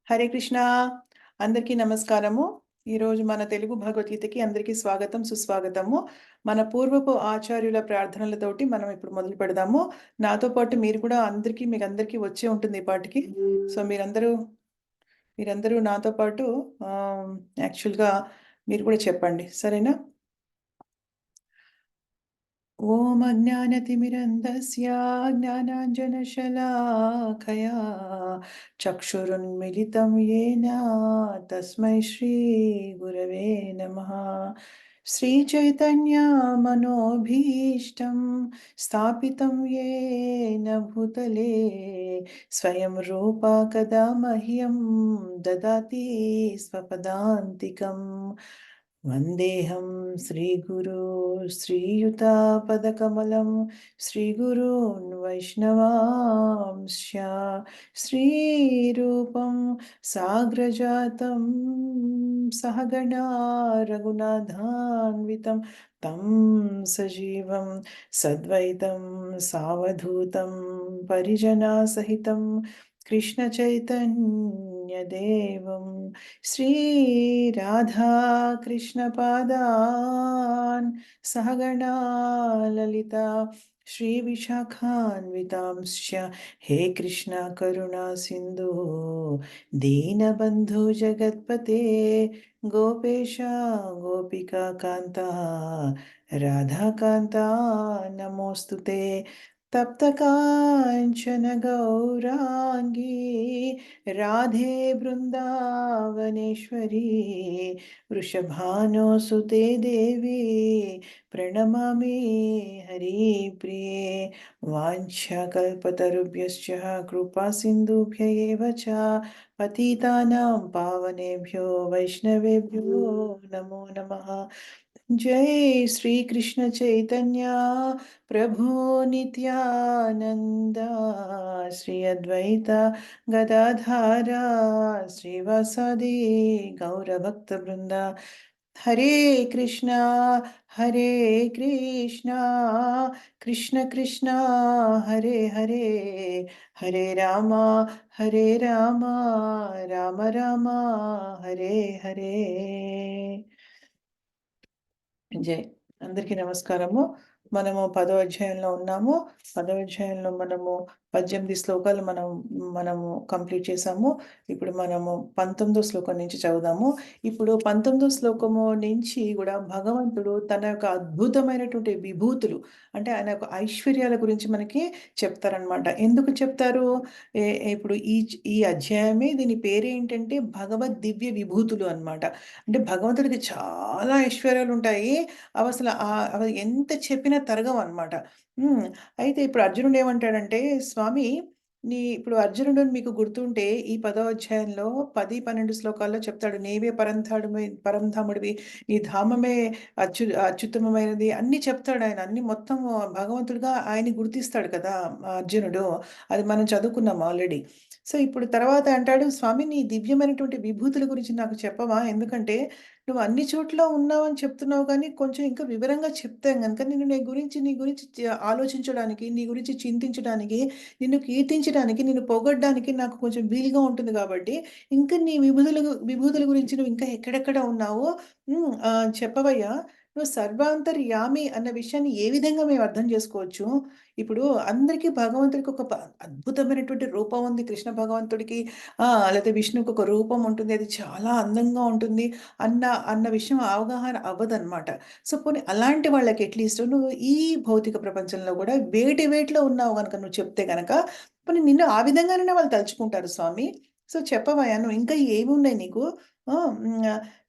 హరే కృష్ణ. అందరికీ నమస్కారము. ఈరోజు మన తెలుగు భగవద్గీతకి అందరికీ స్వాగతం, సుస్వాగతము. మన పూర్వపు ఆచార్యుల ప్రార్థనలతోటి మనం ఇప్పుడు మొదలు పెడదాము. నాతో పాటు మీరు కూడా మీకందరికీ వచ్చే ఉంటుంది ఈ పాటికి. సో మీరందరూ నాతో పాటు యాక్చువల్గా మీరు కూడా చెప్పండి, సరేనా? ఓం అజ్ఞానతిమిరంధస్య జ్ఞానాంజనశలాకయా చక్షురున్మిలితం येन తస్మై శ్రీగురవే నమః. శ్రీచైతన్యమనోభీష్టం స్థాపితం येन భూతలే స్వయం రూపా కదా మహ్యం దదాతి స్వపదాంతికం. వందేహం శ్రీగురు శ్రీయుతాపదకమలం శ్రీగురూన్ వైష్ణవాంశ శ్రీరూపం సాగ్రజాతం సహగణా రఘునాథాన్వితం తం సజీవం సద్వైతం సావధూతం పరిజనాసహితం కృష్ణ చైతన్యదేవం శ్రీ రాధా కృష్ణ పాదాన్ సహగణా లలితా శ్రీ విశాఖాన్వితాంశ్చ హే కృష్ణ కరుణా సింధు దీనబంధు జగత్పతే గోపేశ గోపికా కాంత రాధాకాంత నమోస్తుతే. తప్త కాంచన గౌరాంగీ రాధే బృందావనేశ్వరీ వృషభానుసుతే దేవి ప్రణమామి హరిప్రిये. వాంఛకల్పతరుభ్యశ్చ కృపా సింధుభ్య ఏవ చ పతితానాం పావనేభ్యో వైష్ణవేభ్యో నమో నమః. జై శ్రీకృష్ణ చైతన్య ప్రభు నిత్యానంద శ్రీ అద్వైత గదాధార శ్రీవాసాది గౌరభక్త బృంద. హరే కృష్ణ హరే కృష్ణ కృష్ణ కృష్ణ హరే హరే హరే రామ రామ రామ హరే హరే. జై. అందరికీ నమస్కారము. మనము 10వ అధ్యాయంలో ఉన్నాము. 10వ అధ్యాయంలో మనము 18 శ్లోకాలు మనము కంప్లీట్ చేసాము. ఇప్పుడు మనము 19వ శ్లోకం నుంచి చదువుదాము. ఇప్పుడు 19వ శ్లోకము నుంచి కూడా భగవంతుడు తన యొక్క అద్భుతమైనటువంటి విభూతులు, అంటే ఆయన యొక్క ఐశ్వర్యాల గురించి మనకి చెప్తారనమాట. ఎందుకు చెప్తారు? ఇప్పుడు ఈ అధ్యాయమే, దీని పేరేంటంటే భగవద్ దివ్య విభూతులు అన్నమాట. అంటే భగవంతుడికి చాలా ఐశ్వర్యాలు ఉంటాయి. అవి ఎంత చెప్పినా తరగవనమాట. అయితే ఇప్పుడు అర్జునుడు ఏమంటాడంటే, స్వామి ఇప్పుడు అర్జునుడు మీకు గుర్తుంటే ఈ 10వ అధ్యాయంలో 10, 12 శ్లోకాల్లో చెప్తాడు. నీవే పరంధాముడివి, నీ ధామమే అత్యుత్తమమైనది అన్నీ చెప్తాడాయన. అన్నీ మొత్తం భగవంతుడిగా ఆయన్ని గుర్తిస్తాడు కదా అర్జునుడు. అది మనం చదువుకున్నాం ఆల్రెడీ. సో, ఇప్పుడు తర్వాత అంటాడు, స్వామి నీ దివ్యమైనటువంటి విభూతుల గురించి నాకు చెప్పవా? ఎందుకంటే నువ్వు అన్ని చోట్ల ఉన్నావని చెప్తున్నావు గానీ, కొంచెం ఇంకా వివరంగా చెప్తే గనక నీ గురించి ఆలోచించడానికి, నీ గురించి చింతించడానికి, నిన్ను కీర్తించడానికి, నిన్ను పొగడ్డానికి నాకు కొంచెం వీలుగా ఉంటుంది గాబట్టి, ఇంకా నీ విభూతుల గురించి నువ్వు ఇంకా ఎక్కడెక్కడ ఉన్నావో చెప్పవయ్యా. నువ్వు సర్వాంతర్యామి అన్న విషయాన్ని ఏ విధంగా మేము అర్థం చేసుకోవచ్చు? ఇప్పుడు అందరికీ భగవంతుడికి ఒక అద్భుతమైనటువంటి రూపం ఉంది. కృష్ణ భగవంతుడికి లేతే విష్ణువుకి ఒక రూపం ఉంటుంది. అది చాలా అందంగా ఉంటుంది అన్న అన్న విషయం అవగాహన అవ్వదనమాట. సో, పోనీ అలాంటి వాళ్ళకి అట్‌లీస్ట్ నువ్వు ఈ భౌతిక ప్రపంచంలో గూడా వేటిలో ఉన్నావు గనక నువ్వు చెప్తే గనక, పోనీ నిన్ను ఆ విధంగానైనా వాళ్ళు తలుచుకుంటారు స్వామి. సో, చెప్పవయ్యా నువ్వు ఇంకా ఏమున్నాయి నీకు?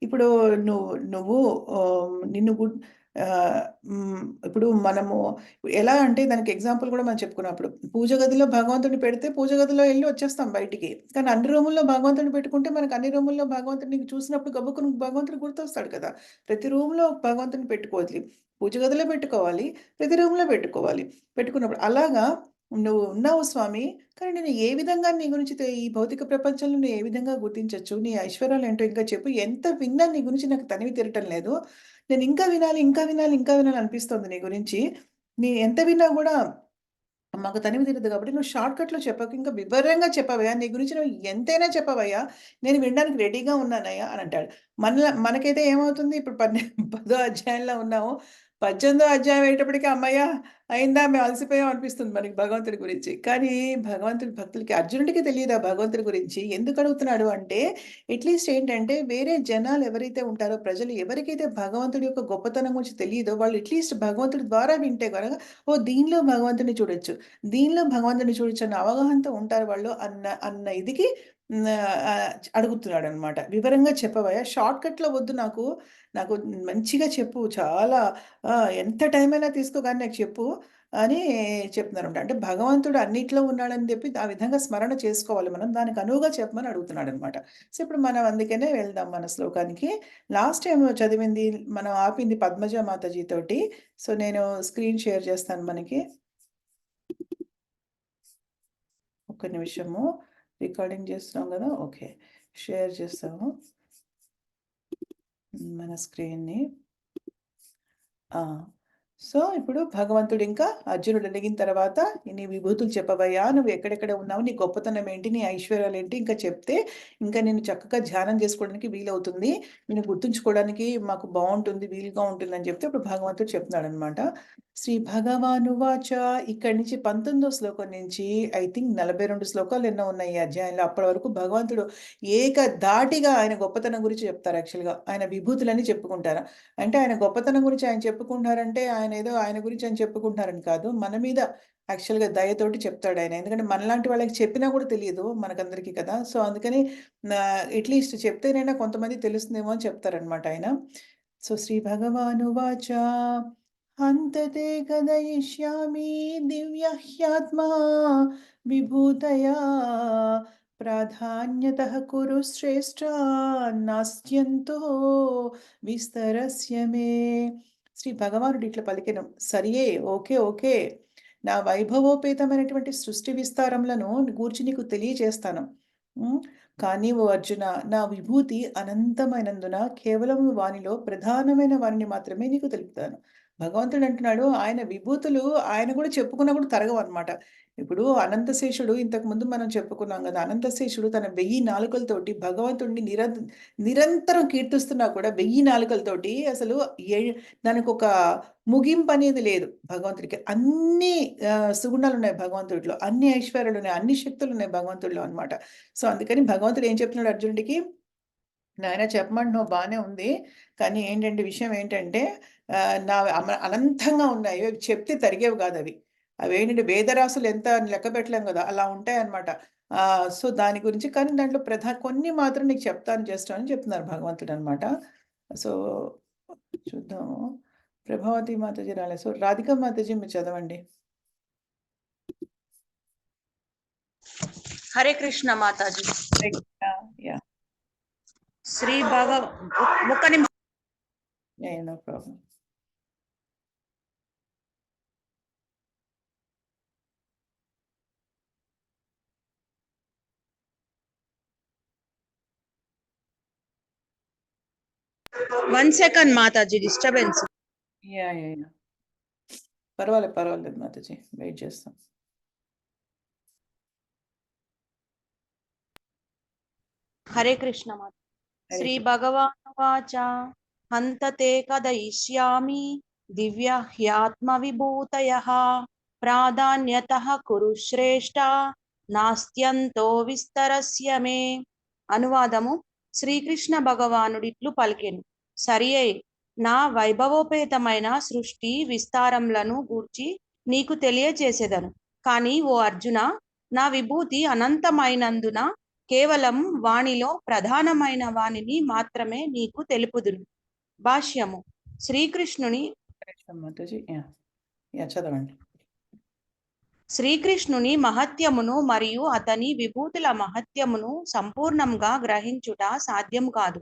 ఇప్పుడు నువ్వు నువ్వు నిన్ను ఇప్పుడు మనము ఎలా అంటే దానికి ఎగ్జాంపుల్ గూడా మనం చెప్పుకున్నాం. అప్పుడు పూజ గదిలో భగవంతుడిని పెడితే పూజ గదిలో ఎళ్లి వచ్చేస్తాం బయటికి. కానీ అన్ని రూముల్లో భగవంతుడిని పెట్టుకుంటే మనకు అన్ని రూముల్లో భగవంతుడిని చూసినప్పుడు గబుక్కున భగవంతుడు గుర్తొస్తాడు కదా! ప్రతి రూమ్‌లో భగవంతుడిని పెట్టుకోవద్దు. పూజ గదిలో పెట్టుకోవాలి. ప్రతి రూమ్‌లో పెట్టుకోవాలి. పెట్టుకున్నప్పుడు అలాగా నువ్వు ఉన్నావు స్వామి. కానీ నేను ఏ విధంగా నీ గురించి ఈ భౌతిక ప్రపంచంలో నేను ఏ విధంగా గుర్తించొచ్చు? నీ ఐశ్వర్యాలేంటో ఇంకా చెప్పు. ఎంత విన్నా నీ గురించి నాకు తనివి తీరటం లేదు. నేను ఇంకా వినాలి, ఇంకా వినాలి, ఇంకా వినాలి అనిపిస్తోంది నీ గురించి. ఎంత విన్నా గూడా మాకు తనివి తీరదు కాబట్టి నువ్వు షార్ట్‌కట్‌లో చెప్పకు. ఇంకా వివరంగా చెప్పవయ్యా. నీ గురించి నువ్వు ఎంతైనా చెప్పవయ్యా. నేను వినడానికి రెడీగా ఉన్నానయ్యా అని అంటాడు. మనకైతే ఏమవుతుంది ఇప్పుడు పదో అధ్యాయంలో ఉన్నాము. 18దో అధ్యాయం అయ్యేటప్పటికి హమ్మయ్య! అయిందా మేము అలసిపోయాం అనిపిస్తుంది మనకి భగవంతుడి గురించి. కానీ భగవంతుడి భక్తులకి అర్జునుడికి తెలీదా భగవంతుడి గురించి? ఎందుకు అడుగుతున్నాడు అంటే అట్‌లీస్ట్ ఏంటంటే వేరే జనాలు ఎవరైతే ఉంటారో ప్రజలు ఎవరికైతే భగవంతుడి యొక్క గొప్పతనం గురించి తెలీదో వాళ్ళు అట్‌లీస్ట్ భగవంతుడి ద్వారా వింటే గనక ఓహ్! దీనిలో భగవంతుడిని చూడొచ్చు. దీనిలో భగవంతుడిని చూడొచ్చన్న అవగాహనతో ఉంటారు వాళ్ళు అన్న అన్న ఇదికి అడుగుతున్నాడనమాట. వివరంగా చెప్పవయ్యా! షార్ట్‌కట్‌లో వద్దు నాకు. నాకు మంచిగా చెప్పు. చాలా ఎంత టైమైనా తీసుకో గానీ నాకు చెప్పు అని చెప్తున్నారనమాట. అంటే భగవంతుడు అన్నిట్లో ఉన్నాడని చెప్పి ఆ విధంగా స్మరణ చేసుకోవాలి మనం. దానికి అనువుగా చెప్పమని అడుగుతున్నాడనమాట. సో, ఇప్పుడు మనం అందుకనే వెళ్దాం మన శ్లోకానికి. లాస్ట్ టైమ్ చదివింది మనం ఆపింది పద్మజ మాతాజీ తోటి. సో, నేను స్క్రీన్ షేర్ చేస్తాను మనకి. ఒక్క నిమిషము. రికార్డింగ్ చేస్తున్నాం గదా! ఓకే. షేర్ చేస్తాము. మన స్క్రీన్‌ని. ఆ! సో, ఇప్పుడు భగవంతుడు ఇంకా అర్జునుడు అడిగిన తర్వాత, "నీ విభూతులు చెప్పవయ్యా! నువ్వు ఎక్కడెక్కడ ఉన్నావు? నీ గొప్పతనం ఏంటి? నీ ఐశ్వర్యాలేంటి? ఇంకా చెప్తే, ఇంకా నేను చక్కగా ధ్యానం చేసుకోవడానికి వీలవుతుంది. నిన్ను గుర్తుంచుకోవడానికి మాకు బావుంటుంది, వీలుగా ఉంటుందని" చెప్తే, ఇప్పుడు భగవంతుడు చెప్తున్నాడనమాట. శ్రీ భగవానువాచ ఇక్కడి నుంచి 19వ శ్లోకం నుంచి ఐ థింక్ 42 శ్లోకాలు ఎన్నో ఉన్నాయి ఈ అధ్యాయంలో. అప్పటి వరకు భగవంతుడు ఏకధాటిగా ఆయన గొప్పతనం గురించి చెప్తారు యాక్చువల్‌గా. ఆయన విభూతులన్నీ చెప్పుకుంటారు. అంటే ఆయన గొప్పతనం గురించి ఆయన చెప్పుకుంటున్నారంటే, ఆయనేదో ఆయన గురించి ఆయన చెప్పుకుంటున్నారని కాదు. మన మీద యాక్చువల్‌గా దయతోటి చెప్తాడాయన. ఎందుకంటే మనలాంటి వాళ్ళకి చెప్పినా కూడా తెలియదు మనకందరికీ కదా! సో, అందుకని అట్‌లీస్ట్ చెప్తేనైనా కొంతమందికి తెలుస్తుందేమో అని చెప్తారనమాట ఆయన. సో, శ్రీ భగవానువాచ హంతతే కథయిష్యామి దివ్యహ్యాత్మా విభూతయా ప్రాధాన్యతః కురు శ్రేష్టా నాస్త్యంతో విస్తరస్య మే. శ్రీ భగవానుడు ఇట్లా పలికెను. సరియే ఓకే. ఓకే. నా వైభవోపేతమైనటువంటి సృష్టి విస్తారములను గూర్చి నీకు తెలియచేస్తాను. హ్మ్. కానీ ఓ అర్జున నా విభూతి అనంతమైనందున కేవలం వానిలో ప్రధానమైన వానిని మాత్రమే నీకు తెలుపుతాను. భగవంతుడు అంటున్నాడు ఆయన విభూతులు ఆయన కూడా చెప్పుకున్నా కూడా తరగవనమాట. ఇప్పుడు అనంతశేషుడు ఇంతకుముందు మనం చెప్పుకున్నాం గదా! అనంతశేషుడు తన 1000 నాలుకలతోటి భగవంతుడిని నిరంతరం కీర్తిస్తున్నా కూడా 1000 నాలుకలతోటి అసలు ఏ దానికొక ముగింపనేది లేదు భగవంతుడికి. అన్నీ సుగుణాలున్నాయి భగవంతుడిలో. అన్ని ఐశ్వర్యాలున్నాయి. అన్ని శక్తులున్నాయి భగవంతుడిలో అన్నమాట. సో, అందుకని భగవంతుడు ఏం చెప్తున్నాడు అర్జునుడికి, నాయనా చెప్పమంటున్నావు బానే ఉంది. కానీ ఏంటంటే విషయం ఏంటంటే నా అనంతంగా ఉన్నాయి. అవి చెప్తే తరిగేవి కాదవి. అవేంటంటే వేదరాశులు ఎంత లెక్క పెట్టలేం గదా! అలా ఉంటాయన్నమాట. సో, దాని గురించి కానీ దాంట్లో కొన్ని మాత్రం నీకు చెప్తాను జస్ట్ అని చెప్తున్నారు భగవంతుడన్నమాట. సో, చూద్దాము. ప్రభావతి మాతాజీ రాలేదు. సో, రాధికా మాతాజీ మీరు చదవండి. హరే కృష్ణ మాతాజీ. హరే కృష్ణ. యాహ్! శ్రీ ఒక్క నిమిషం. Yeah! No problem. One second మాతాజీ డిస్టర్బెన్స్. యాహ్! యాహ్! యాహ్! పర్వాలేదు మాతాజీ. వెయిట్ చేస్తాం. హరే కృష్ణ మాత. హరే శ్రీ కృష్ణ. భగవానువాచ హంతతే కథయిష్యామి దివ్య హ్యాత్మ విభూతయః ప్రాధాన్యతః కురు శ్రేష్ఠ నాస్త్యంతో విస్తరస్య మే. అనువాదము. శ్రీకృష్ణ భగవానుడిట్లు పలికెను. సరియే నా వైభవోపేతమైన సృష్టి విస్తారములను గూర్చి నీకు తెలియచేసేదను. కానీ ఓ అర్జున, నా విభూతి అనంతమైనందున కేవలం వానిలో ప్రధానమైన వానిని మాత్రమే నీకు తెలుపుదును. భాష్యము. శ్రీకృష్ణుని హరే కృష్ణ మాతాజీ. యాహ్! యాహ్! చదవండి. శ్రీకృష్ణుని మహత్యమును మరియు అతని విభూతుల మహత్యమును సంపూర్ణంగా గ్రహించుట సాధ్యము కాదు.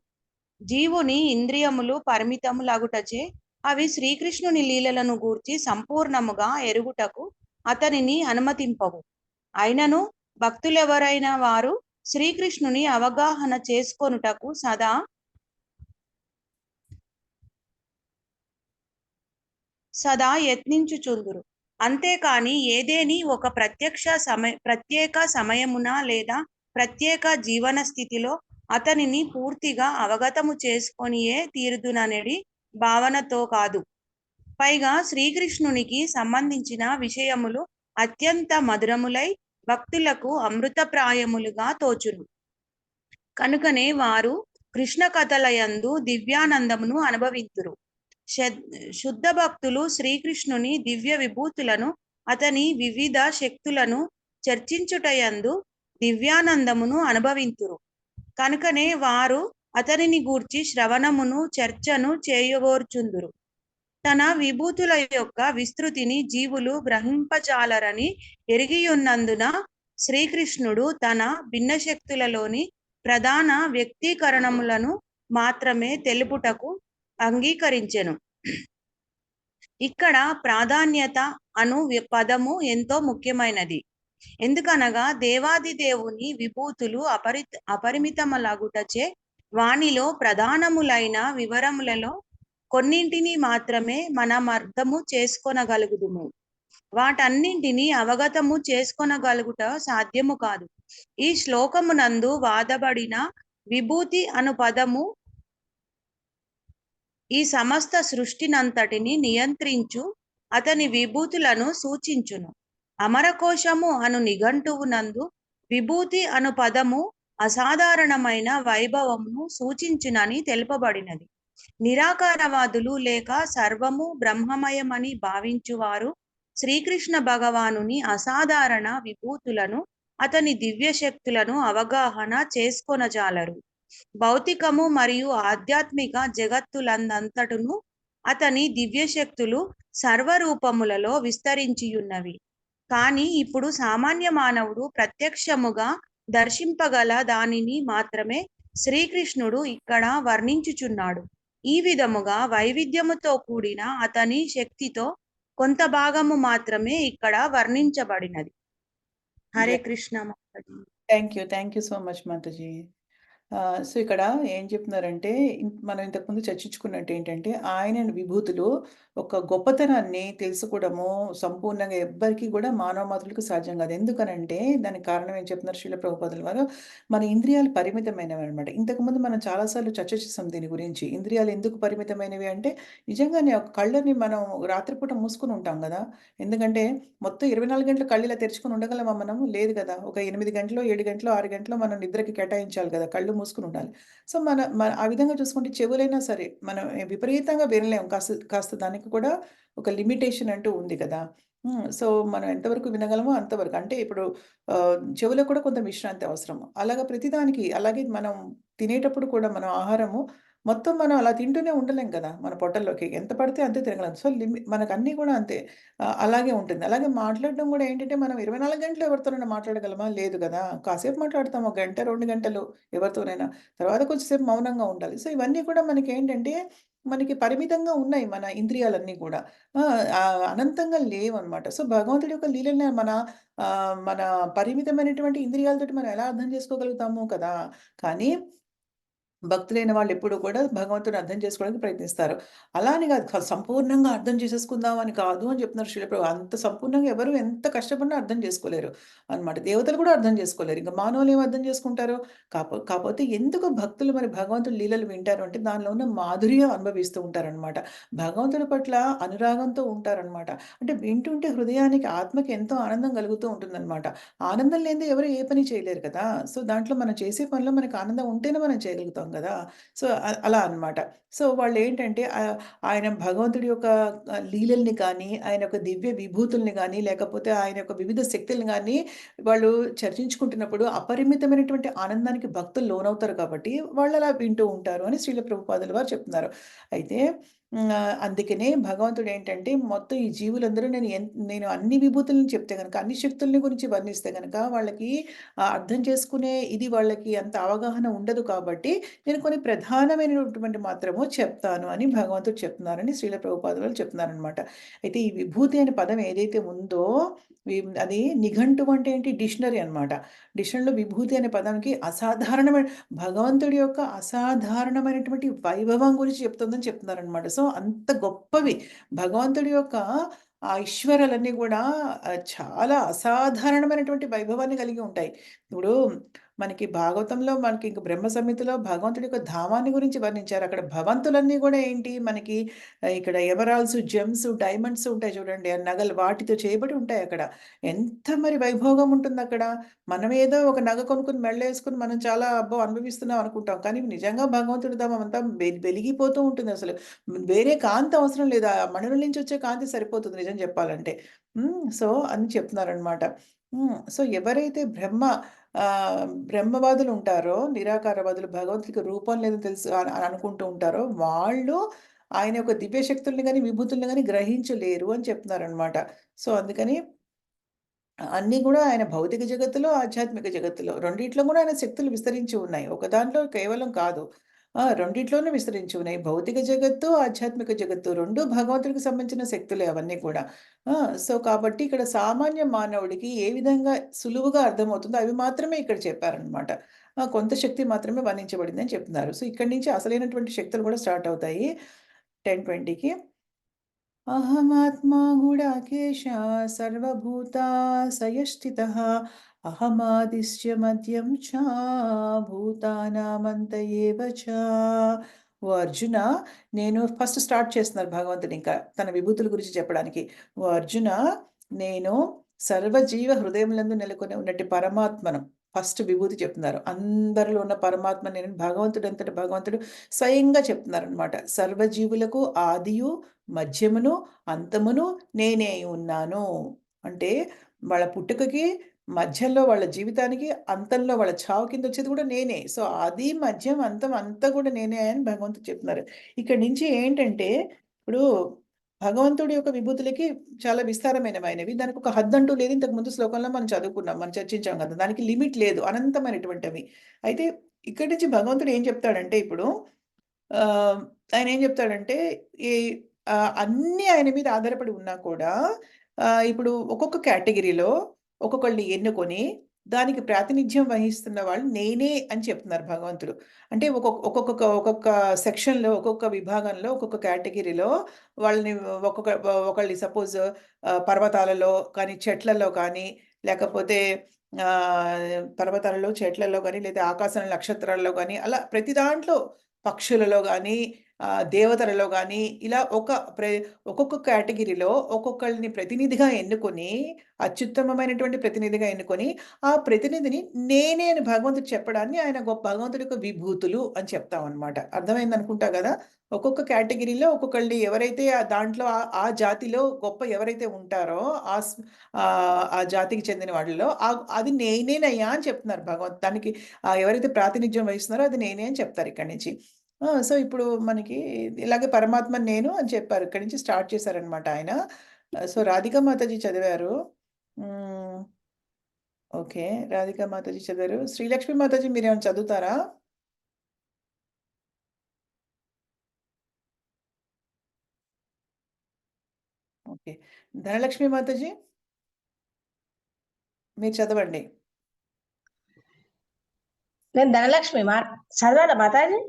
జీవుని ఇంద్రియములు పరిమితములగుటచే అవి శ్రీకృష్ణుని లీలలను గూర్చి సంపూర్ణముగా ఎరుగుటకు అతనిని అనుమతింపవు. అయినను భక్తులెవరైనా వారు శ్రీకృష్ణుని అవగాహన చేసుకొనుటకు సదా యత్నించుచుందురు. అంతేకాని ఏదేని ఒక ప్రత్యేక సమయమున లేదా ప్రత్యేక జీవన స్థితిలో అతనిని పూర్తిగా అవగతము చేసుకొనియే తీరుదుననేది భావనతో కాదు. పైగా శ్రీకృష్ణునికి సంబంధించిన విషయములు అత్యంత మధురములై భక్తులకు అమృతప్రాయములుగా తోచును. కనుకనే వారు కృష్ణ కథలయందు దివ్యానందమును అనుభవింతురు. శుద్ధ భక్తులు శ్రీకృష్ణుని దివ్య విభూతులను, అతని వివిధ శక్తులను చర్చించుటయందు దివ్యానందమును అనుభవింతురు. కనుకనే వారు అతనిని గూర్చి శ్రవణమును చర్చను చేయగోర్చుందురు. తన విభూతుల యొక్క విస్తృతిని జీవులు గ్రహింపజాలరని ఎరిగియున్నందున శ్రీకృష్ణుడు తన భిన్న శక్తులలోని ప్రధాన వ్యక్తీకరణములను మాత్రమే తెలుపుటకు అంగీకరించెను. ఇక్కడ ప్రాధాన్యత అను పదము ఎంతో ముఖ్యమైనది. ఎందుకనగా దేవాది దేవుని విభూతులు అపరిమితములగుటచే వానిలో ప్రధానములైన వివరములలో కొన్నింటిని మాత్రమే మనం అర్థము చేసుకొనగలుగుదుము. వాటన్నింటినీ అవగతము చేసుకొనగలుగుట సాధ్యము కాదు. ఈ శ్లోకమునందు వాదబడిన విభూతి అను పదము ఈ సమస్త సృష్టినంతటిని నియంత్రించు అతని విభూతులను సూచించును. అమరకోశము అను నిఘంటువునందు విభూతి అను పదము అసాధారణమైన వైభవమును సూచించునని తెలుపబడినది. నిరాకారవాదులు లేక సర్వము బ్రహ్మమయమని భావించువారు శ్రీకృష్ణ భగవానుని అసాధారణ విభూతులను, అతని దివ్య శక్తులను అవగాహన చేసుకొనజాలరు. భౌతికము మరియు ఆధ్యాత్మిక జగత్తులందంతటును అతని దివ్యశక్తులు సర్వరూపములలో విస్తరించియున్నవి. కానీ ఇప్పుడు సామాన్య మానవుడు ప్రత్యక్షముగా దర్శింపగల దానిని మాత్రమే శ్రీకృష్ణుడు ఇక్కడ వర్ణించుచున్నాడు. ఈ విధముగా వైవిధ్యముతో కూడిన అతని శక్తితో కొంత భాగము మాత్రమే ఇక్కడ వర్ణించబడినది. హరే కృష్ణ మాతాజీ. థ్యాంక్ యూ సో మచ్ మాతాజీ. సో ఇక్కడ ఏం చెప్తున్నారంటే మనం ఇంతకుముందు చర్చించుకున్నట్టు ఏంటంటే ఆయన విభూతులు ఒక గొప్పతనాన్ని తెలుసుకోవడము సంపూర్ణంగా ఎవ్వరికీ కూడా మానవ మాతృలకు సాధ్యం కాదు. ఎందుకనంటే దానికి కారణం ఏం చెప్తున్నారు శ్రీల ప్రభుపాదుల వారు, మన ఇంద్రియాలు పరిమితమైనవి అనమాట. ఇంతకుముందు మనం చాలాసార్లు చర్చ చేసాం దీని గురించి. ఇంద్రియాలు ఎందుకు పరిమితమైనవి అంటే నిజంగానే ఒక కళ్ళని మనం రాత్రిపూట మూసుకుని ఉంటాం కదా. ఎందుకంటే మొత్తం 24 గంటలు కళ్ళు ఇలా తెరుచుకుని ఉండగలమా మనము? లేదు కదా. ఒక 8 గంటలు 7 గంటలు 6 గంటలు మనం నిద్రకి కేటాయించాలి కదా. కళ్ళు మూసుకుని ఉండాలి. సో మన మన ఆ విధంగా చూసుకుంటే చెవులైనా సరే మనం విపరీతంగా వినలేము. కాస్త కాస్త దానికి కూడా ఒక లిమిటేషన్ అంటూ ఉంది కదా. సో మనం ఎంతవరకు వినగలమో అంతవరకు. అంటే ఇప్పుడు చెవులకు కూడా కొంత విశ్రాంతి అవసరం. అలాగా ప్రతిదానికి అలాగే మనం తినేటప్పుడు కూడా మనం ఆహారము మొత్తం మనం అలా తింటూనే ఉండలేం కదా. మన పొట్టల్లోకి ఎంత పడితే అంతే తినగలం. సో మనకన్నీ కూడా అంతే. అలాగే ఉంటుంది. అలాగే మాట్లాడడం కూడా ఏంటంటే మనం 24 గంటలు ఎవరితోనైనా మాట్లాడగలమా? లేదు కదా. కాసేపు మాట్లాడతాం. ఒక గంట, 2 గంటలు ఎవరితోనైనా. తర్వాత కొంచెంసేపు మౌనంగా ఉండాలి. సో ఇవన్నీ కూడా మనకేంటంటే మనకి పరిమితంగా ఉన్నాయి మన ఇంద్రియాలన్నీ కూడా. అనంతంగా లేవనమాట. సో భగవంతుడి యొక్క లీలల్ని మన పరిమితమైనటువంటి ఇంద్రియాలతోటి మనం ఎలా అర్థం చేసుకోగలుగుతాము కదా. కానీ భక్తులైన వాళ్ళెప్పుడూ కూడా భగవంతుడిని అర్థం చేసుకోవడానికి ప్రయత్నిస్తారు. అలా అని కాదు సంపూర్ణంగా అర్థం చేసేసుకుందాం అని కాదు అని చెప్తున్నారు శ్రీల ప్రభు. అంత సంపూర్ణంగా ఎవరు ఎంత కష్టపడినా అర్థం చేసుకోలేరు అనమాట. దేవతలు కూడా అర్థం చేసుకోలేరు. ఇంక మానవులు ఏమి అర్థం చేసుకుంటారు? కాపోతే ఎందుకు భక్తులు మరి భగవంతుడి లీలలు వింటారు అంటే దానిలో ఉన్న మాధుర్యం అనుభవిస్తూ ఉంటారనమాట. భగవంతుడి పట్ల అనురాగంతో ఉంటారనమాట. అంటే వింటుంటే హృదయానికి, ఆత్మకి ఎంతో ఆనందం కలుగుతూ ఉంటుందనమాట. ఆనందం లేనిదే ఎవరు ఏ పని చేయలేరు కదా. సో దాంట్లో మనం చేసే పనిలో మనకు ఆనందం ఉంటేనే మనం చేయగలుగుతాం కదా. సో అలా అన్నమాట. సో వాళ్ళేంటంటే ఆయన భగవంతుడి యొక్క లీలల్ని కానీ, ఆయన యొక్క దివ్య విభూతుల్ని గానీ, లేకపోతే ఆయన యొక్క వివిధ శక్తుల్ని గానీ వాళ్ళు చర్చించుకుంటున్నప్పుడు అపరిమితమైనటువంటి ఆనందానికి భక్తులు లోనవుతారు కాబట్టి వాళ్ళలా వింటూ ఉంటారు అని శ్రీల ప్రభుపాదుల వారు చెప్తున్నారు. అయితే అందుకనే భగవంతుడేంటంటే మొత్తం ఈ జీవులందరూ నేను అన్ని విభూతులను చెప్తే గనక, అన్ని శక్తుల్ని గురించి వర్ణిస్తే గనక వాళ్ళకి అర్థం చేసుకునే ఇది వాళ్ళకి అంత అవగాహన ఉండదు కాబట్టి నేను కొన్ని ప్రధానమైనటువంటి మాత్రము చెప్తాను అని భగవంతుడు చెప్తున్నారని శ్రీల ప్రభుపాదుల వారు చెప్తున్నారనమాట. అయితే ఈ విభూతి అనే పదం ఏదైతే ఉందో అది నిఘంటువు అంటే ఏంటి? డిక్షనరీ అనమాట. డిక్షనరీలో విభూతి అనే పదానికి అసాధారణమైన భగవంతుడి యొక్క అసాధారణమైనటువంటి వైభవం గురించి చెప్తుందని చెప్తున్నారనమాట. సో అంత గొప్పవి భగవంతుడి యొక్క ఆ ఈశ్వరాలన్నీ కూడా చాలా అసాధారణమైనటువంటి వైభవాన్ని కలిగి ఉంటాయి. ఇప్పుడు మనకి భాగవతంలో మనకి ఇంక బ్రహ్మ సంహితలో భగవంతుడి యొక్క ధామాన్ని గురించి వర్ణించారు. అక్కడ భవంతులన్నీ కూడా ఏంటి మనకి ఇక్కడ ఎమరాల్డ్స్, జెమ్స్, డైమండ్స్ ఉంటాయి చూడండి. ఆ నగలు వాటితో చేయబడి ఉంటాయి అక్కడ. ఎంత మరి వైభోగం ఉంటుందక్కడ. మనం ఏదో ఒక నగ కొనుక్కొని మెడలో ఏసుకొని మనం చాలా అబ్బో! అనుభవిస్తున్నాం అనుకుంటాం. కానీ నిజంగా భగవంతుడి ధామం అంతా వెలిగిపోతూ ఉంటుందసలు. వేరే కాంతి అవసరం లేదు. ఆ మణుల నుంచి వచ్చే కాంతి సరిపోతుంది నిజం చెప్పాలంటే. సో, అని చెప్తున్నారనమాట. సో, ఎవరైతే బ్రహ్మవాదులు ఉంటారో, నిరాకారవాదులు భగవంతుడికి రూపం లేదని తెలుసు అని అని అనుకుంటూ ఉంటారో, వాళ్ళు ఆయన యొక్క దివ్య శక్తుల్ని గాని, విభూతుల్ని గాని గ్రహించలేరు అని చెప్తున్నారనమాట. సో, అందుకని అన్నీ గూడా ఆయన భౌతిక జగత్తులో, ఆధ్యాత్మిక జగత్తులో రెండిట్లో గూడా ఆయన శక్తులు విస్తరించి ఉన్నాయి. ఒక దాంట్లో కేవలం కాదు. రెండిట్లోనూ విస్తరించి ఉన్నాయి. భౌతిక జగత్తు, ఆధ్యాత్మిక జగత్తు 2 భగవంతుడికి సంబంధించిన శక్తులే అవన్నీ కూడా. ఆ! సో, కాబట్టి ఇక్కడ సామాన్య మానవుడికి ఏ విధంగా సులువుగా అర్థమవుతుందో అవి మాత్రమే ఇక్కడ చెప్పారనమాట. కొంత శక్తి మాత్రమే వర్ణించబడిందని చెప్తున్నారు. సో, ఇక్కడి నుంచి అసలైనటువంటి శక్తులు కూడా స్టార్ట్ అవుతాయి 10:20కి. అహమాత్మా గుడాకేశ సర్వభూతాశయస్థితః అహమాదిశ్చ మద్యం చ భూతానామంత ఏవ చ. ఓ అర్జున, నేను ఫస్ట్ స్టార్ట్ చేస్తున్నారు భగవంతుడు ఇంకా తన విభూతుల గురించి చెప్పడానికి. ఓ అర్జున, నేను సర్వజీవ హృదయములందు నెలకొని ఉన్నట్టి పరమాత్మను ఫస్ట్ విభూతి చెప్తున్నారు. అందరిలో ఉన్న పరమాత్మ నేను భగవంతుడు అంతటి భగవంతుడు స్వయంగా చెప్తున్నారనమాట. సర్వజీవులకు ఆదియు మధ్యమును, అంతమును నేనే ఉన్నాను. అంటే వాళ్ళ పుట్టుకకి, మధ్యలో వాళ్ళ జీవితానికి, అంతంలో వాళ్ళ చావు కిందొచ్చేది కూడా నేనే. సో, ఆది, మధ్యం, అంతం అంతా కూడా నేనే అని భగవంతుడు చెప్తున్నారు. ఇక్కడి నుంచి ఏంటంటే, ఇప్పుడు భగవంతుడి యొక్క విభూతులకి చాలా విస్తారమైనవైనవి. దానికొక హద్దంటూ లేదు. ఇంతకు ముందు శ్లోకంలో మనం చదువుకున్నాం. మనం చర్చించాం కదా! దానికి లిమిట్ లేదు. అనంతమైనటువంటివి. అయితే ఇక్కడి నుంచి భగవంతుడు ఏం చెప్తాడంటే ఇప్పుడు ఆహ్, ఆయనేం జెప్తాడంటే, ఈ అన్నీ ఆయన మీద ఆధారపడి ఉన్నా కూడా, ఇప్పుడు ఒక్కొక్క కేటగిరీలో ఒక్కొక్కళ్ళని ఎన్నుకొని, దానికి ప్రాతినిధ్యం వహిస్తున్న వాళ్ళు నేనే అని చెప్తున్నారు భగవంతుడు. అంటే ఒక్కొక్క సెక్షన్‌లో, ఒక్కొక్క విభాగంలో, ఒక్కొక్క కేటగిరీలో వాళ్ళని ఒకళ్ళని సపోజ్ పర్వతాలలో కానీ, చెట్లలో కానీ, లేకపోతే పర్వతాలలో, చెట్లలో గాని, లేదా ఆకాశంలో నక్షత్రాల్లో గాని, అలా ప్రతి దాంట్లో పక్షులలో గాని, దేవతలలో గాని, ఇలా ఒక్కొక్క కేటగిరీలో ఒక్కొక్కళ్ళని ప్రతినిధిగా ఎన్నుకొని, అత్యుత్తమమైనటువంటి ప్రతినిధిగా ఎన్నుకొని, ఆ ప్రతినిధిని నేనే అని భగవంతుడు చెప్పడాన్ని ఆయన భగవంతుడి యొక్క విభూతులు అని చెప్తామనమాట. అర్థమైందనుకుంటా గదా! ఒక్కొక్క కేటగిరీలో ఒక్కొక్కళ్ళని ఎవరైతే దాంట్లో ఆ జాతిలో గొప్ప ఎవరైతే ఉంటారో, ఆ జాతికి చెందిన వాళ్ళలో అది నేనేనయ్యా అని చెప్తున్నారు దానికి ఎవరైతే ప్రాతినిధ్యం వహిస్తున్నారో అది నేనే అని చెప్తారు ఇక్కడి నుంచి. సో, ఇప్పుడు మనకి ఇలాగే పరమాత్మ నేను అని చెప్పారు. ఇక్కడి నుంచి స్టార్ట్ చేశారనమాట ఆయన. సో, రాధికా మాతాజీ చదివారు. హ్మ్. ఓకే. రాధికా మాతాజీ చదివారు. శ్రీలక్ష్మి మాతాజీ మీరేమైనా చదువుతారా? ఓకే. ధనలక్ష్మి మాతాజీ మీరు చదవండి. నేను ధనలక్ష్మి చదవాలా మాతాజీ?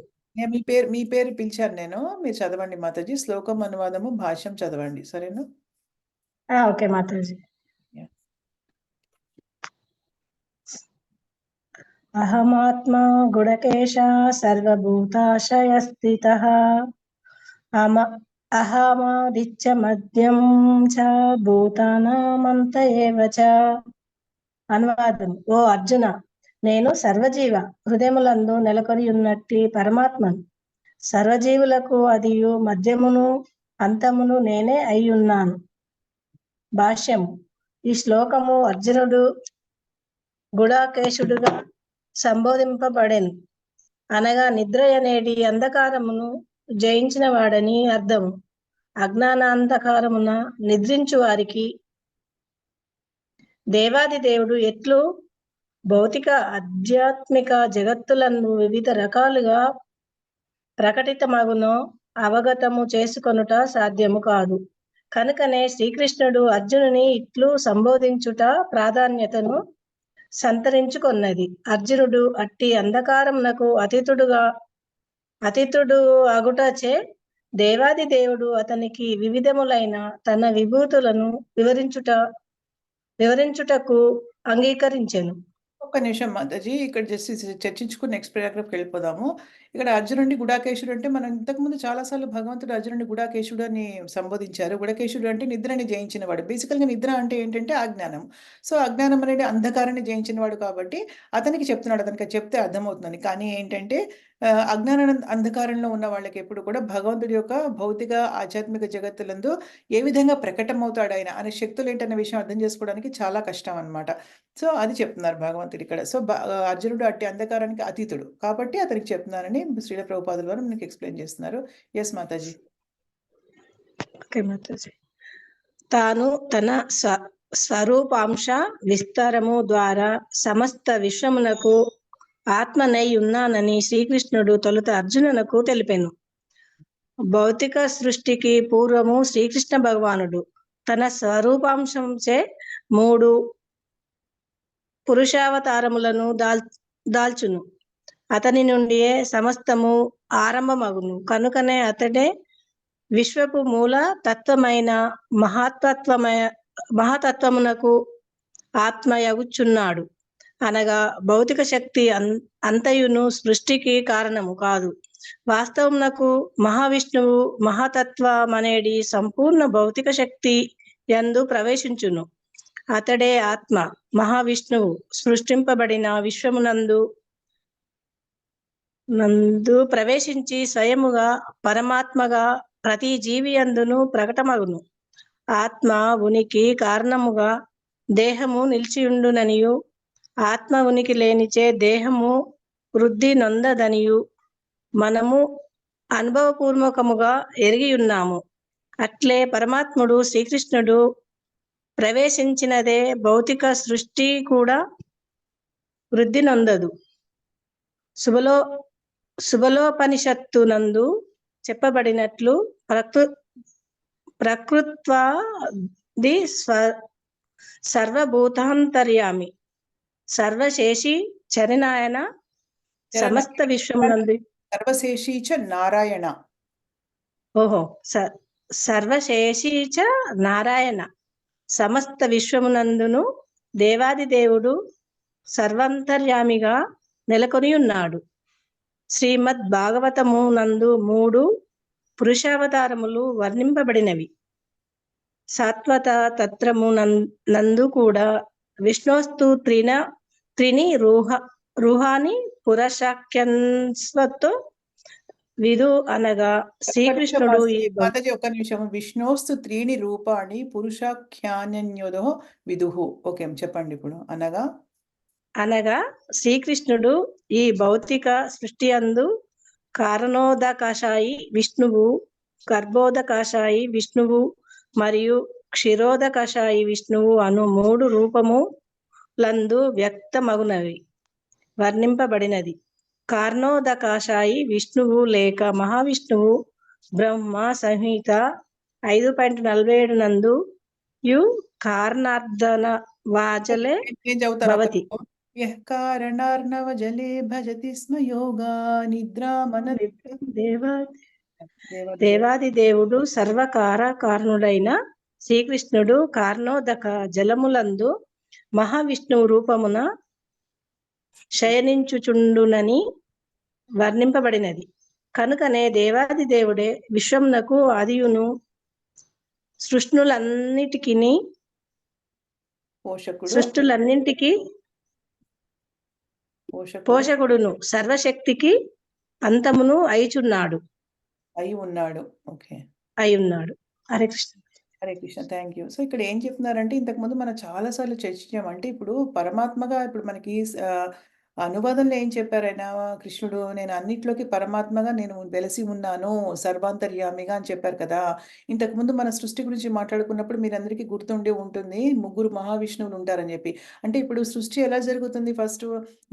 మీ పేరు పిలిచాను నేను. మీరు చదవండి మాతాజీ. శ్లోకం అనువాదము, భాష్యం చదవండి. సరేనా? ఓకే మాతాజీ. యాహ్! అహమాత్మా గుడకేశ సర్వభూతాశయస్థితః అహమాదిత్య మద్యం చ భూతానామంత ఏవ చ. అనువాదం. ఓ అర్జున, నేను సర్వజీవ హృదయములందు నెలకొని ఉన్నట్టి పరమాత్మను. సర్వజీవులకు అదియు మధ్యమును అంతమును నేనే అయ్యున్నాను. భాష్యము. ఈ శ్లోకము అర్జునుడు గుడాకేశుడుగా సంబోధింపబడెను. అనగా నిద్ర అనేటి అంధకారమును జయించిన వాడని అర్థము. అజ్ఞానాంధకారమున నిద్రించు వారికి దేవాది దేవుడు ఎట్లు భౌతిక ఆధ్యాత్మిక జగత్తులను వివిధ రకాలుగా ప్రకటితమగునో అవగతము చేసుకొనుట సాధ్యము కాదు. కనుకనే శ్రీకృష్ణుడు అర్జునుని ఇట్లు సంబోధించుట ప్రాధాన్యతను సంతరించుకొన్నది. అర్జునుడు అట్టి అంధకారమునకు అతీతుడు అగుటచే దేవాది దేవుడు అతనికి వివిధములైన తన విభూతులను వివరించుటకు అంగీకరించెను. ఒక్క నిమిషం మాతాజీ. ఇక్కడ జస్ట్ చర్చించుకుని నెక్స్ట్ పారాగ్రాఫ్‌కి వెళ్ళిపోదాము. ఇక్కడ అర్జునుడిని గుడాకేశుడు అంటే మనం ఇంతకుముందు చాలా సార్లు భగవంతుడు అర్జునుడిని గుడాకేశుడు అని సంబోధించారు. గుడాకేశుడు అంటే నిద్రని జయించినవాడు. బేసికల్‌గా నిద్ర అంటే ఏంటంటే అజ్ఞానం. సో, అజ్ఞానం అనేది అంధకారాన్ని జయించినవాడు కాబట్టి అతనికి చెప్తున్నాడు. అతనికి అది చెప్తే అర్థమవుతుందని. కానీ ఏంటంటే అంధకారంలో ఉన్న వాళ్ళకి ఎప్పుడు కూడా భగవంతుడి యొక్క భౌతిక, ఆధ్యాత్మిక జగత్తులందు ఏ విధంగా ప్రకటమవుతాడాయన అనే శక్తులేంటన్న విషయం అర్థం చేసుకోవడానికి చాలా కష్టం అన్నమాట. సో, అది చెప్తున్నారు భగవంతుడు ఇక్కడ. సో, అర్జునుడు అట్టి అంధకారానికి అతీతుడు. కాబట్టి అతనికి చెప్తున్నానని శ్రీల ప్రభుపాదుల వారు మనకి ఎక్స్‌ప్లెయిన్ చేస్తున్నారు. యెస్ మాతాజీ. ఓకే మాతాజీ. తాను తన స్వరూపాంశ విస్తారము ద్వారా సమస్త విశ్వమునకు ఆత్మనై ఉన్నానని శ్రీకృష్ణుడు తొలుత అర్జునునకు తెలిపెను. భౌతిక సృష్టికి పూర్వము శ్రీకృష్ణ భగవానుడు తన స్వరూపాంశంచే 3 పురుషావతారములను దాల్చును. అతని నుండియే సమస్తము ఆరంభమగును. కనుకనే అతడే విశ్వపు మూల తత్వమైన మహాతత్వమునకు ఆత్మయగుచున్నాడు. అనగా భౌతిక శక్తి అంతయును సృష్టికి కారణము కాదు. వాస్తవమునకు మహావిష్ణువు మహాతత్వమనేది సంపూర్ణ భౌతిక శక్తి యందు ప్రవేశించును. అతడే ఆత్మ. మహావిష్ణువు సృష్టింపబడిన విశ్వమునందు ప్రవేశించి స్వయముగా పరమాత్మగా ప్రతి జీవి యందును ప్రకటమగును. ఆత్మ ఉనికి కారణముగా దేహము నిలిచియుండుననియు, ఆత్మ ఉనికి లేనిచే దేహము వృద్ధి నొందదనియు మనము అనుభవపూర్వకముగా ఎరిగి ఉన్నాము. అట్లే పరమాత్ముడు శ్రీకృష్ణుడు ప్రవేశించినదే భౌతిక సృష్టి కూడా వృద్ధి నొందదు. శుభలోపనిషత్తు నందు చెప్పబడినట్లు ప్రకృత్వాది సర్వభూతాంతర్యామి సర్వశేషి చరణాయన సమస్త విశ్వమునందు సర్వశేషి చ నారాయణ. సర్వశేషి చ నారాయణ సమస్త విశ్వమునందును దేవాది దేవుడు సర్వాంతర్యామిగా నెలకొని ఉన్నాడు. శ్రీమద్ భాగవతము నందు 3 పురుషావతారములు వర్ణింపబడినవి. సాత్వత తత్రము నందు కూడా విష్ణోస్తు త్రిని రూహాని పురశాఖ్యన్స్వతో విదు అనగా శ్రీకృష్ణుడు మాతాజీ ఒక్క నిమిషం. విష్ణోస్తు త్రీణి రూపాణి పురుషాఖ్యాన్యోదో విదుహు. ఓకే చెప్పండి ఇప్పుడు. అనగా శ్రీకృష్ణుడు ఈ భౌతిక సృష్టి అందు కారణోదకాశాయి విష్ణువు, గర్భోదకాశాయి విష్ణువు మరియు క్షీరోదకాశాయి విష్ణువు అను 3 రూపములందు వ్యక్తమగునవి వర్ణింపబడినది. కారణోదకాశాయి విష్ణువు లేక మహావిష్ణువు బ్రహ్మ సంహిత 5.47 నందు కారణార్ధన వాచలే భవతి. కారణార్ణవ జలే భజతి స్మ యోగా నిద్రామన. దేవాది దేవుడు సర్వకార కారణుడైన శ్రీకృష్ణుడు కారణోదక జలములందు మహావిష్ణువు రూపమున శయనించుచుండునని వర్ణింపబడినది. కనుకనే దేవాది దేవుడే విశ్వమునకు ఆదియును సృష్టులన్నింటికి పోషకుడును సర్వశక్తికి అంతమును అయి ఉన్నాడు. Hare Krishna. Hare Krishna. Thank you. So ఇక్కడ ఏం చెప్తున్నారంటే ఇంతకుముందు మనం చాలా సార్లు చర్చించాం. అంటే ఇప్పుడు పరమాత్మగా ఇప్పుడు మనకి అనువాదంలో ఏం చెప్పారైనా కృష్ణుడు, నేను అన్నిట్లోకి పరమాత్మగా నేను వెలసి ఉన్నాను సర్వాంతర్యామిగా అని చెప్పారు కదా. ఇంతకుముందు మన సృష్టి గురించి మాట్లాడుకున్నప్పుడు మీరందరికీ గుర్తుండే ఉంటుంది 3 మహావిష్ణువులు ఉంటారని చెప్పి. అంటే ఇప్పుడు సృష్టి ఎలా జరుగుతుంది? ఫస్ట్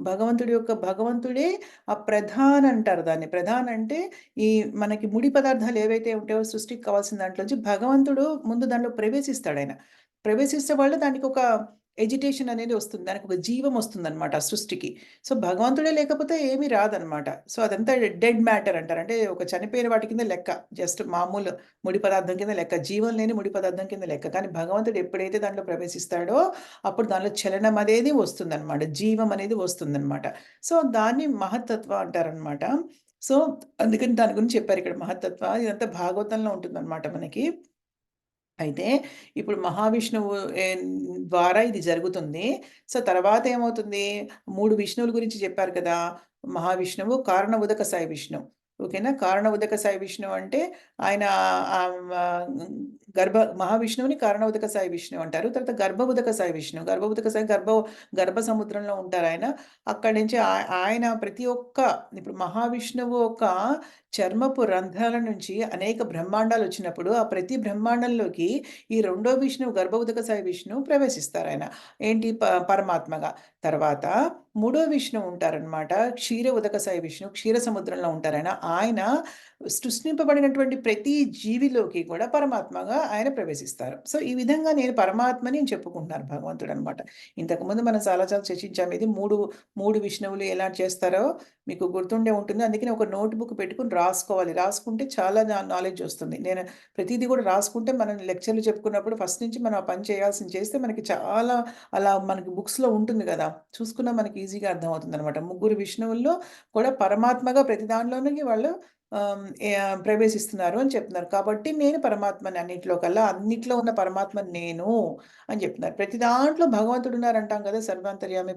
భగవంతుడే ఆ ప్రధాన్ అంటారు దాన్ని. ప్రధాన్ అంటే ఈ మనకి ముడి పదార్థాలు ఏవైతే ఉంటాయో సృష్టికి కావాల్సిన దాంట్లోంచి భగవంతుడు ముందు దాంట్లో ప్రవేశిస్తాడు. ఆయన ప్రవేశిస్తే వాళ్ళు దానికి ఒక ఎజిటేషన్ అనేది వస్తుంది. దానికి ఒక జీవం వస్తుందనమాట ఆ సృష్టికి. సో, భగవంతుడే లేకపోతే ఏమీ రాదనమాట. సో, అదంతా డెడ్ మ్యాటర్ అంటారు. అంటే ఒక చనిపోయిన వాటి కింద లెక్క. జస్ట్ మామూలు ముడి పదార్థం కింద లెక్క. జీవం లేని ముడి పదార్థం కింద లెక్క. కానీ భగవంతుడు ఎప్పుడైతే దాంట్లో ప్రవేశిస్తాడో అప్పుడు దానిలో చలనం అనేది వస్తుందనమాట. జీవం అనేది వస్తుందనమాట. సో, దాన్ని మహత్తత్వ అంటారనమాట. సో, అందుకని దాని గురించి చెప్పారు ఇక్కడ మహత్తత్వ. ఇదంతా భాగవతంలో ఉంటుందనమాట మనకి. అయితే ఇప్పుడు మహావిష్ణువు ద్వారా ఇది జరుగుతుంది. సో, తర్వాత ఏమవుతుంది? 3 విష్ణువుల గురించి చెప్పారు కదా! మహావిష్ణువు, కారణ ఉదక సాయి విష్ణు. ఓకేనా? కారణ ఉదక సాయి విష్ణువు అంటే ఆయన మహావిష్ణువుని కారణ ఉదక సాయి విష్ణువు అంటారు. తర్వాత గర్భ ఉదక సాయి విష్ణువు. గర్భ ఉదక సాయి గర్భ సముద్రంలో ఉంటారాయన. అక్కడి నుంచి ఆయన ప్రతి ఒక్క ఇప్పుడు మహావిష్ణువు ఒక చర్మపు రంధ్రాల నుంచి అనేక బ్రహ్మాండాలొచ్చినప్పుడు, ఆ ప్రతి బ్రహ్మాండంలోకి ఈ రెండో విష్ణువు గర్భ ఉదక సాయి విష్ణువు ప్రవేశిస్తారాయన. ఏంటి పరమాత్మగా. తర్వాత మూడో విష్ణువు ఉంటారనమాట. క్షీర ఉదక సాయి విష్ణువు. క్షీర సముద్రంలో ఉంటారాయన. ఆయన సృష్టింపబడినటువంటి ప్రతి జీవిలోకి కూడా పరమాత్మగా ఆయన ప్రవేశిస్తారు. సో, ఈ విధంగా నేను పరమాత్మని చెప్పుకుంటున్నారు భగవంతుడనమాట. ఇంతకుముందు మనం చాలా చాలా చర్చించాం. ఇది 3 విష్ణువులు ఎలా చేస్తారో మీకు గుర్తుండే ఉంటుంది. అందుకని ఒక నోట్ బుక్ పెట్టుకొని రాసుకోవాలి. రాసుకుంటే చాలా నాలెడ్జ్ వస్తుంది. నేను ప్రతీది కూడా రాసుకుంటే మనం లెక్చర్‌లు చెప్పుకున్నప్పుడు ఫస్ట్ నుంచి మనం ఆ పని చేయాల్సింది చేస్తే మనకి చాలా అలా మనకి బుక్స్‌లో ఉంటుంది గదా! చూసుకున్నా మనకి ఈజీగా అర్థమవుతుందనమాట. ముగ్గురు విష్ణువుల్లో కూడా పరమాత్మగా ప్రతి దానిలోనికి వాళ్ళు ప్రవేశిస్తున్నారు అని చెప్తున్నారు. కాబట్టి నేను పరమాత్మని అన్నిట్లో కల్లా, అన్నిట్లో ఉన్న పరమాత్మని నేను అని చెప్తున్నారు. ప్రతి దాంట్లో భగవంతుడున్నారంటాం కదా! సర్వాంతర్యామి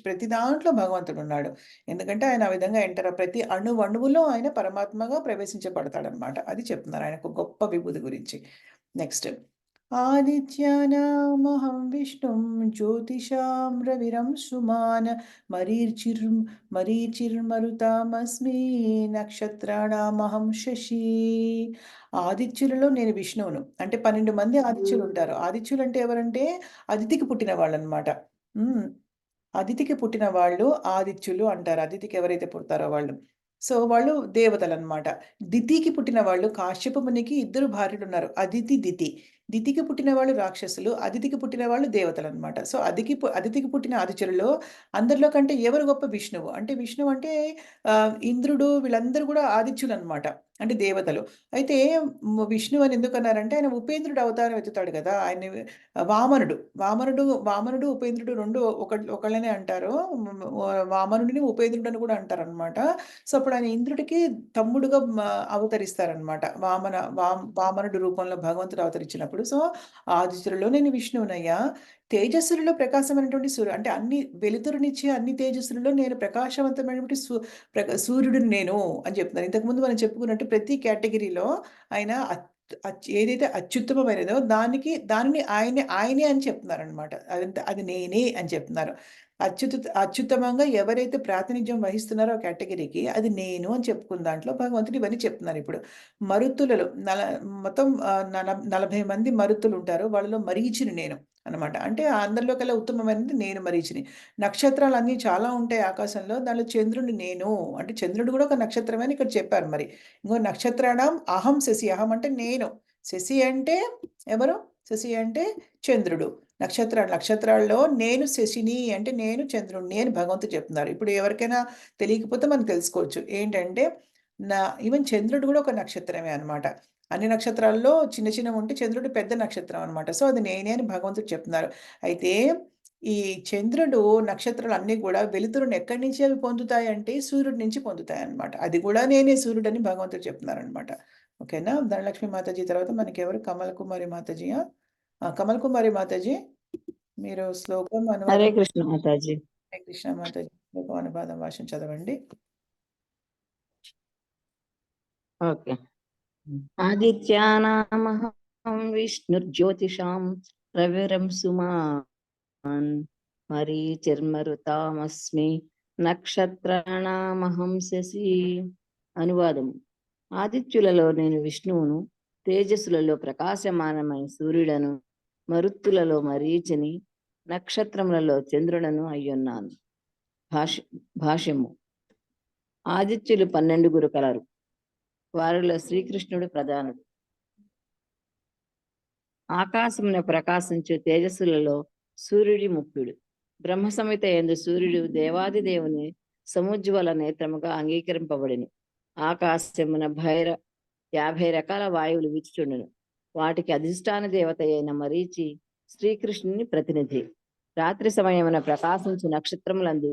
ప్రతి దాంట్లో భగవంతుడున్నాడు. ఎందుకంటే ఆయన ఆ విధంగా ప్రతి అణువణువులో ఆయన పరమాత్మగా ప్రవేశించబడతాడనమాట. అది చెప్తున్నారు ఆయనకు గొప్ప విభూతి గురించి. నెక్స్ట్ ఆదిత్యానామహం విష్ణుం జ్యోతిషాం రవిరంశుమాన్ మరీచిర్మరుతామస్మి నక్షత్రాణామహం శశి. ఆదిత్యులలో నేను విష్ణువును. అంటే 12 మంది ఆదిత్యులుంటారు. ఆదిత్యులంటే ఎవరంటే అదితికి పుట్టిన వాళ్ళనమాట. హ్మ్. అదితికి పుట్టిన వాళ్ళు ఆదిత్యులు అంటారు. అదితికి ఎవరైతే పుడతారో వాళ్ళు. సో, వాళ్ళు దేవతలనమాట. దితికి పుట్టిన వాళ్ళు కాశ్యప మునికి ఇద్దరు భార్యలున్నారు. అదితి, దితి. దితికి పుట్టిన వాళ్ళు రాక్షసులు. అదితికి పుట్టిన వాళ్ళు దేవతలనమాట. సో, అదితికి పుట్టిన ఆదిత్యులలో అందరిలో కంటే ఎవరు గొప్ప విష్ణువు. అంటే విష్ణువు అంటే ఇంద్రుడు వీళ్ళందరూ కూడా ఆదిత్యులనమాట. అంటే దేవతలు. అయితే విష్ణువు అని ఎందుకన్నారంటే ఆయన ఉపేంద్రుడు అవతారం ఎత్తుతాడు కదా! ఆయన వామనుడు, ఉపేంద్రుడు 2 ఒకళ్ళనే అంటారు. వామనుడిని ఉపేంద్రుడు అని కూడా అంటారనమాట. సో, అప్పుడు ఆయన ఇంద్రుడికి తమ్ముడుగా అవతరిస్తారనమాట. వామనుడు రూపంలో భగవంతుడు అవతరించినప్పుడు. సో, ఆదిత్యులలో నేను విష్ణువునయ్యా. తేజస్సులలో ప్రకాశమైనటువంటి అంటే అన్ని వెలుతురునిచ్చే అన్ని తేజస్సులలో నేను ప్రకాశవంతమైనటువంటి సూర్యుడిని నేను అని చెప్తున్నారు. ఇంతకుముందు మనం చెప్పుకున్నట్టు ప్రతి కేటగిరీలో ఆయన ఏదైతే అత్యుత్తమమైనదో దానిని ఆయనే అని చెప్తున్నారనమాట. అది నేనే అని చెప్తున్నారు. అత్యుత్తమంగా ఎవరైతే ప్రాతినిధ్యం వహిస్తున్నారో ఆ కేటగిరీకి అది నేను అని చెప్పుకున్న దాంట్లో భగవంతుడు ఇవన్నీ చెప్తున్నారు ఇప్పుడు. మరుత్తులలో మొత్తం 40 మంది మరుత్తులుంటారు. వాళ్ళలో మరీచిని నేను అనమాట. అంటే అందరిలో కల్లా ఉత్తమమైనది నేను మరీచిని. నక్షత్రాలన్నీ చాలా ఉంటాయి ఆకాశంలో. దానిలో చంద్రుడిని నేను. అంటే చంద్రుడు కూడా ఒక నక్షత్రమే అని ఇక్కడ చెప్పారు మరి. ఇంకో నక్షత్రాణం అహం శశి. అహం అంటే నేను. శశి అంటే ఎవరు? శశి అంటే చంద్రుడు. నక్షత్రాల్లో నేను శశిని అంటే నేను చంద్రుడిని అని భగవంతుడు చెప్తున్నారు. ఇప్పుడు ఎవరికైనా తెలియకపోతే మనం తెలుసుకోవచ్చు. ఏంటంటే ఈవెన్ చంద్రుడు కూడా ఒక నక్షత్రమే అనమాట. అన్ని నక్షత్రాల్లో చిన్న చిన్నవుంటే చంద్రుడు పెద్ద నక్షత్రం అనమాట. సో, అది నేనే అని భగవంతుడు చెప్తున్నారు. అయితే ఈ చంద్రుడు నక్షత్రాలన్నీ కూడా వెలుతురుని ఎక్కడి నుంచి అవి పొందుతాయంటే సూర్యుడి నుంచి పొందుతాయన్నమాట. అది కూడా నేనే సూర్యుడని భగవంతుడు చెప్తున్నారనమాట. ఓకేనా? ధనలక్ష్మి మాతాజీ తర్వాత మనకెవరు కమల్ కుమారి మాతాజీయా? కమల్ కుమారి మాతాజీ మీరు శ్లోకం హరే అనువాదం కృష్ణ మాతాజీ. హరే కృష్ణ మాతాజీ శ్లోకం అనువాదం భాషను చదవండి. ఓకే. ఆదిత్యానామహం విష్ణుర్జ్యోతిషాం రవిరంసుమాన్ మరీచిర్మరుతామస్మి నక్షత్రాణామహం శశి. అనువాదము. ఆదిత్యులలో నేను విష్ణువును, తేజస్సులలో ప్రకాశమానమైన సూర్యుడను, మరుత్తులలో మరీచిని, నక్షత్రములలో చంద్రుడను అయ్యున్నాను. భాష్యము. ఆదిత్యులు 12 కలరు. వారిలో శ్రీకృష్ణుడు ప్రధానుడు. ఆకాశమున ప్రకాశించే తేజస్సులలో సూర్యుడి ముఖ్యుడు. బ్రహ్మ సంహిత యందు సూర్యుడు దేవాది దేవుని సముజ్వల నేత్రముగా అంగీకరింపబడిను. ఆకాశమున 50 రకాల వాయువులు వీచుచుండును. వాటికి అధిష్టాన దేవత అయిన మరీచి శ్రీకృష్ణుని ప్రతినిధి. రాత్రి సమయమున ప్రకాశించు నక్షత్రములందు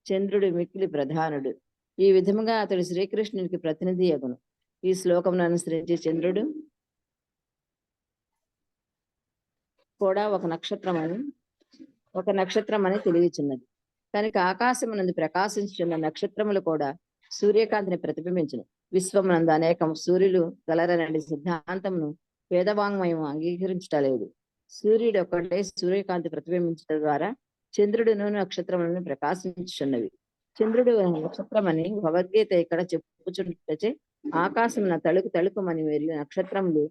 చంద్రుడు మిక్కిలి ప్రధానుడు. ఈ విధముగా అతడు శ్రీకృష్ణునికి ప్రతినిధి అగును. ఈ శ్లోకమును అనుసరించి చంద్రుడు కూడా ఒక నక్షత్రమని తెలియచున్నది. కనుక ఆకాశమునందు ప్రకాశించుచున్న నక్షత్రములు కూడా సూర్యకాంతిని ప్రతిబింబించును. విశ్వమునందు అనేకం సూర్యులు గలరనడి సిద్ధాంతమును వేదవాంగ్మయం అంగీకరించటలేదు. సూర్యుడు ఒక్కటే సూర్యకాంతి ప్రతిబింబించడం ద్వారా చంద్రుడును నక్షత్రములను ప్రకాశించుచున్నవి. చంద్రుడు నక్షత్రమని భగవద్గీత ఇక్కడ చెప్పుచుంటే ఆకాశమున తళుకు తళుకుమని వెళ్ళు నక్షత్రములు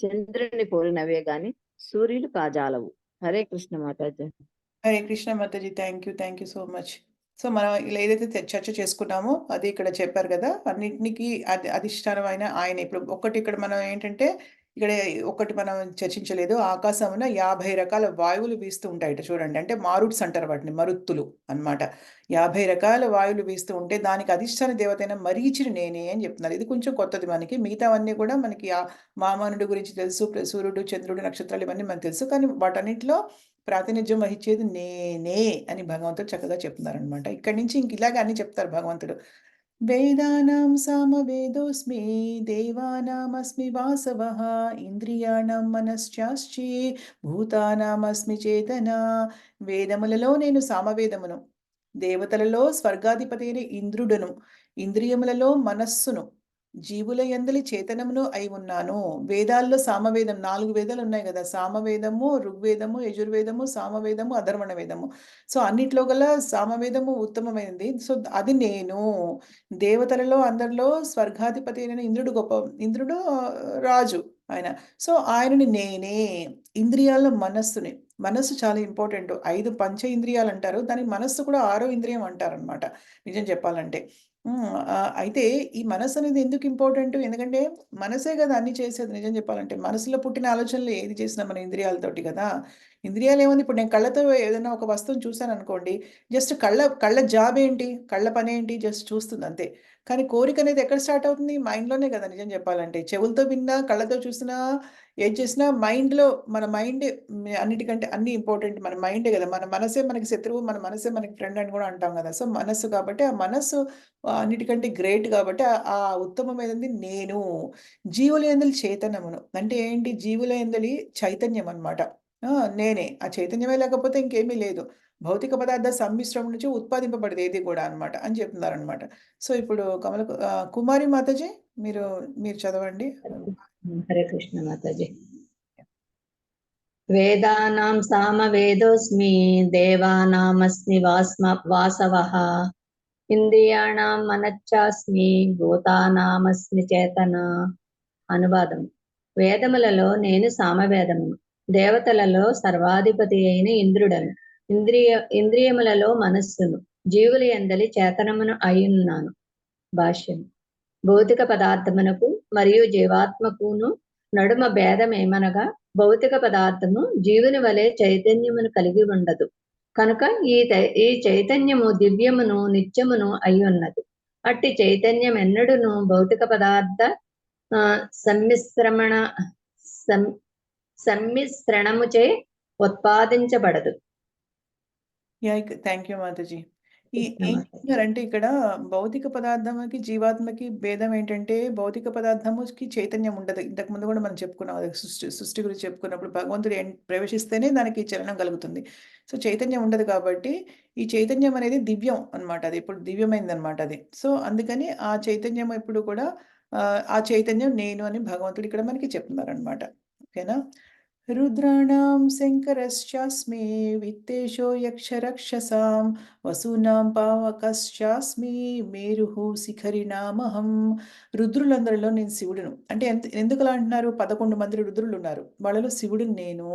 చంద్రుని పోలినవే గాని సూర్యులు కాజాలవు. హరే కృష్ణ మాతాజీ. హరే కృష్ణ మాతాజీ, thank you so much. So మనం ఇలా ఏదైతే చర్చ చేసుకున్నామో అది ఇక్కడ చెప్పారు కదా, అన్నిటికీ అధిష్టానమైన ఆయన. ఇప్పుడు ఒకటి ఇక్కడ మనం ఏంటంటే ఇక్కడ ఒకటి మనం చర్చించలేదు. ఆకాశమున 50 రకాల వాయువులు వీస్తూ ఉంటాయట చూడండి. అంటే మారుట్స్ అంటారు వాటిని, మరుత్తులు అన్నమాట. 50 రకాల వాయువులు వీస్తూ ఉంటే దానికి అధిష్టాన దేవత అయిన మరీచిని నేనే అని చెప్తున్నారు. ఇది కొంచెం కొత్తది మనకి. మిగతావన్నీ కూడా మనకి వామనుడి గురించి తెలుసు, సూర్యుడు, చంద్రుడు, నక్షత్రాలు ఇవన్నీ మనకు తెలుసు. కానీ వాటన్నిటిలో ప్రాతినిధ్యం వహించేది నేనే అని భగవంతుడు చక్కగా చెప్తున్నారనమాట. ఇక్కడి నుంచి ఇంక ఇలాగే అన్ని చెప్తారు భగవంతుడు. వేదానాం సామవేదోస్మి దేవానామస్మి వాసవః ఇంద్రియాణం మనశ్చాస్చి భూతానామస్మి చేతన. వేదములలో నేను సామవేదమును, దేవతలలో స్వర్గాధిపతి అయిన ఇంద్రుడును, ఇంద్రియములలో మనస్సును, జీవుల యందలి చేతనమును అయి ఉన్నాను. వేదాల్లో సామవేదం 4 వేదాలు ఉన్నాయి కదా. సామవేదము, ఋగ్వేదము, యజుర్వేదము, సామవేదము, అధర్వణ వేదము. సో అన్నిట్లో గల సామవేదము ఉత్తమమైనది. సో అది నేను. దేవతలలో అందరిలో స్వర్గాధిపతి అయిన ఇంద్రుడు రాజు ఆయన. సో ఆయనని నేనే. ఇంద్రియాల్లో మనస్సు చాలా ఇంపార్టెంట్. 5 పంచ ఇంద్రియాలు అంటారు, దానికి మనస్సు కూడా 6వ ఇంద్రియం అంటారనమాట నిజం చెప్పాలంటే. అయితే ఈ మనసు అనేది ఎందుకు ఇంపార్టెంట్? ఎందుకంటే మనసే కదా అన్ని చేసేది నిజం చెప్పాలంటే. మనసులో పుట్టిన ఆలోచనలు ఏది చేసినా మన ఇంద్రియాలతోటి కదా. ఇంద్రియాలు ఏముంది, ఇప్పుడు నేను కళ్ళతో ఏదైనా ఒక వస్తువుని చూసాను అనుకోండి, జస్ట్ కళ్ళ జాబ్ ఏంటి, కళ్ళ పని ఏంటి, జస్ట్ చూస్తుంది అంతే. కానీ కోరిక అనేది ఎక్కడ స్టార్ట్ అవుతుంది? మైండ్లోనే కదా నిజం చెప్పాలంటే. చెవులతో విన్నా, కళ్ళతో చూసినా, ఏది చేసినా మన మైండ్ అన్నిటికంటే అన్ని ఇంపార్టెంట్. మన మైండే కదా. మన మనసే మనకి శత్రువు, మన మనసే మనకి ఫ్రెండ్ అని కూడా అంటాం కదా. సో మనస్సు కాబట్టి ఆ మనస్సు అన్నిటికంటే గ్రేట్ కాబట్టి ఆ ఉత్తమమైనది నేను. జీవుల యందలి చైతన్యమును అంటే ఏంటి? జీవుల యందలి చైతన్యం అన్నమాట. నేనే. ఆ చైతన్యమే లేకపోతే ఇంకేమీ లేదు. భౌతిక పదార్థ సమ్మిశ్రమం నుంచి ఉత్పాదింపబడేది ఏది కూడా అన్నమాట అని చెప్తున్నారనమాట. సో ఇప్పుడు కుమారి మాతాజీ మీరు చదవండి. హరే కృష్ణ మాతాజీ. వేదానాం సామవేదోస్మి దేవానామస్మి వాసవః ఇంద్రియాణం మనశ్చాస్మి భూతానామస్మి చేతన. అనువాదం. వేదములలో నేను సామవేదమును, దేవతలలో సర్వాధిపతి అయిన ఇంద్రుడను, ఇంద్రియములలో మనస్సును, జీవుల యందలి చేతనమును అయ్యున్నాను. భాష్యం. భౌతిక పదార్థమునకు మరియు జీవాత్మకును నడుమ భేదమేమనగా భౌతిక పదార్థము జీవుని వలె చైతన్యమును కలిగి ఉండదు. కనుక ఈ చైతన్యము దివ్యమును నిత్యమును అయి ఉన్నది. అట్టి చైతన్యం ఎన్నడూను భౌతిక పదార్థ సమ్మిశ్రణముచే ఉత్పాదించబడదు. థ్యాంక్ యూ మాతాజీ. ఏం చెప్తున్నారంటే ఇక్కడ భౌతిక పదార్థముకి జీవాత్మకి భేదం ఏంటంటే, భౌతిక పదార్థముకి చైతన్యం ఉండదు. ఇంతకు ముందు కూడా మనం చెప్పుకున్నాం అది. సృష్టి గురించి చెప్పుకున్నప్పుడు భగవంతుడు ప్రవేశిస్తేనే దానికి చలనం కలుగుతుంది. సో చైతన్యం ఉండదు కాబట్టి ఈ చైతన్యం అనేది దివ్యం అన్నమాట. అది ఇప్పుడు దివ్యమైంది అనమాట అది. సో అందుకని ఆ చైతన్యం ఎప్పుడు కూడా ఆ చైతన్యం నేను అని భగవంతుడు ఇక్కడ మనకి చెప్తున్నారనమాట. ఓకేనా. రుద్రాణం శంకరశ్చాస్మి విత్తేషో యక్షరక్షసాం వసూనాం పావకశ్చాస్మి మేరుః శిఖరిణామహం. రుద్రులందరిలో నేను శివుడును. అంటే ఎందుకు అలా అంటున్నారు? 11 మంది రుద్రులు ఉన్నారు, వాళ్ళలో శివుడు నేను.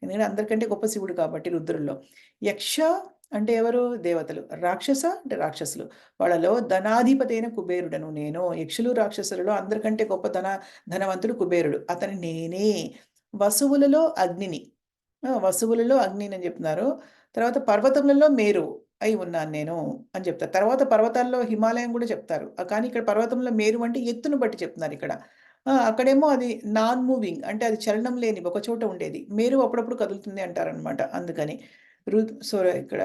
ఎందుకంటే అందరికంటే గొప్ప శివుడు కాబట్టి రుద్రుల్లో. యక్ష అంటే ఎవరు? దేవతలు. రాక్షస అంటే రాక్షసులు, వాళ్ళలో ధనాధిపతి అయిన కుబేరుడను నేను. యక్షులు రాక్షసులలో అందరికంటే గొప్ప ధనవంతుడు కుబేరుడు, అతని నేనే. వసువులలో అగ్నిని, వసువులలో అగ్నిని చెప్తున్నారు. తర్వాత పర్వతములలో మేరు అయి ఉన్నాను నేను అని చెప్తారు. తర్వాత పర్వతాల్లో హిమాలయం కూడా చెప్తారు. కానీ ఇక్కడ పర్వతంలో మేరు అంటే ఎత్తును బట్టి చెప్తున్నారు ఇక్కడ. అక్కడేమో అది నాన్ మూవింగ్ అంటే అది చలనం లేని ఒక చోట ఉండేది. మేరు అప్పుడప్పుడు కదులుతుంది అంటారనమాట. అందుకని. సో, ఇక్కడ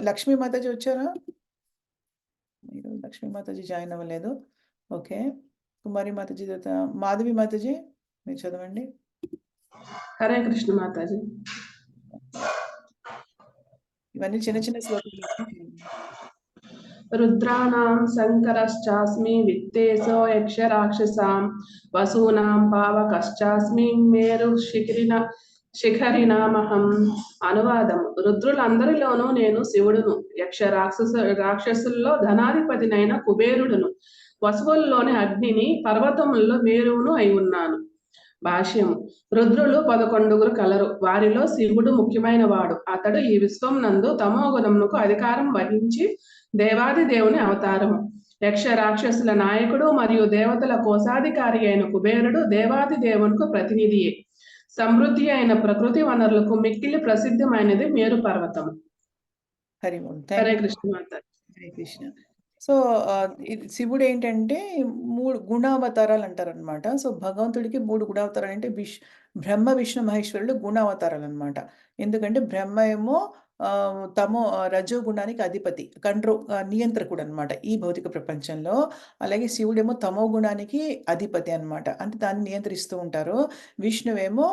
లక్ష్మీ మాతాజీ వచ్చారా? మీరు లక్ష్మీ మాతాజీ జాయిన్ అవ్వలేదు. ఓకే. కుమారి మాతాజీ తర్వాత మాధవి మాతాజీ మీరు చదవండి. హరే కృష్ణ మాతాజీ. ఇవన్నీ చిన్న చిన్న శ్లోకాలు. రుద్రాణాం శంకరశ్చాస్మి విత్తేశో యక్ష రాక్షసాం వసూనాం పావకశ్చాస్మి మేరు శిఖరినామహం. అనువాదం. రుద్రులందరిలోనూ నేను శివుడును, యక్ష రాక్షసుల్లో ధనాధిపతినైన కుబేరుడును, వసువుల్లోని అగ్నిని, పర్వతముల్లో మేరువును అయి ఉన్నాను. భాష్యము. రుద్రులు 11 కలరు. వారిలో శివుడు ముఖ్యమైన వాడు. అతడు ఈ విశ్వం నందు తమోగుణమునకు అధికారం వహించి దేవాది దేవుని అవతారము. యక్ష రాక్షసుల నాయకుడు మరియు దేవతల కోశాధికారి అయిన కుబేరుడు దేవాది దేవునికి ప్రతినిధియే. సమృద్ధి అయిన ప్రకృతి వనరులకు మిక్కిలి ప్రసిద్ధమైనది మేరు పర్వతము. హరి ఓం. హరే కృష్ణ మాత. హరే కృష్ణ. సో, శివుడు ఏంటంటే 3 గుణావతారాలు అంటారనమాట. సో, భగవంతుడికి 3 గుణావతారాలు అంటే బ్రహ్మ, విష్ణు, మహేశ్వరులు గుణావతారాలు అనమాట. ఎందుకంటే బ్రహ్మ ఏమో రజో గుణానికి అధిపతి, నియంత్రకుడు అనమాట ఈ భౌతిక ప్రపంచంలో. అలాగే శివుడేమో తమో గుణానికి అధిపతి అనమాట. అంటే దాన్ని నియంత్రిస్తూ ఉంటారు. విష్ణువేమో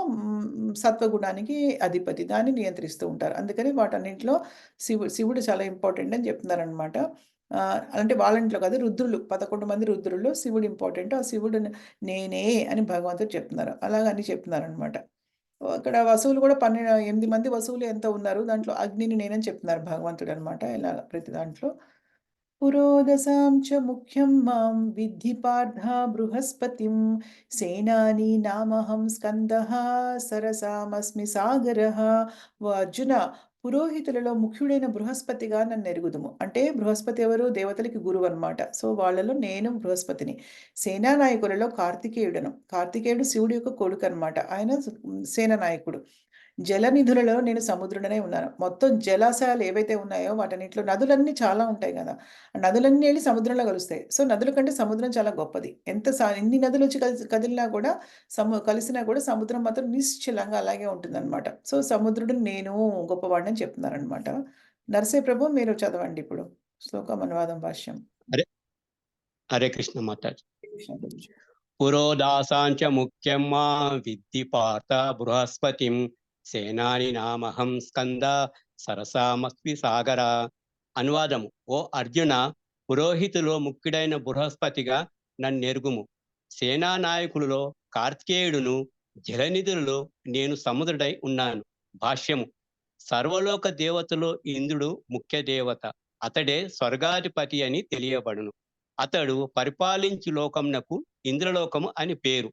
సత్వగుణానికి అధిపతి, దాన్ని నియంత్రిస్తూ ఉంటారు. అందుకని వాటన్నింటిలో శివుడు చాలా ఇంపార్టెంట్ అని చెప్తున్నారనమాట. అంటే వాళ్ళంట్లో కాదు, రుద్రులు 11 మంది రుద్రుల్లో శివుడు ఇంపార్టెంట్. ఆ శివుడు నేనే అని భగవంతుడు చెప్తున్నారు. అలాగని చెప్తున్నారనమాట. అక్కడ వసువులు కూడా 8 మంది వసువులు ఎంత ఉన్నారు, దాంట్లో అగ్నిని నేనని చెప్తున్నారు భగవంతుడు అనమాట. ఇలా ప్రతి దాంట్లో పురోదశాం చ ముఖ్యం మాం విద్ధి పార్థ బృహస్పతిం సేనాని నామహం స్కందః సరసామస్మి సాగరః. అర్జున, పురోహితులలో ముఖ్యుడైన బృహస్పతిగా నన్ను ఎరుగుదుము. అంటే బృహస్పతి ఎవరు? దేవతలకి గురువు అనమాట. సో వాళ్ళలో నేను బృహస్పతిని. సేనానాయకులలో కార్తికేయుడను. కార్తికేయుడు శివుడి యొక్క కొడుకు అనమాట. ఆయన సేనానాయకుడు. జలనిధులలో నేను సముద్రుడనే ఉన్నాను. మొత్తం జలాశయాలు ఏవైతే ఉన్నాయో వాటన్నిటిలో నదులన్నీ చాలా ఉంటాయి కదా. నదులన్నీ వెళ్ళి సముద్రంలో కలుస్తాయి. సో నదుల కంటే సముద్రం చాలా గొప్పది. ఎన్ని నదులు వచ్చి కదిలినా కూడా కలిసినా కూడా సముద్రం మాత్రం నిశ్చలంగా అలాగే ఉంటుందన్నమాట. సో సముద్రుడు నేను గొప్పవాడిని చెప్తున్నారనమాట. నరసే ప్రభు మీరు చదవండి ఇప్పుడు శ్లోకం అనువాదం భాష్యం. హరే కృష్ణ మాతాజీ. పురోదాసాంచ ముఖ్యం మా విద్ధి పార్థ బృహస్పతిం సేనాని నామహం స్కంద సరసామస్మి సాగర. అనువాదము. ఓ అర్జున, పురోహితులో ముఖ్యుడైన బృహస్పతిగా నన్నెరుగుము. సేనానాయకులలో కార్తికేయుడును, జలనిధులలో నేను సముద్రుడై ఉన్నాను. భాష్యము. సర్వలోక దేవతలో ఇంద్రుడు ముఖ్య దేవత. అతడే స్వర్గాధిపతి అని తెలియబడును. అతడు పరిపాలించు లోకమునకు ఇంద్రలోకము అని పేరు.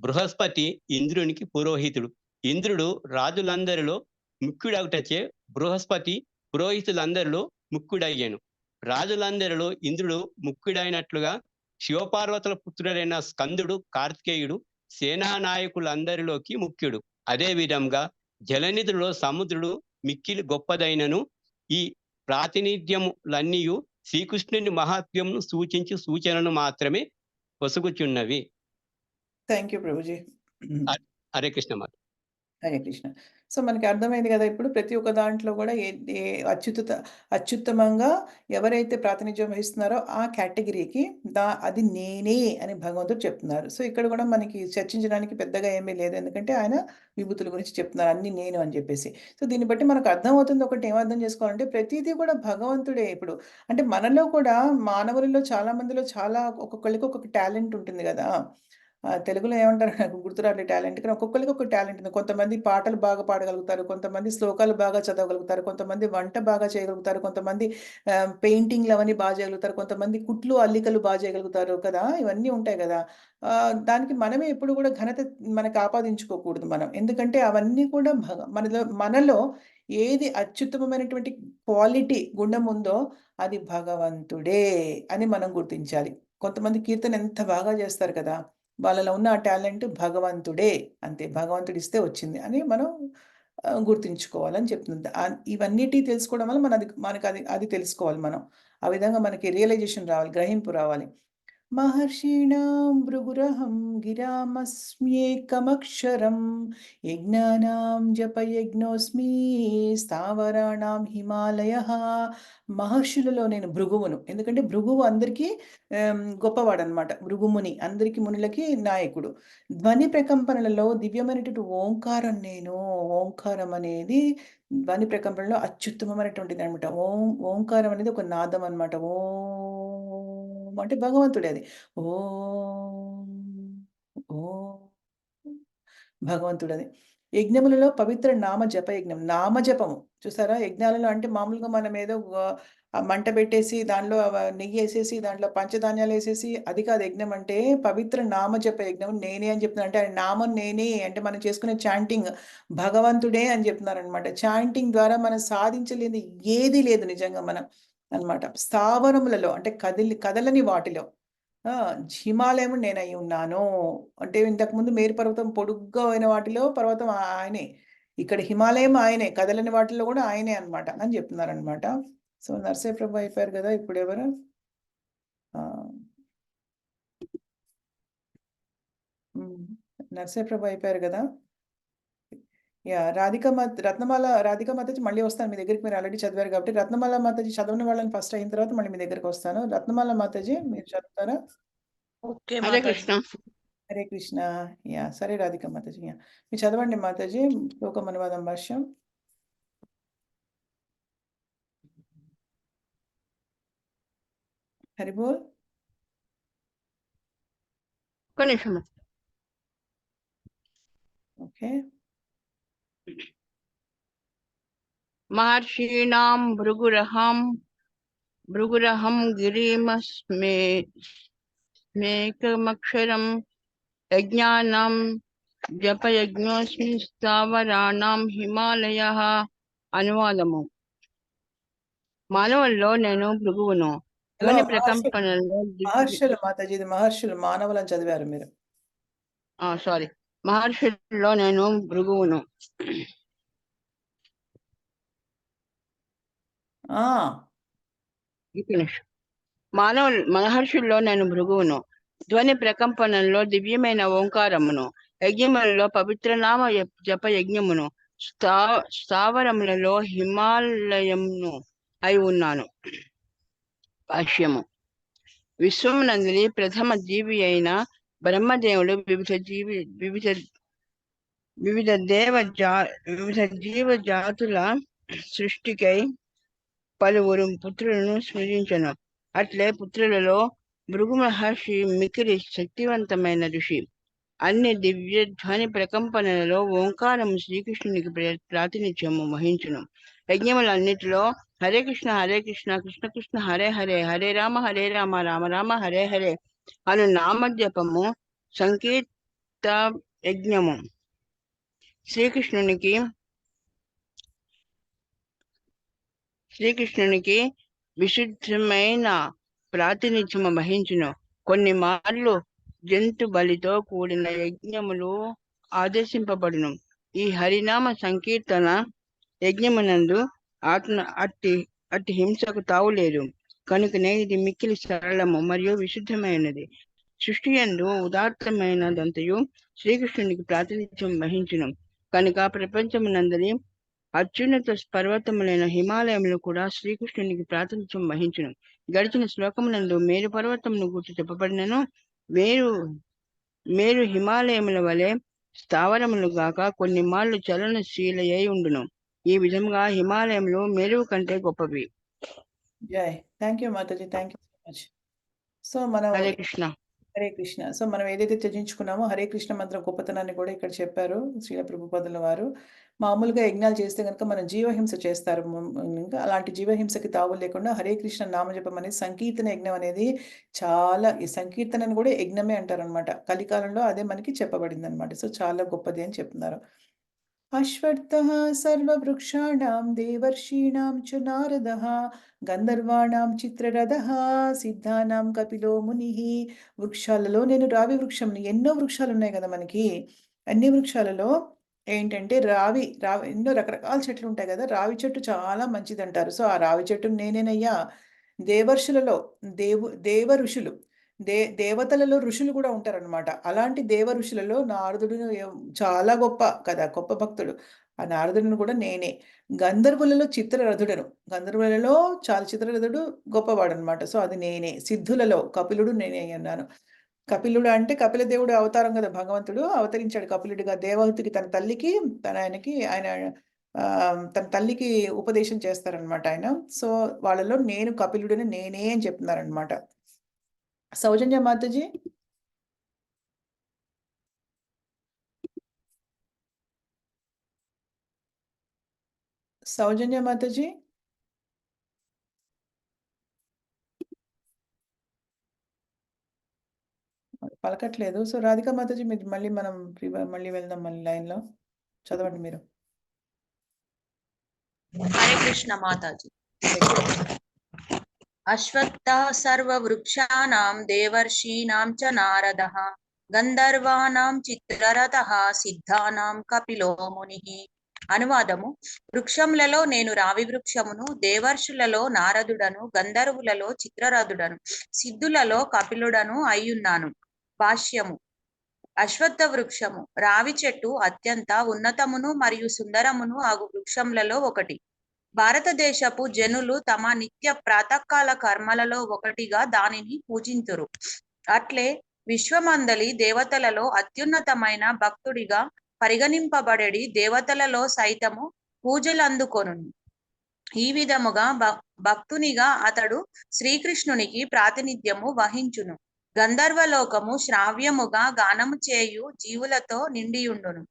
బృహస్పతి ఇంద్రునికి పురోహితుడు. ఇంద్రుడు రాజులందరిలో ముఖ్యుడవుటచే బృహస్పతి పురోహితులందరిలో ముఖ్యుడయ్యాను. రాజులందరిలో ఇంద్రుడు ముఖ్యుడైనట్లుగా శివపార్వతుల పుత్రుడైన స్కందుడు కార్తికేయుడు సేనానాయకులందరిలోకి ముఖ్యుడు. అదే విధంగా జలనిధులలో సముద్రుడు మిక్కిలి గొప్పదైనను. ఈ ప్రాతినిధ్యములన్నీయు శ్రీకృష్ణుని మహాత్మ్యమును సూచించి సూచనను మాత్రమే వసుగుచున్నవి. Thank you Prabhuji. Hare Krishna Mata. Hare Krishna. So మనకి అర్థమైంది కదా ఇప్పుడు ప్రతి ఒక్క దాంట్లో కూడా అత్యుత్తమంగా ఎవరైతే ప్రాతినిధ్యం వహిస్తున్నారో ఆ కేటగిరీకి అది నేనే అని భగవంతుడు చెప్తున్నారు. సో ఇక్కడ కూడా మనకి చర్చించడానికి పెద్దగా ఏమీ లేదు, ఎందుకంటే ఆయన విభూతుల గురించి చెప్తున్నారు అన్ని నేను అని చెప్పేసి. సో దీన్ని బట్టి మనకు అర్థమవుతుంది ఒకటి, ఏమర్థం చేసుకోవాలంటే ప్రతిదీ కూడా భగవంతుడే. ఇప్పుడు అంటే మనలో కూడా మానవులలో చాలా మందిలో చాలా ఒక్కొక్కరికి ఒక్కొక్క టాలెంట్ ఉంటుంది కదా. తెలుగులో ఏమంటారు నాకు గుర్తురాట్లేదు టాలెంట్, కానీ ఒక్కొక్కరికి ఒక టాలెంట్ ఉంది. కొంతమంది పాటలు బాగా పాడగలుగుతారు, కొంతమంది శ్లోకాలు బాగా చదవగలుగుతారు, కొంతమంది వంట బాగా చేయగలుగుతారు, కొంతమంది పెయింటింగ్లు అవన్నీ బాగా చేయగలుగుతారు, కొంతమంది కుట్లు అల్లికలు బాగా చేయగలుగుతారు కదా. ఇవన్నీ ఉంటాయి కదా. దానికి మనమే ఎప్పుడు కూడా ఘనత మనకి ఆపాదించుకోకూడదు మనం, ఎందుకంటే అవన్నీ కూడా మనలో ఏది అత్యుత్తమమైనటువంటి క్వాలిటీ గుణం ఉందో అది భగవంతుడే అని మనం గుర్తించాలి. కొంతమంది కీర్తన ఎంత బాగా చేస్తారు కదా, వాళ్ళలో ఉన్న ఆ టాలెంట్ భగవంతుడే, అంతే, భగవంతుడు ఇస్తే వచ్చింది అని మనం గుర్తుంచుకోవాలని చెప్తుంది. ఇవన్నిటి తెలుసుకోవడం వల్ల మనకు అది తెలుసుకోవాలి మనం. ఆ విధంగా మనకి రియలైజేషన్ రావాలి, గ్రహింపు రావాలి. మహర్షీణాం భృగురహం గిరామస్మ్యేకమక్షరం యజ్ఞానాం జపయజ్ఞోస్మి స్థావరాణాం హిమాలయః. మహర్షులలో నేను భృగువును. ఎందుకంటే భృగువు అందరికీ గొప్పవాడనమాట. భృగుముని అందరికి మునులకి నాయకుడు. ధ్వని ప్రకంపనలలో దివ్యమైనటువంటి ఓంకారం నేను. ఓంకారం అనేది ధ్వని ప్రకంపనలో అత్యుత్తమమైనటువంటిది అనమాట. ఓంకారం అనేది ఒక నాదం అనమాట. ఓం అంటే భగవంతుడే అది. ఓం ఓం భగవంతుడది. యజ్ఞములలో పవిత్ర నామ జప యజ్ఞం. నామజపము చూసారా? యజ్ఞాలలో అంటే మామూలుగా మనం ఏదో మంట పెట్టేసి దానిలో నెయ్యేసేసి దాంట్లో పంచధాన్యాలేసేసి అది కాదు యజ్ఞం అంటే. పవిత్ర నామజప యజ్ఞం నేనే అని చెప్తున్నారు. అంటే ఆయన నామం నేనే అంటే మనం చేసుకునే చాంటింగ్ భగవంతుడే అని చెప్తున్నారనమాట. చాంటింగ్ ద్వారా మనం సాధించలేనిది ఏదీ లేదు నిజంగా మనం అన్నమాట. స్థావరములలో అంటే కదలని వాటిలో హిమాలయము నేనై ఉన్నాను. అంటే ఇంతకుముందు మేరు పర్వతం పొడుగ్గా అయిన వాటిలో పర్వతం ఆయనే. ఇక్కడ హిమాలయం ఆయనే. కదలని వాటిలో కూడా ఆయనే అన్నమాట అని చెప్తున్నారనమాట. సో నరసింహ ప్రభు అయిపోయారు కదా. ఇప్పుడు ఎవరు? నరసింహ ప్రభు అయిపోయారు కదా. రత్నమాల రాధికా మాతాజీ మళ్ళీ వస్తాను మీ దగ్గరికి. మీరు ఆల్రెడీ చదివారు కాబట్టి రత్నమాల మాతాజీ చదవని వాళ్ళని ఫస్ట్ అయిన తర్వాత మళ్ళీ మీ దగ్గరికి వస్తాను. రత్నమాల మాతాజీ మీరు చదువుతారా? ఓకే హరే మాతాజీ. కృష్ణ. హరే కృష్ణ. సరే రాధిక మాతాజీ మీరు చదవండి మాతాజీ. శ్లోకం అనువాదం భాష్యం. హరి బోల్. ఒక్క నిమిషం. ఓకే. మహర్షీణాం భృగురహం గిరిమస్మేకమక్షరం యజ్ఞానాం జపయజ్ఞోస్మి స్థావరాణాం హిమాలయః. అనువాదము. మానవుల్లో నేను భృగువును. ధ్వని ప్రకంపనలో మహర్షులు మాతాజీ ఇది మహర్షులు మానవులని చదివారు మీరు. సారీ, మహర్షుల్లో నేను భృగువును. మహర్షుల్లో నేను భృగువును. ధ్వని ప్రకంపనంలో దివ్యమైన ఓంకారమును. యజ్ఞములలో పవిత్రనామ జప యజ్ఞమును. స్థావరములలో హిమాలయమును అయి ఉన్నాను. భాష్యము. విశ్వమునందలి ప్రథమ జీవి అయిన బ్రహ్మదేవుడు వివిధ జీవ జాతుల సృష్టికై పలువురు పుత్రులను సృజించను. అట్లే పుత్రులలో భృగు మహర్షి మికిలి శక్తివంతమైన ఋషి. అన్ని దివ్య ధ్వని ప్రకంపనలలో ఓంకారము శ్రీకృష్ణునికి ప్రాతినిధ్యము వహించును. యజ్ఞములన్నిటిలో హరే కృష్ణ కృష్ణ కృష్ణ హరే హరే, హరే రామ రామ రామ హరే హరే అను నామజపము సంకీర్త యజ్ఞము. శ్రీకృష్ణునికి విశుద్ధమైన ప్రాతినిధ్యము వహించును. కొన్ని మార్లు జంతు బలితో కూడిన యజ్ఞములు ఆదేశింపబడును. ఈ హరినామ సంకీర్తన యజ్ఞమునందు అట్టి హింసకు తావులేదు. కనుకనే ఇది మిక్కిలి సరళము మరియు విశుద్ధమైనది. సృష్టి యందు ఉదాత్తమైనదంతయు శ్రీకృష్ణునికి ప్రాతినిధ్యం వహించును. కనుక ప్రపంచమునందరి అత్యున్నత పర్వతములైన హిమాలయములు కూడా శ్రీకృష్ణునికి ప్రాతినిధ్యం వహించును. గడిచిన శ్లోకమునందు మేరు పర్వతమును గుర్తు చెప్పబడినను మేరు హిమాలయముల వలె స్థావరములు గాక కొన్ని మార్లు చలనశీలయ్యి ఉండును. ఈ విధంగా హిమాలయములు మేరువు కంటే గొప్పవి. జై. Thank you Mataji. Thank you so much. So మనం హరే కృష్ణ. హరే కృష్ణ. సో మనం ఏదైతే త్యజించుకున్నామో హరే కృష్ణ మంత్రం గొప్పతనాన్ని కూడా ఇక్కడ చెప్పారు శ్రీల ప్రభుపాదుల వారు. మామూలుగా యజ్ఞాలు చేస్తే కనుక మనం జీవహింస చేస్తారు. ఇంకా అలాంటి జీవహింసకి తావు లేకుండా హరే కృష్ణ నామజపం అనేది సంకీర్తన యజ్ఞం అనేది చాలా ఈ సంకీర్తనను కూడా యజ్ఞమే అంటారనమాట. కలికాలంలో అదే మనకి చెప్పబడింది అనమాట. సో చాలా గొప్పది అని చెప్తున్నారు. అశ్వత్థః సర్వవృక్షాణాం దేవర్షీణాం చ నారదః గంధర్వాణాం చిత్రరథః సిద్ధానాం కపిలో మునిః. వృక్షాలలో నేను రావి వృక్షంని. ఎన్నో వృక్షాలు ఉన్నాయి కదా మనకి. అన్ని వృక్షాలలో ఏంటంటే రావి ఎన్నో రకరకాల చెట్లు ఉంటాయి కదా! రావి చెట్టు చాలా మంచిదంటారు. సో, ఆ రావి చెట్టుని నేనేనయ్యా. దేవర్షులలో దేవ ఋషులు, దేవతలలో ఋషులు కూడా ఉంటారనమాట. అలాంటి దేవ ఋషులలో నారదుడు చాలా గొప్ప కదా! గొప్ప భక్తుడు. ఆ నారదుడిని కూడా నేనే. గంధర్వులలో చిత్రరథుడను. గంధర్వులలో చాలా చిత్రరథుడు గొప్పవాడనమాట. సో, అది నేనే. సిద్ధులలో కపిలుడు నేనే అన్నాను. కపిలుడు అంటే కపిల దేవుడు అవతారం కదా! భగవంతుడు అవతరించాడు కపిలుడిగా. దేవహూతికి తన తల్లికి ఆయన తన తల్లికి ఉపదేశం చేస్తారనమాట ఆయన. సో, వాళ్ళలో నేను కపిలుడిని నేనే అని చెప్తున్నారనమాట. సౌజన్య మాతాజీ? సౌజన్య మాతాజీ? పలకట్లేదు. సో, రాధికా మాతాజీ మీరు మళ్ళీ మనం మళ్ళీ వెళ్దాం మళ్ళీ లైన్‌లో. చదవండి మీరు. హరే కృష్ణ మాతాజీ. అశ్వత్థ సర్వవృక్షాణం దేవర్షీణాం చ నారదః గంధర్వాణాం చిత్రరథః సిద్ధానాం కపిలో మునిః. అనువాదము: వృక్షములలో నేను రావి వృక్షమును, దేవర్షులలో నారదుడను, గంధర్వులలో చిత్రరథుడను, సిద్ధులలో కపిలుడను అయ్యున్నాను. భాష్యము: అశ్వత్థ వృక్షము రావి చెట్టు అత్యంత ఉన్నతమును మరియు సుందరమును ఆగు వృక్షములలో ఒకటి. భారతదేశపు జనులు తమ నిత్య ప్రాతకాల కర్మలలో ఒకటిగా దానిని పూజింతురు. అట్లే విశ్వమందలి దేవతలలో అత్యున్నతమైన భక్తుడిగా పరిగణింపబడేడి దేవతలలో సైతము పూజలందుకొను. ఈ విధముగా భక్తునిగా అతడు శ్రీకృష్ణునికి ప్రాతినిధ్యము వహించును. గంధర్వలోకము శ్రావ్యముగా గానము చేయు జీవులతో నిండియుండును.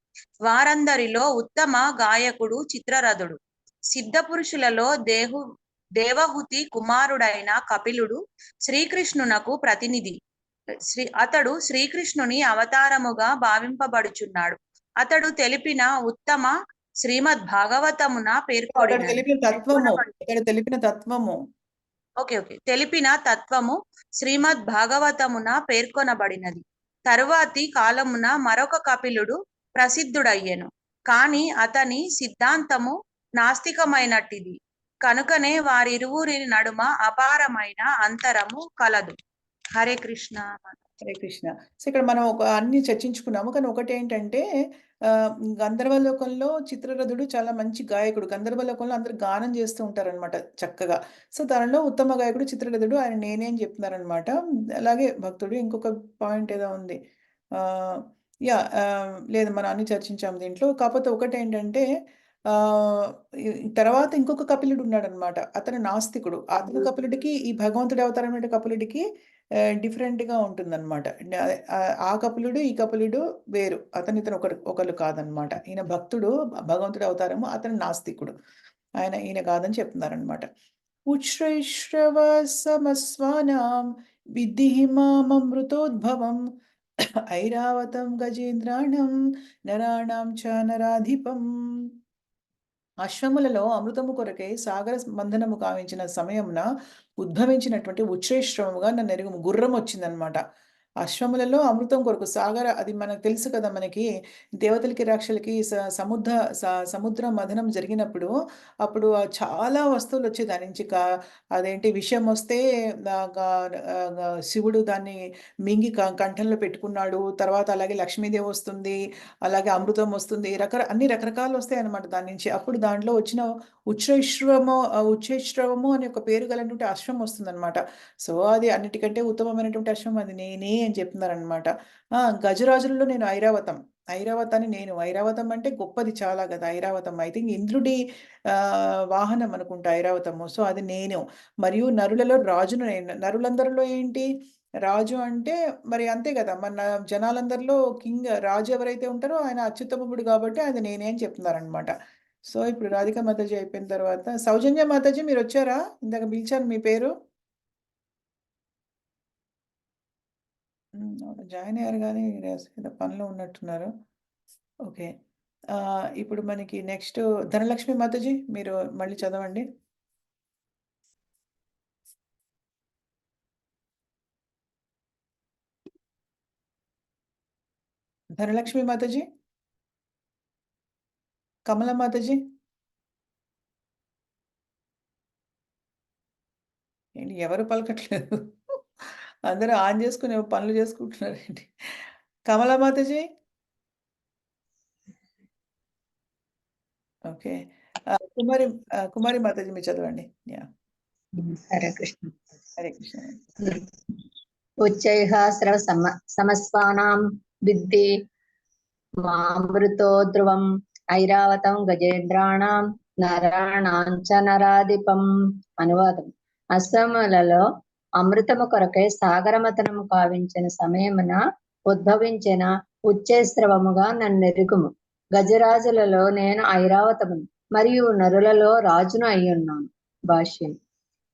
వారందరిలో ఉత్తమ గాయకుడు చిత్రరథుడు. సిద్ధ పురుషులలో దేవహూతి కుమారుడైన కపిలుడు శ్రీకృష్ణునకు ప్రతినిధి. అతడు శ్రీకృష్ణుని అవతారముగా భావింపబడుచున్నాడు. అతడు తెలిపిన ఉత్తమ శ్రీమద్ భాగవతమున తెలిపిన తత్వము తెలిపిన తత్వము శ్రీమద్ భాగవతమున పేర్కొనబడినది. తరువాతి కాలమున మరొక కపిలుడు ప్రసిద్ధుడయ్యెను. కాని అతని సిద్ధాంతము నాస్తికమైనట్టిది కనుకనే వారిరువురి నడుమ అపారమైన అంతరము కలదు. హరే కృష్ణ. హరే కృష్ణ. సో, ఇక్కడ మనం అన్ని చర్చించుకున్నాము. కానీ ఒకటేంటంటే గంధర్వలోకంలో చిత్రరథుడు చాలా మంచి గాయకుడు. గంధర్వలోకంలో అందరూ గానం చేస్తూ ఉంటారనమాట చక్కగా. సో, దానిలో ఉత్తమ గాయకుడు చిత్రరథుడు. ఆయన నేనే అని చెప్తున్నారనమాట. అలాగే భక్తుడు. ఇంకొక పాయింట్ ఏదో ఉంది. లేదు, మనం అన్ని చర్చించాము దీంట్లో. కాకపోతే ఒకటేంటంటే తర్వాత ఇంకొక కపిలుడు ఉన్నాడనమాట. అతను నాస్తికుడు. అతను కపిలుడికి, ఈ భగవంతుడి అవతారమైన కపిలుడికి డిఫరెంట్‌గా ఉంటుందనమాట. ఆ కపిలుడు, ఈ కపిలుడు వేరు. ఇతను ఒకళ్ళు కాదనమాట. ఈయన భక్తుడు, భగవంతుడి అవతారము. అతను నాస్తికుడు. ఈయన కాదని చెప్తున్నారనమాట. ఉచ్ఛ్రైశ్రవ సమస్వానాం విద్ధి మామమృతోద్భవం ఐరావతం గజేంద్రాణం నరాణాం చ నరాధిపం. అశ్వములలో అమృతము కొరకై సాగర మంథనము కావించిన సమయమున ఉద్భవించినటువంటి ఉచ్ఛ్రైశ్రవముగా నన్ను ఎరుగుము. గుర్రం వచ్చిందనమాట. అశ్వములలో అమృతం కొరకు అది మనకు తెలుసు కదా! మనకి దేవతలకి రాక్షసులకి సముద్ర మథనం జరిగినప్పుడు అప్పుడు చాలా వస్తువులు వచ్చాయి దాని నుంచి. అదేంటి విషం వస్తే శివుడు దాన్ని మింగి కంఠంలో పెట్టుకున్నాడు. తర్వాత అలాగే లక్ష్మీదేవి వస్తుంది, అలాగే అమృతం వస్తుంది, అన్ని రకరకాలు వస్తాయి అన్నమాట దాని నుంచి. అప్పుడు దాంట్లో వచ్చిన ఉచ్ఛైశ్రవము అనే ఒక పేరు గలటువంటి అశ్వం వస్తుందన్నమాట. సో, అది అన్నిటికంటే ఉత్తమమైనటువంటి అశ్వం, అది నేనే అని చెప్తున్నారనమాట. గజరాజులలో నేను ఐరావతాన్ని నేను. ఐరావతం అంటే గొప్పది చాలా కదా! ఐరావతం ఐ థింక్ ఇంద్రుడి వాహనం అనుకుంటా ఐరావతము. సో, అది నేను. మరియు నరులలో రాజును నేను. నరులందరిలో ఏంటి రాజు అంటే మరి అంతే కదా! మన జనాలందరిలో రాజు ఎవరైతే ఉంటారో ఆయన అత్యుత్తముడు కాబట్టి అది నేనే అని చెప్తున్నారనమాట. సో, ఇప్పుడు రాధికా మాతాజీ అయిపోయిన తర్వాత సౌజన్య మాతాజీ మీరొచ్చారా? ఇందాక పిలిచాను మీ పేరు. జాయిన్ అయ్యారు గానీ ఏదో పనిలో ఉన్నట్టున్నారు. ఓకే. ఇప్పుడు మనకి నెక్స్ట్ ధనలక్ష్మి మాతాజీ మీరు మళ్ళీ చదవండి. ధనలక్ష్మి మాతాజీ. కమలా మాతాజీ ఏంటి ఎవరు పలకట్లేదు? అందరూ ఆన్ చేసుకుని ఏవో పనులు చేసుకుంటున్నారేంటి? కమలా మాతాజీ? ఓకే. కుమారి మాతాజీ మీరు చదవండి. యాహ్! హరే కృష్ణ. హరే కృష్ణ. ఉచ్చైః స్రవ సమస్వానాం విద్ధి మామృతో ధ్రువం ఐరావతం గజేంద్రాణం నరాణాం చ నరాధిపం. అనువాదం. అశ్వములలో అమృతము కొరకై సాగరమతనము కావించిన సమయమున ఉద్భవించిన ఉచ్చైస్రవముగా నన్నెరుగుము. గజరాజులలో నేను ఐరావతమును మరియు నరులలో రాజును అయ్యున్నాను. భాష్యం.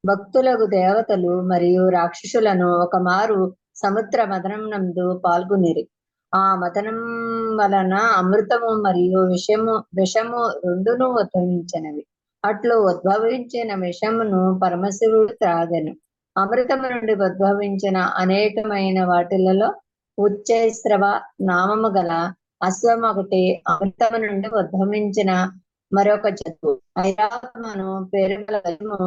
భక్తులకు దేవతలు మరియు రాక్షసులను ఒకమారు సముద్ర మదనం నందు పాల్గొనిరి. ఆ మదనం వలన అమృతము మరియు విషము రెండును ఉద్భవించినవి. అట్లు ఉద్భవించిన విషమును పరమశివుడు త్రాగెను. అమృతము నుండి ఉద్భవించిన అనేకమైన వాటిలలో ఉచ్చైస్రవ నామము గల అశ్వమొకటి అమృతము నుండి ఉద్భవించిన మరొక జంతువు. ఐరావతమును పేరు గల గజము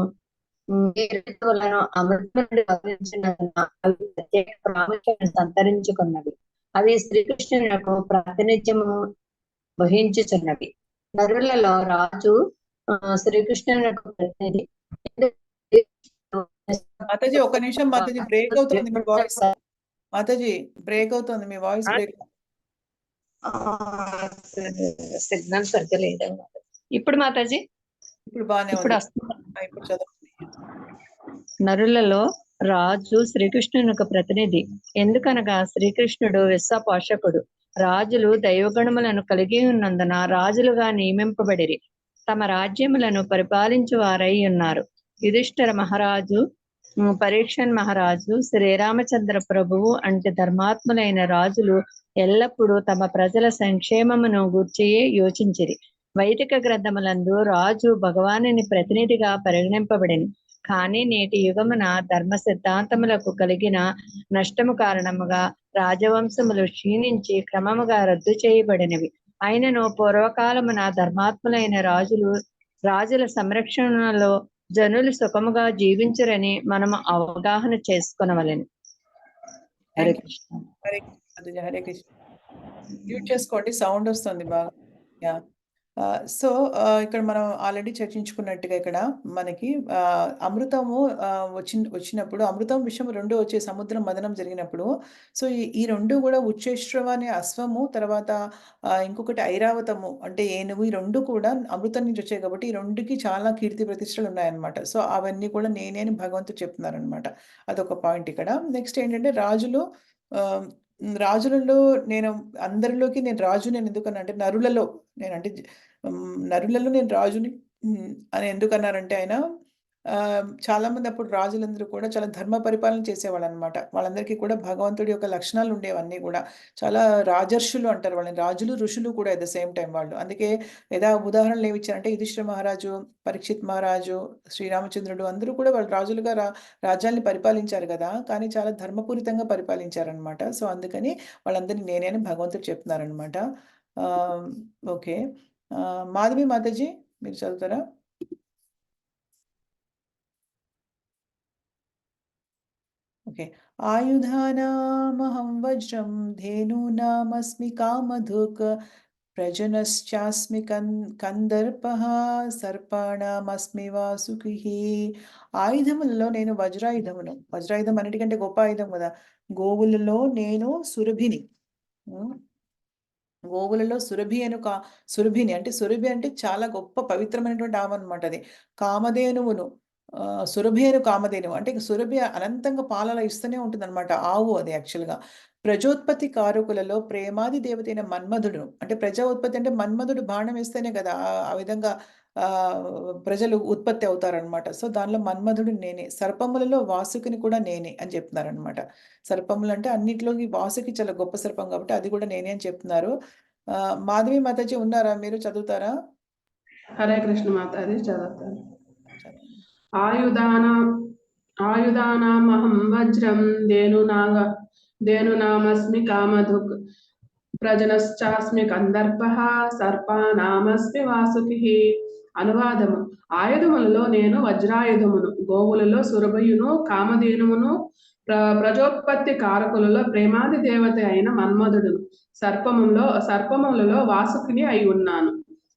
ఈ ఋతువులను అమృతం నుండి ఉద్భవించినందున అవి ప్రత్యేక ప్రాముఖ్యతను సంతరించుకున్నవి. అవి శ్రీకృష్ణునకు ప్రాతినిధ్యము వహించుచున్నవి. నరులలో రాజు శ్రీకృష్ణునకు ప్రతినిధి. మాతాజీ ఒక నిమిషం మాతాజీ, బ్రేక్ అవుతుంది మీ వాయిస్. మాతాజీ బ్రేక్ అవుతుంది మీ వాయిస్. బ్రేక్. సిగ్నల్ సరిగ్గా లేదన్నమాట. ఇప్పుడు మాతాజీ ఇప్పుడు బాగానే ఇప్పుడు ఉంది. వస్తుంది. ఇప్పుడు చదవండి. నరులలో రాజు శ్రీకృష్ణునికి ప్రతినిధి. ఎందుకనగా శ్రీకృష్ణుడు విశ్వపోషకుడు. రాజులు దైవగుణములను కలిగి ఉన్నందున రాజులుగా నియమింపబడిరి. తమ రాజ్యములను పరిపాలించు వారై ఉన్నారు. యుధిష్ఠిర మహారాజు, పరీక్షన్ మహారాజు, శ్రీరామచంద్ర ప్రభువు అంటే ధర్మాత్ములైన రాజులు ఎల్లప్పుడూ తమ ప్రజల సంక్షేమమును గూర్చియే యోచించిరి. వైదిక గ్రంథములందు రాజు భగవానుని ప్రతినిధిగా పరిగణింపబడిన. కానీ నేటి యుగమున ధర్మ సిద్ధాంతములకు కలిగిన నష్టము కారణముగా రాజవంశములు క్షీణించి క్రమముగా రద్దు చేయబడినవి. అయినను పూర్వకాలమున ధర్మాత్ములైన రాజుల సంరక్షణలో జనులు సుఖముగా జీవించరని మనము అవగాహన చేసుకొనవలెను. హరే కృష్ణ. హరే కృష్ణ. హరే కృష్ణ. మ్యూట్ చేసుకోండి, సౌండ్ వస్తుంది బాగా. యా. సో ఇక్కడ మనం ఆల్రెడీ చర్చించుకున్నట్టుగా ఇక్కడ మనకి అమృతము వచ్చినప్పుడు అమృతం విషయం రెండు వచ్చే సముద్రం మదనం జరిగినప్పుడు, సో ఈ రెండు కూడా ఉచ్చేశ్రవ అనే అశ్వము, తర్వాత ఇంకొకటి ఐరావతము అంటే ఏనుగు, ఈ రెండు కూడా అమృతం నుంచి వచ్చాయి కాబట్టి ఈ రెండుకి చాలా కీర్తి ప్రతిష్టలు ఉన్నాయన్నమాట. సో అవన్నీ కూడా నేనే అని భగవంతుడు చెప్తున్నారనమాట. అదొక పాయింట్ ఇక్కడ. నెక్స్ట్ ఏంటంటే రాజులలో నేను అందరిలోకి నేను రాజు, నేను ఎందుకన్నా నరులలో నేనంటే నరులలో నేను రాజుని అని ఎందుకన్నారంటే ఆయన చాలా మంది అప్పుడు రాజులందరూ కూడా చాలా ధర్మ పరిపాలన చేసేవాళ్ళు అనమాట. వాళ్ళందరికీ కూడా భగవంతుడి యొక్క లక్షణాలు ఉండేవన్నీ కూడా. చాలా రాజర్షులు అంటారు వాళ్ళని, రాజులు ఋషులు కూడా అట్ ద సేమ్ టైం వాళ్ళు. అందుకే ఉదాహరణలు ఏమి ఇచ్చారంటే యుధిష్ఠిర మహారాజు, పరీక్షిత్ మహారాజు, శ్రీరామచంద్రుడు అందరూ కూడా వాళ్ళు రాజులుగా రాజ్యాన్ని పరిపాలించారు కదా, కానీ చాలా ధర్మపూరితంగా పరిపాలించారనమాట. సో అందుకని వాళ్ళందరినీ నేనే అని భగవంతుడు చెప్తున్నారనమాట. ఓకే. మాధవి మాతాజీ మీరు చదువుతారా? ఓకే. ఆయుధానామహం వజ్రం ధేనూనామస్మి కామధుక్ ప్రజనశ్చాస్మి కందర్పః సర్పాణమస్మి వాసుకిః. ఆయుధములలో నేను వజ్రాయుధమును. వజ్రాయుధం అన్నిటికంటే గొప్ప ఆయుధం కదా. గోవులలో నేను సురభిని. గోవులలో సురభిని అంటే సురభి అంటే చాలా గొప్ప పవిత్రమైనటువంటి ఆమె అనమాట. అది కామధేనువును. సురభి అను కామధేనువు అంటే సురభి అనంతంగా పాలన ఇస్తూనే ఉంటుంది అనమాట. ఆవు అది యాక్చువల్గా. ప్రజోత్పత్తి కారకులలో ప్రేమాది దేవతైన మన్మధుడు అంటే ప్రజా ఉత్పత్తి అంటే మన్మధుడు బాణం వేస్తేనే కదా ఆ విధంగా ప్రజలు ఉత్పత్తి అవుతారనమాట. సో దానిలో మన్మధుడు నేనే. సర్పములలో వాసుకిని కూడా నేనే అని చెప్తున్నారనమాట. సర్పములు అంటే అన్నింటిలోకి వాసుకి చాలా గొప్ప సర్పం కాబట్టి అది కూడా నేనే అని చెప్తున్నారు. మాధవి మాతాజీ ఉన్నారా, మీరు చదువుతారా? హరే కృష్ణ మాతాజీ చదువుతాను. ఆయుధానామహం వజ్రం ధేనునామస్మి కామధుక్ ప్రజనశ్చాస్మి కందర్పః సర్పానామస్మి వాసుకిః. అనువాదము: ఆయుధములలో నేను వజ్రాయుధమును, గోవులలో సురభయును, కామధేనువును, ప్రజోత్పత్తి కారకులలో ప్రేమాది దేవత అయిన మన్మధుడును, సర్పములలో వాసుకిని అయి ఉన్నాను.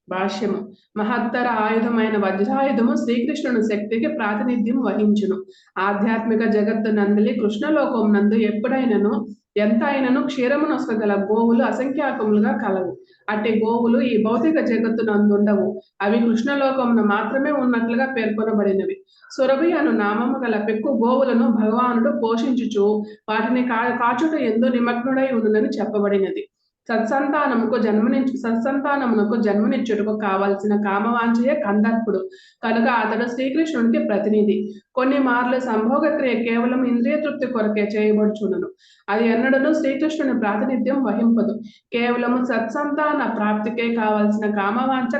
భాష్యము: మహత్తర ఆయుధమైన వజ్రాయుధము శ్రీకృష్ణుని శక్తికి ప్రాతినిధ్యం వహించును. ఆధ్యాత్మిక జగత్తు నందలి కృష్ణలోకం నందు ఎప్పుడైనను ఎంత అయినను క్షీరము నొసగల గోవులు అసంఖ్యాకములుగా కలవు. అట్టి గోవులు ఈ భౌతిక జగత్తు నందుండవు. అవి కృష్ణలోకమున మాత్రమే ఉన్నట్లుగా పేర్కొనబడినవి. సురభి అను నామము గల పెక్కు గోవులను భగవానుడు పోషించుచు వాటిని కాచుట ఎందు నిమగ్నుడై ఉండునని చెప్పబడినది. సత్సంతానమునకు జన్మనిచ్చుటకు కావలసిన కామవాంఛయే కందర్పుడు కనుక అతడు శ్రీకృష్ణునికి ప్రతినిధి. కొన్ని మార్లు సంభోగ క్రియ కేవలం ఇంద్రియ తృప్తి కొరకే చేయబడుచుండును. అది ఎన్నడను శ్రీకృష్ణుని ప్రాతినిధ్యం వహింపదు. కేవలము సత్సంతాన ప్రాప్తికే కావలసిన కామవాంఛ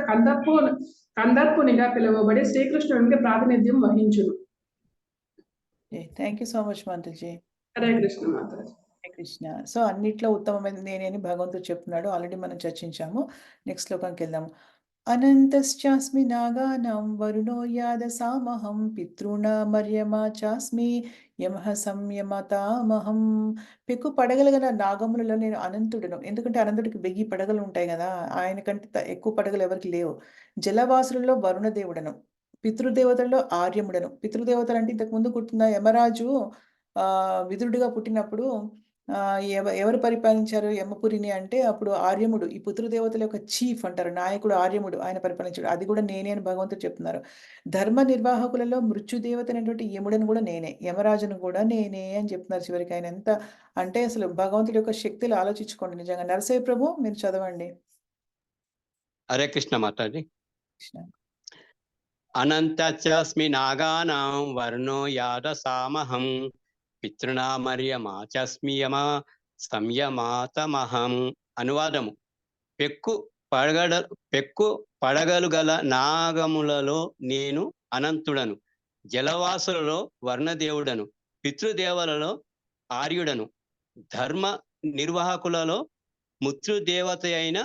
కందర్పునిగా పిలువబడి శ్రీకృష్ణునికి ప్రాతినిధ్యం వహించును. థ్యాంక్ యూ సో మచ్ మాతాజీ. హరే కృష్ణ మాతాజీ. హరే కృష్ణ. సో అన్నిట్లో ఉత్తమమైనది నేనే అని భగవంతుడు చెప్తున్నాడు. ఆల్రెడీ మనం చర్చించాము. నెక్స్ట్ శ్లోకానికి వెళ్దాము. అనంతశ్చాస్మి నాగానాం వరుణో యాదసామహం పితృణామర్యమా చాస్మి యమః సంయమతామహం. పెక్కు పడగలగల నాగములలో నేను అనంతుడను. ఎందుకంటే అనంతుడికి 1000 పడగలు ఉంటాయి కదా, ఆయన కంటే ఎక్కువ పడగలు ఎవరికి లేవు. జలవాసులలో వరుణదేవుడను, పితృదేవతల్లో ఆర్యముడను. పితృదేవతలు అంటే ఇంతకు ముందు గుర్తుందా, యమరాజు విదురుడిగా పుట్టినప్పుడు ఎవరు పరిపాలించారు యమపురిని అంటే అప్పుడు ఆర్యముడు, ఈ పితృదేవతల యొక్క చీఫ్ అంటారు, నాయకుడు ఆర్యముడు, ఆయన పరిపాలించాడు. అది కూడా నేనే అని భగవంతుడు చెప్తున్నారు. ధర్మ నిర్వాహకులలో మృత్యుదేవత అనేటువంటి యముడను కూడా నేనే, యమరాజును కూడా నేనే అని చెప్తున్నారు. చివరికి ఆయన ఎంత అంటే అసలు భగవంతుడి యొక్క శక్తులు ఆలోచించుకోండి. నిజంగా నరసయ్య ప్రభు మీరు చదవండి. హరే కృష్ణ మాతాజీ. కృష్ణ. అనంతస్మి నాగానాం వర్ణో యాదసామహం పితృణామర్యమాచస్మి యమ సంయమాతమహం. అనువాదము: పెక్కు పడగలు గల నాగములలో నేను అనంతుడను, జలవాసులలో వర్ణదేవుడను, పితృదేవలలో ఆర్యుడను, ధర్మ నిర్వాహకులలో మృత్యుదేవత అయిన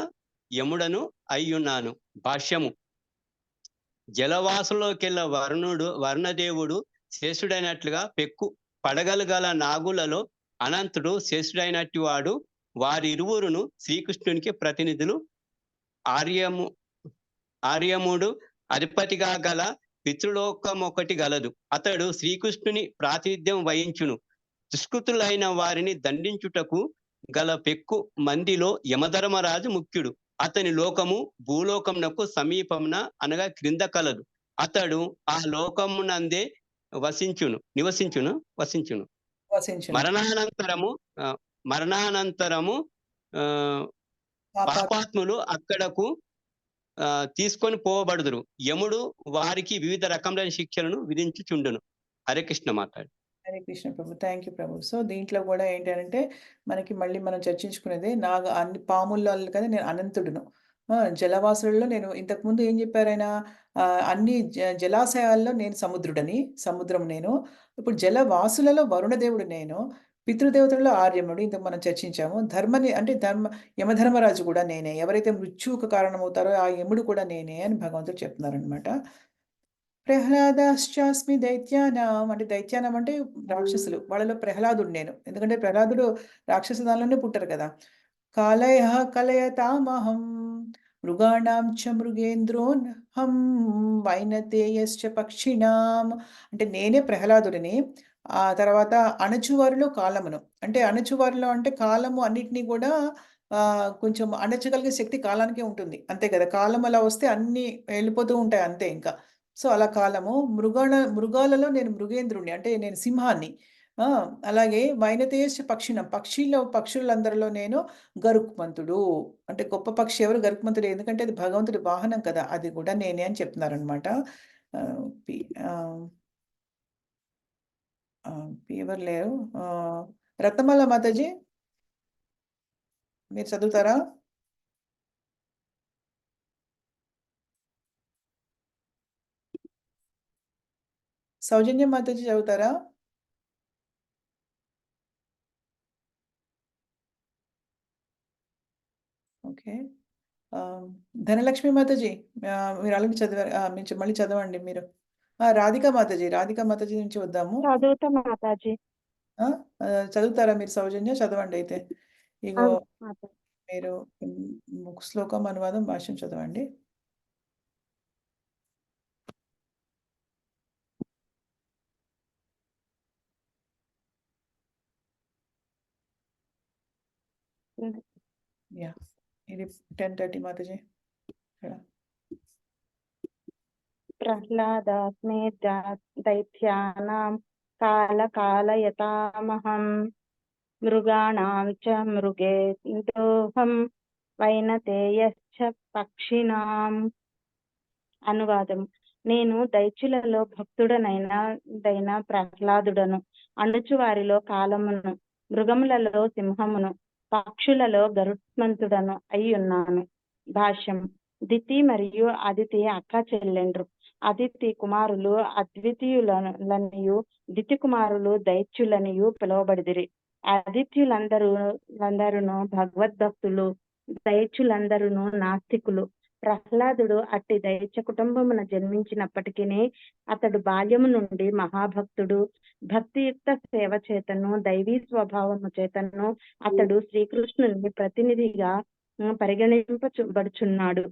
యముడను అయ్యున్నాను. భాష్యము: జలవాసులోకెల్లా వర్ణదేవుడు శ్రేష్ఠుడైనట్లుగా పెక్కు పడగలు గల నాగులలో అనంతుడు శ్రేష్ఠుడైనట్టు వాడు. వారిరువురును శ్రీకృష్ణునికి ప్రతినిధులు. ఆర్యముడు అధిపతిగా గల పితృలోకం ఒకటి గలదు. అతడు శ్రీకృష్ణుని ప్రాతినిధ్యం వహించును. దుష్కృతులైన వారిని దండించుటకు గల పెక్కు మందిలో యమధర్మరాజు ముఖ్యుడు. అతని లోకము భూలోకమునకు సమీపమున అనగా క్రింద కలదు. అతడు ఆ లోకమునందే నివసించును. మరణానంతరము పాపాత్ములు అక్కడకు తీసుకొని పోవబడుదురు. యముడు వారికి వివిధ రకములైన శిక్షలను విధించుచుండును. హరే కృష్ణ మాట్లాడు. హరే కృష్ణ ప్రభు. థ్యాంక్ యూ ప్రభు. సో దీంట్లో కూడా ఏంటంటే మనకి మళ్ళీ మనం చర్చించుకునేది అన్ని పాముల్లో కదా నేను అనంతుడును, జలవాసులలో నేను ఇంతకుముందు ఏం చెప్పారు ఆయన, అన్ని జలాశయాల్లో నేను సముద్రం నేను. ఇప్పుడు జలవాసులలో వరుణదేవుడు నేను, పితృదేవతలలో ఆర్యముడు ఇంతకు మనం చర్చించాము. యమధర్మరాజు కూడా నేనే, ఎవరైతే మృత్యువుకు కారణమవుతారో ఆ యముడు కూడా నేనే అని భగవంతుడు చెప్తున్నారనమాట. ప్రహ్లాదాశ్చాస్మి దైత్యానాం, అంటే దైత్యానం అంటే రాక్షసులు, వాళ్ళలో ప్రహ్లాదుడు నేను. ఎందుకంటే ప్రహ్లాదుడు రాక్షస దానిలోనే పుట్టారు కదా. కాలయ కలయతామహం మృగాణాం చ మృగేంద్రోన్ హం వైనతేయశ్చ పక్షిణాం. అంటే నేనే ప్రహ్లాదుడిని. ఆ తర్వాత అణచువారిలో కాలమును, అంటే అణచువారిలో అంటే కాలము అన్నిటినీ కూడా కొంచెం అణచగలిగే శక్తి కాలానికే ఉంటుంది, అంతే కదా. కాలం అలా వస్తే అన్ని వెళ్ళిపోతూ ఉంటాయి అంతే ఇంకా. సో అలా కాలము. మృగాలలో నేను మృగేంద్రుణ్ణి, అంటే నేను సింహాన్ని. అలాగే వైనతేయశ్చ పక్షులందరిలో నేను గరుక్మంతుడు, అంటే గొప్ప పక్షి ఎవరు, గరుక్మంతుడు. ఎందుకంటే అది భగవంతుడి వాహనం కదా, అది కూడా నేనే అని చెప్తున్నారనమాట. ఎవరు లేరు. రత్నమాల మాతాజీ మీరు చదువుతారా? సౌజన్య మాతాజీ చదువుతారా? ఓకే. ధనలక్ష్మి మాతాజీ మీరు అలాగే చదివారు. మీరు మళ్ళీ చదవండి మీరు. రాధికా మాతాజీ నుంచి వద్దాము. చదువుతా మాతాజీ. చదువుతారా మీరు సౌజన్య? చదవండి అయితే. ఇగో మాతాజీ. మీరు శ్లోకం అనువాదం భాష్యం చదవండి. యా, ఇది 10:30 మాతాజీ. ప్రహ్లాదాస్మే దైత్యానాం కాలకాలయతామహం మృగాణాం చ మృగేందోహం వైనతేయశ్చ పక్షిణాం. అనువాదం. నేను దైత్యులలో భక్తుడనైన ప్రహ్లాదుడను. అణుచువారిలో కాలమును, మృగములలో సింహమును, పక్షులలో గరుత్మంతుడను అయి ఉన్నాను. భాష్యం. దితి మరియు అదితి అక్క చెల్లెండ్రు. అదితి కుమారులు అద్వితీయులనియు దితి కుమారులు దైత్యులనియు పిలువబడిదిరి. అదిత్యులందరూ భగవద్భక్తులు, దైత్యులందరూ నాస్తికులు. ప్రహ్లాదుడు అట్టి దైత్య కుటుంబమున జన్మించినప్పటికీ అతడు బాల్యము నుండి మహాభక్తుడు. భక్తియుక్త సేవ చేతను, దైవీ స్వభావము చేతను అతడు శ్రీకృష్ణుని ప్రతినిధిగా పరిగణింపబడుచున్నాడు.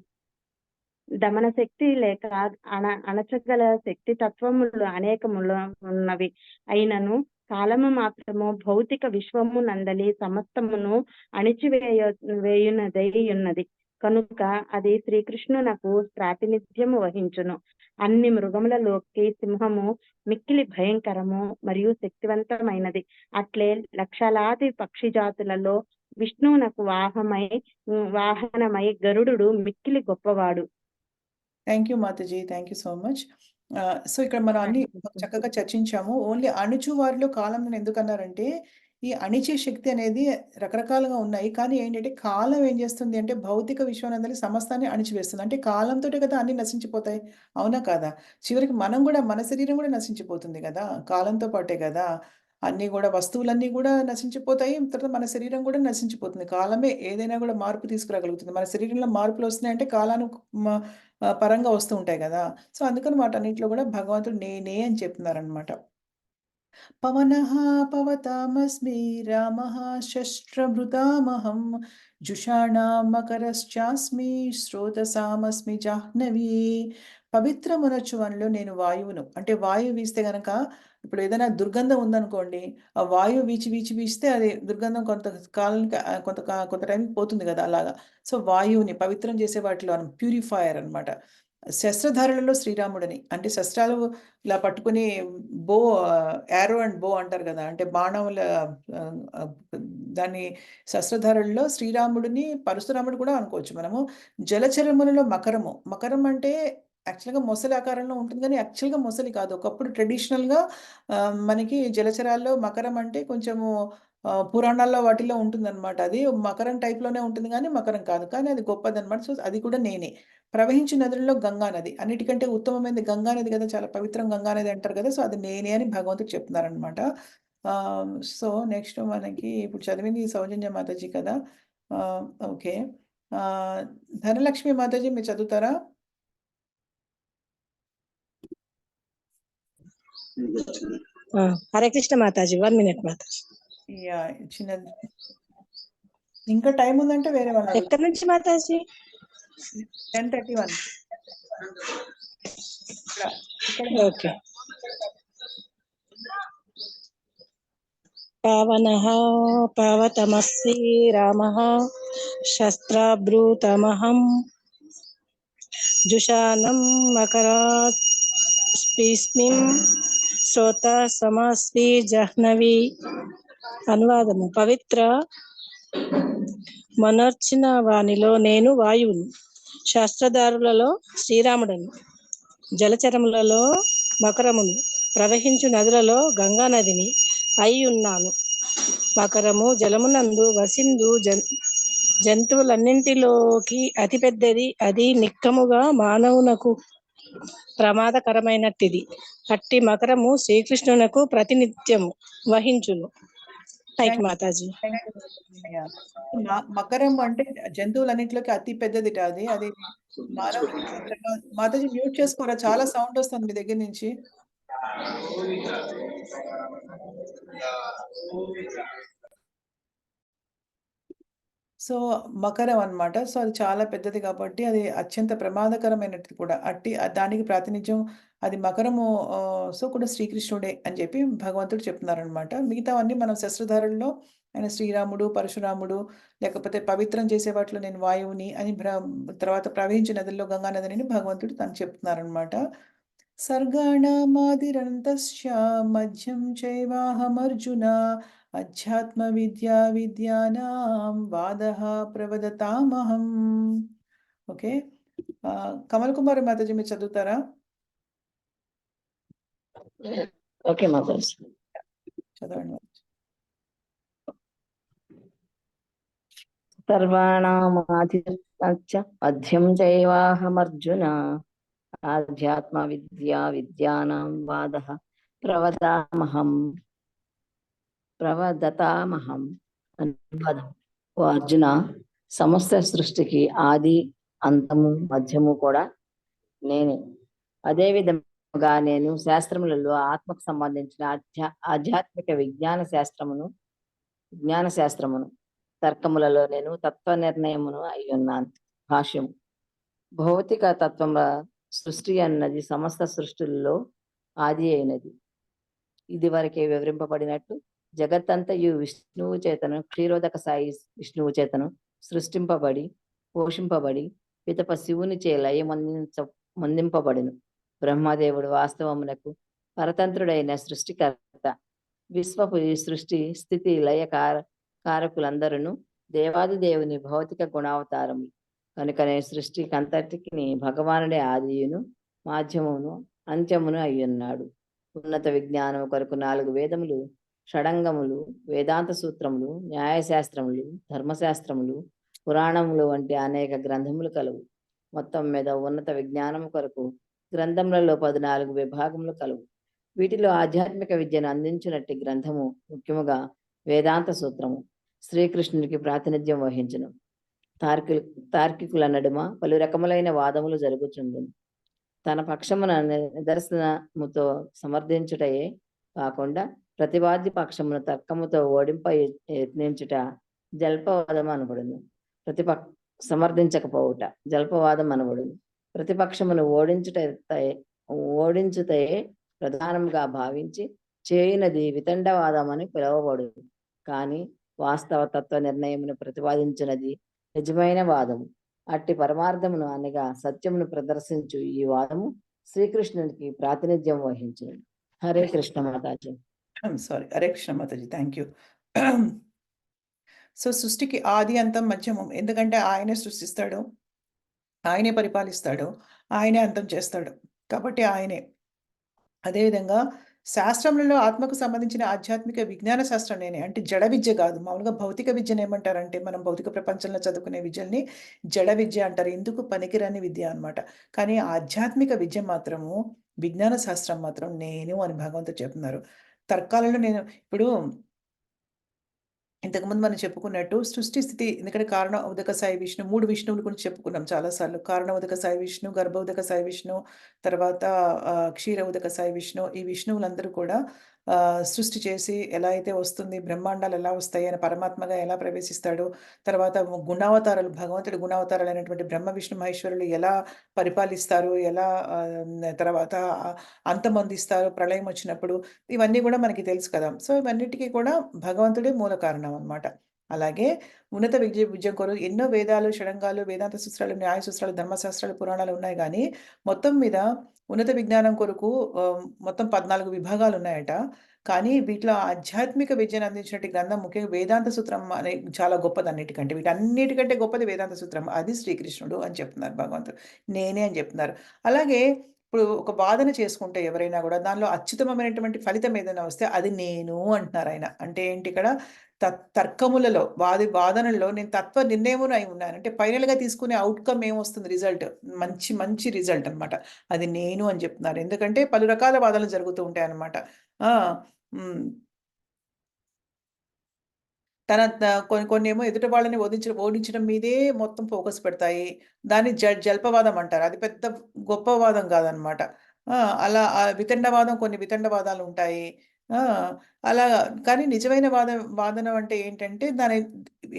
దమన శక్తి లేక అణచగల శక్తి తత్వములు అనేకములు ఉన్నవి. అయినను కాలము మాత్రము భౌతిక విశ్వము నందలి సమస్తమును అణిచివేయునదై ఉన్నది కనుక అది శ్రీకృష్ణునకు ప్రాతినిధ్యము వహించును. అన్ని మృగములలోకి సింహము మిక్కిలి భయంకరము మరియు శక్తివంతమైనది. అట్లే లక్షలాది పక్షి జాతులలో విష్ణువునకు వాహనమై గరుడు మిక్కిలి గొప్పవాడు. Thank you Mataji, thank you so much. So ఇక్కడ మనం అన్ని చక్కగా చర్చించాము. ఓన్లీ అణుచు వారిలో కాలం ఎందుకు అన్నారంటే, ఈ అణిచే శక్తి అనేది రకరకాలుగా ఉన్నాయి. కానీ ఏంటంటే కాలం ఏం చేస్తుంది అంటే భౌతిక విశ్వానందరి సమస్తాన్ని అణిచివేస్తుంది. అంటే కాలంతో కదా అన్ని నశించిపోతాయి, అవునా కాదా? చివరికి మనం కూడా, మన శరీరం కూడా నశించిపోతుంది కదా, కాలంతో పాటే కదా. అన్ని కూడా వస్తువులన్నీ కూడా నశించిపోతాయి. తర్వాత మన శరీరం కూడా నశించిపోతుంది. కాలమే ఏదైనా కూడా మార్పు తీసుకురాగలుగుతుంది. మన శరీరంలో మార్పులు వస్తున్నాయంటే కాలానికి పరంగా వస్తూ ఉంటాయి కదా. సో అందుకని వాటన్నిటిలో కూడా భగవంతుడు నేనే అని చెప్తున్నారనమాట. పవనః పవతామస్మి రామః శస్త్రభృతామహం జుషాణాం మకరశ్చాస్మి స్రోతసామస్మి జాహ్నవీ. పవిత్రమునచువన్లో నేను వాయువును. అంటే వాయువు వీస్తే గనక, ఇప్పుడు ఏదైనా దుర్గంధం ఉందనుకోండి, ఆ వాయువు వీస్తే అది దుర్గంధం కొంతకాలానికి కొంత టైంకి పోతుంది కదా అలాగా. సో వాయువుని పవిత్రం చేసే వాటిలో ప్యూరిఫైయర్ అనమాట. శస్త్రధారులలో శ్రీరాముడని, అంటే శస్త్రాలు ఇలా పట్టుకుని యారో అండ్ బో అంటారు కదా, అంటే బాణముల దాన్ని శస్త్రధారులలో శ్రీరాముడిని, పరశురాముడు కూడా అనుకోవచ్చు మనము. జలచరములలో మకరం అంటే యాక్చువల్గా మొసలి ఆకారంలో ఉంటుంది, కానీ యాక్చువల్గా మొసలి కాదు. ఒకప్పుడు ట్రెడిషనల్గా మనకి జలచరాల్లో మకరం అంటే కొంచెము పురాణాల్లో వాటిలో ఉంటుందన్నమాట. అది మకరం టైప్లోనే ఉంటుంది కానీ మకరం కాదు, కానీ అది గొప్పదన్నమాట. సో అది కూడా నేనే. ప్రవహించే నదులలో గంగా నది, అన్నిటికంటే ఉత్తమమైనది గంగా నది కదా, చాలా పవిత్రం గంగా నది అంటారు కదా. సో అది నేనే అని భగవంతుడు చెప్తున్నారనమాట. సో నెక్స్ట్ మనకి ఇప్పుడు చదివింది సౌజన్య మాతాజీ కదా. ఓకే, ధనలక్ష్మి మాతాజీ మీరు చదువుతారా? హరే కృష్ణ మాతాజీ, 1 minute మాతాజీ. యా, చిన్నది. ఇంకా టైం ఉందంటే వేరే వాళ్ళు ఎక్కడి నుంచి మాతాజీ? 10:31. ఓకే. పవనః పవతమస్సి రామః శస్త్రాభృతమహం జుషానం మకరాస్మిం శ్రోత సమస్మి జాహ్నవి. అనువాదము. పవిత్ర మనర్చిన వానిలో నేను వాయువును, శాస్త్రధారులలో శ్రీరాముడను, జలచరములలో మకరమును, ప్రవహించు నదులలో గంగా నదిని అయి ఉన్నాను. మకరము జలమునందు వసిందు జంతువులన్నింటిలోకి అతి పెద్దది. అది నిక్కముగా మానవునకు ప్రమాదకరమైనట్టిది. అట్టి మకరము శ్రీకృష్ణునకు ప్రతినిత్యము వహించును. రైట్ మాతాజీ. Yeah. మకరం అంటే జంతువులన్నింటిలోకి అతి పెద్దదిట అది. అది మానవుడికి మాత్రమే. మాతాజీ మ్యూట్ చేసుకోరా, చాలా సౌండ్ వస్తుంది మీ దగ్గర నుంచి. సో మకరం అన్నమాట. సో అది చాలా పెద్దది కాబట్టి అది అత్యంత ప్రమాదకరమైనది కూడా. దానికి ప్రాతినిధ్యం అది మకరము. సో కూడా శ్రీకృష్ణుడే అని చెప్పి భగవంతుడు చెప్తున్నారనమాట. మిగతావన్నీ మనం శస్త్రధారుల్లో ఆయన శ్రీరాముడు, పరశురాముడు, లేకపోతే పవిత్రం చేసే వాటిలో నేను వాయువుని అని తర్వాత ప్రవహించే నదుల్లో గంగా నదిని భగవంతుడు తను చెప్తున్నారనమాట. సర్గాణమాదిరంతశ్చ మధ్యం చైవాహమర్జున అధ్యాత్మ విద్యానాం వాదః ప్రవదతామహం. ఓకే, కమల్ కుమార్ మాతాజీ మీరు చదువుతారా? ఓకే మాతాజీ. చదవండి. సర్వాణామాధిపత్య మధ్యం చైవాహమర్జున ఆధ్యాత్మ విద్యానాం వాదః ప్రవదతామహం. అనువాదం. ఓ అర్జున, సమస్త సృష్టికి ఆది, అంతము, మధ్యము కూడా నేనే. అదే విధముగా నేను శాస్త్రములలో ఆత్మకు సంబంధించిన ఆధ్యాత్మిక విజ్ఞాన శాస్త్రమును తర్కములలో నేను తత్వ నిర్ణయమును అయి ఉన్నాను. భాష్యము. భౌతిక తత్వముల సృష్టి అన్నది సమస్త సృష్టిల్లో ఆది అయినది. ఇది వరకే వివరింపబడినట్టు జగత్తంతయు విష్ణువు చేతను, క్షీరోదక సాయి విష్ణువు చేతను సృష్టింపబడి పోషింపబడి పితప శివుని చే మందింపబడిను. బ్రహ్మదేవుడు వాస్తవమునకు పరతంత్రుడైన సృష్టికర్త. విశ్వపు ఈ సృష్టి స్థితి లయ కారకులందరూ దేవాది దేవుని భౌతిక గుణావతారములు కనుకనే సృష్టికంతటికి భగవానుడే ఆదియును, మాధ్యమును, అంత్యమును అయ్యున్నాడు. ఉన్నత విజ్ఞానము కొరకు 4 వేదములు, షడంగములు, వేదాంత సూత్రములు, న్యాయశాస్త్రములు, ధర్మశాస్త్రములు, పురాణములు వంటి అనేక గ్రంథములు కలవు. మొత్తం మీద ఉన్నత విజ్ఞానము కొరకు గ్రంథములలో 14 విభాగములు కలవు. వీటిలో ఆధ్యాత్మిక విద్యను అందించినట్టి గ్రంథము ముఖ్యముగా వేదాంత సూత్రము శ్రీకృష్ణునికి ప్రాతినిధ్యం వహించును. తార్కికుల నడుమ పలు రకములైన వాదములు జరుగుచుండును. తన పక్షమున నిదర్శనముతో సమర్థించుటయే కాకుండా ప్రతివాది పక్షమును తర్కముతో ఓడింప యత్నించుట జల్పవాదం అనబడును. సమర్థించకపోవుట జల్పవాదం అనబడును. ప్రతిపక్షమును ఓడించుటయే ప్రధానంగా భావించి చేయునది వితండవాదం అని పిలువబడును. కానీ వాస్తవ తత్వ నిర్ణయమును ప్రతిపాదించినది నిజమైన వాదము. అట్టి పరమార్థమును అనగా సత్యమును ప్రదర్శించు ఈ వాదము శ్రీకృష్ణునికి ప్రాతినిధ్యం వహించును. హరే కృష్ణ మాతాజీ. హరే కృష్ణ మాతాజీ, థ్యాంక్ యూ. సో సృష్టికి ఆది, అంతం, మధ్యము. ఎందుకంటే ఆయనే సృష్టిస్తాడు, ఆయనే పరిపాలిస్తాడు, ఆయనే అంతం చేస్తాడు కాబట్టి ఆయనే. అదేవిధంగా శాస్త్రములలో ఆత్మకు సంబంధించిన ఆధ్యాత్మిక విజ్ఞాన శాస్త్రం నేనే. అంటే జడ విద్య కాదు. మామూలుగా భౌతిక విద్యను ఏమంటారంటే మనం భౌతిక ప్రపంచంలో చదువుకునే విద్యల్ని జడ విద్య అంటారు. ఎందుకు పనికిరాని విద్య అనమాట. కానీ ఆధ్యాత్మిక విద్య మాత్రము, విజ్ఞాన శాస్త్రం మాత్రం నేను అని భగవంతుడు చెప్తున్నారు. తర్కాలలో నేను ఇప్పుడు ఇంతకుముందు మనం చెప్పుకున్నట్టు సృష్టి స్థితి, ఎందుకంటే కారణ ఉదక సాయి విష్ణు, 3 విష్ణువుల గురించి చెప్పుకున్నాం చాలాసార్లు. కారణ ఉదక సాయి విష్ణు, గర్భ ఉదక సాయి విష్ణు, తర్వాత క్షీర ఉదక సాయి విష్ణు. ఈ విష్ణువులందరూ కూడా సృష్టి చేసి ఎలా అయితే వస్తుంది, బ్రహ్మాండాలు ఎలా వస్తాయి, అని పరమాత్మగా ఎలా ప్రవేశిస్తాడు, తర్వాత గుణావతారాలు, భగవంతుడి గుణావతారాలు అయినటువంటి బ్రహ్మ విష్ణు మహేశ్వరులు ఎలా పరిపాలిస్తారు, ఎలా తర్వాత అంతమొందిస్తారు ప్రళయం వచ్చినప్పుడు, ఇవన్నీ కూడా మనకి తెలుసు కదా. సో ఇవన్నిటికీ కూడా భగవంతుడే మూల కారణం అన్నమాట. అలాగే ఉన్నత విద్య కొరకు ఎన్నో వేదాలు, షడంగాలు, వేదాంత సూత్రాలు, న్యాయ సూత్రాలు, ధర్మశాస్త్రాలు, పురాణాలు ఉన్నాయి. కానీ మొత్తం మీద ఉన్నత విజ్ఞానం కొరకు మొత్తం 14 విభాగాలు ఉన్నాయట. కానీ వీటిలో ఆధ్యాత్మిక విద్యను అందించినట్టు గ్రంథం ముఖ్యంగా వేదాంత సూత్రం అనే చాలా గొప్పది అన్నిటికంటే. వీటన్నిటికంటే గొప్పది వేదాంత సూత్రం. అది శ్రీకృష్ణుడు అని చెప్తున్నారు భగవంతుడు, నేనే అని చెప్తున్నారు. అలాగే ఇప్పుడు ఒక వాదన చేసుకుంటే ఎవరైనా కూడా దానిలో అత్యుత్తమమైనటువంటి ఫలితం ఏదైనా వస్తే అది నేను అంటున్నారు ఆయన. అంటే ఏంటి, ఇక్కడ తర్కములలో వాదనల్లో నేను తత్వ నిర్ణయమును అయి ఉన్నాను. అంటే ఫైనల్గా తీసుకునే అవుట్కమ్ ఏమొస్తుంది, రిజల్ట్, మంచి రిజల్ట్ అనమాట. అది నేను అని చెప్తున్నారు. ఎందుకంటే పలు రకాల వాదనలు జరుగుతూ ఉంటాయి అన్నమాట. కొన్ని ఏమో ఎదుటి వాళ్ళని ఓడించడం మీదే మొత్తం ఫోకస్ పెడతాయి. దాన్ని జల్పవాదం అంటారు. అది పెద్ద గొప్ప వాదం కాదనమాట. అలా వితండవాదం, కొన్ని వితండవాదాలు ఉంటాయి. ఆ! అలా కానీ నిజమైన వాదన అంటే ఏంటంటే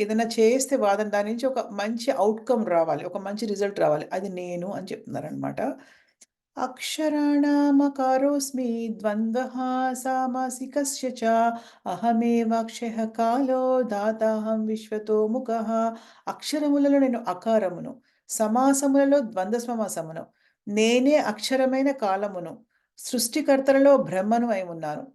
ఏదైనా చేస్తే వాదన దాని నుంచి ఒక మంచి ఔట్‌కమ్ రావాలి. ఒక మంచి రిజల్ట్ రావాలి. అది నేను అని చెప్తున్నారనమాట. అక్షరాణమకారోస్మి ద్వంద్వః సామాసికస్య చ అహమేవాక్షయః కాలో దాతాహం విశ్వతో ముఖః. అక్షరములలో నేను అకారమును, సమాసములలో ద్వంద్వ సమాసమును, నేనే అక్షరమైన కాలమును, సృష్టికర్తలలో బ్రహ్మను అయి ఉన్నాను.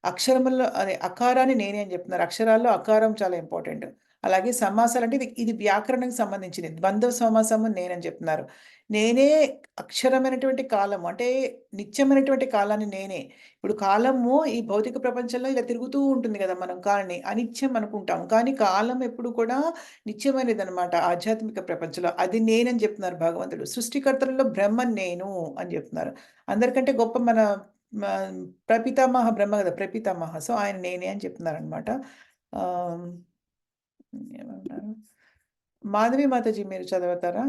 అక్షరముల్లో అదే అకారాన్ని నేనే అని చెప్తున్నారు. అక్షరాల్లో అకారం చాలా ఇంపార్టెంట్. అలాగే సమాసాలంటే ఇది వ్యాకరణకు సంబంధించింది. ద్వంద్వ సమాసము నేనని చెప్తున్నారు. నేనే అక్షరమైనటువంటి కాలము అంటే నిత్యమైనటువంటి కాలాన్ని నేనే. ఇప్పుడు కాలము ఈ భౌతిక ప్రపంచంలో ఇలా తిరుగుతూ ఉంటుంది కదా! మనం కాలాన్ని అనిత్యం అనుకుంటాం. కానీ కాలం ఎప్పుడు కూడా నిత్యమైనదనమాట ఆధ్యాత్మిక ప్రపంచంలో. అది నేనని చెప్తున్నారు భగవంతుడు. సృష్టికర్తలలో బ్రహ్మ నేను అని చెప్తున్నారు. అందరికంటే గొప్ప మన ప్రపితామహ బ్రహ్మ కదా! ప్రపితామహ. సో, ఆయన నేనే అని చెప్తున్నారనమాట. ఏమన్నారు? మాధవి మాతాజీ మీరు చదువుతారా?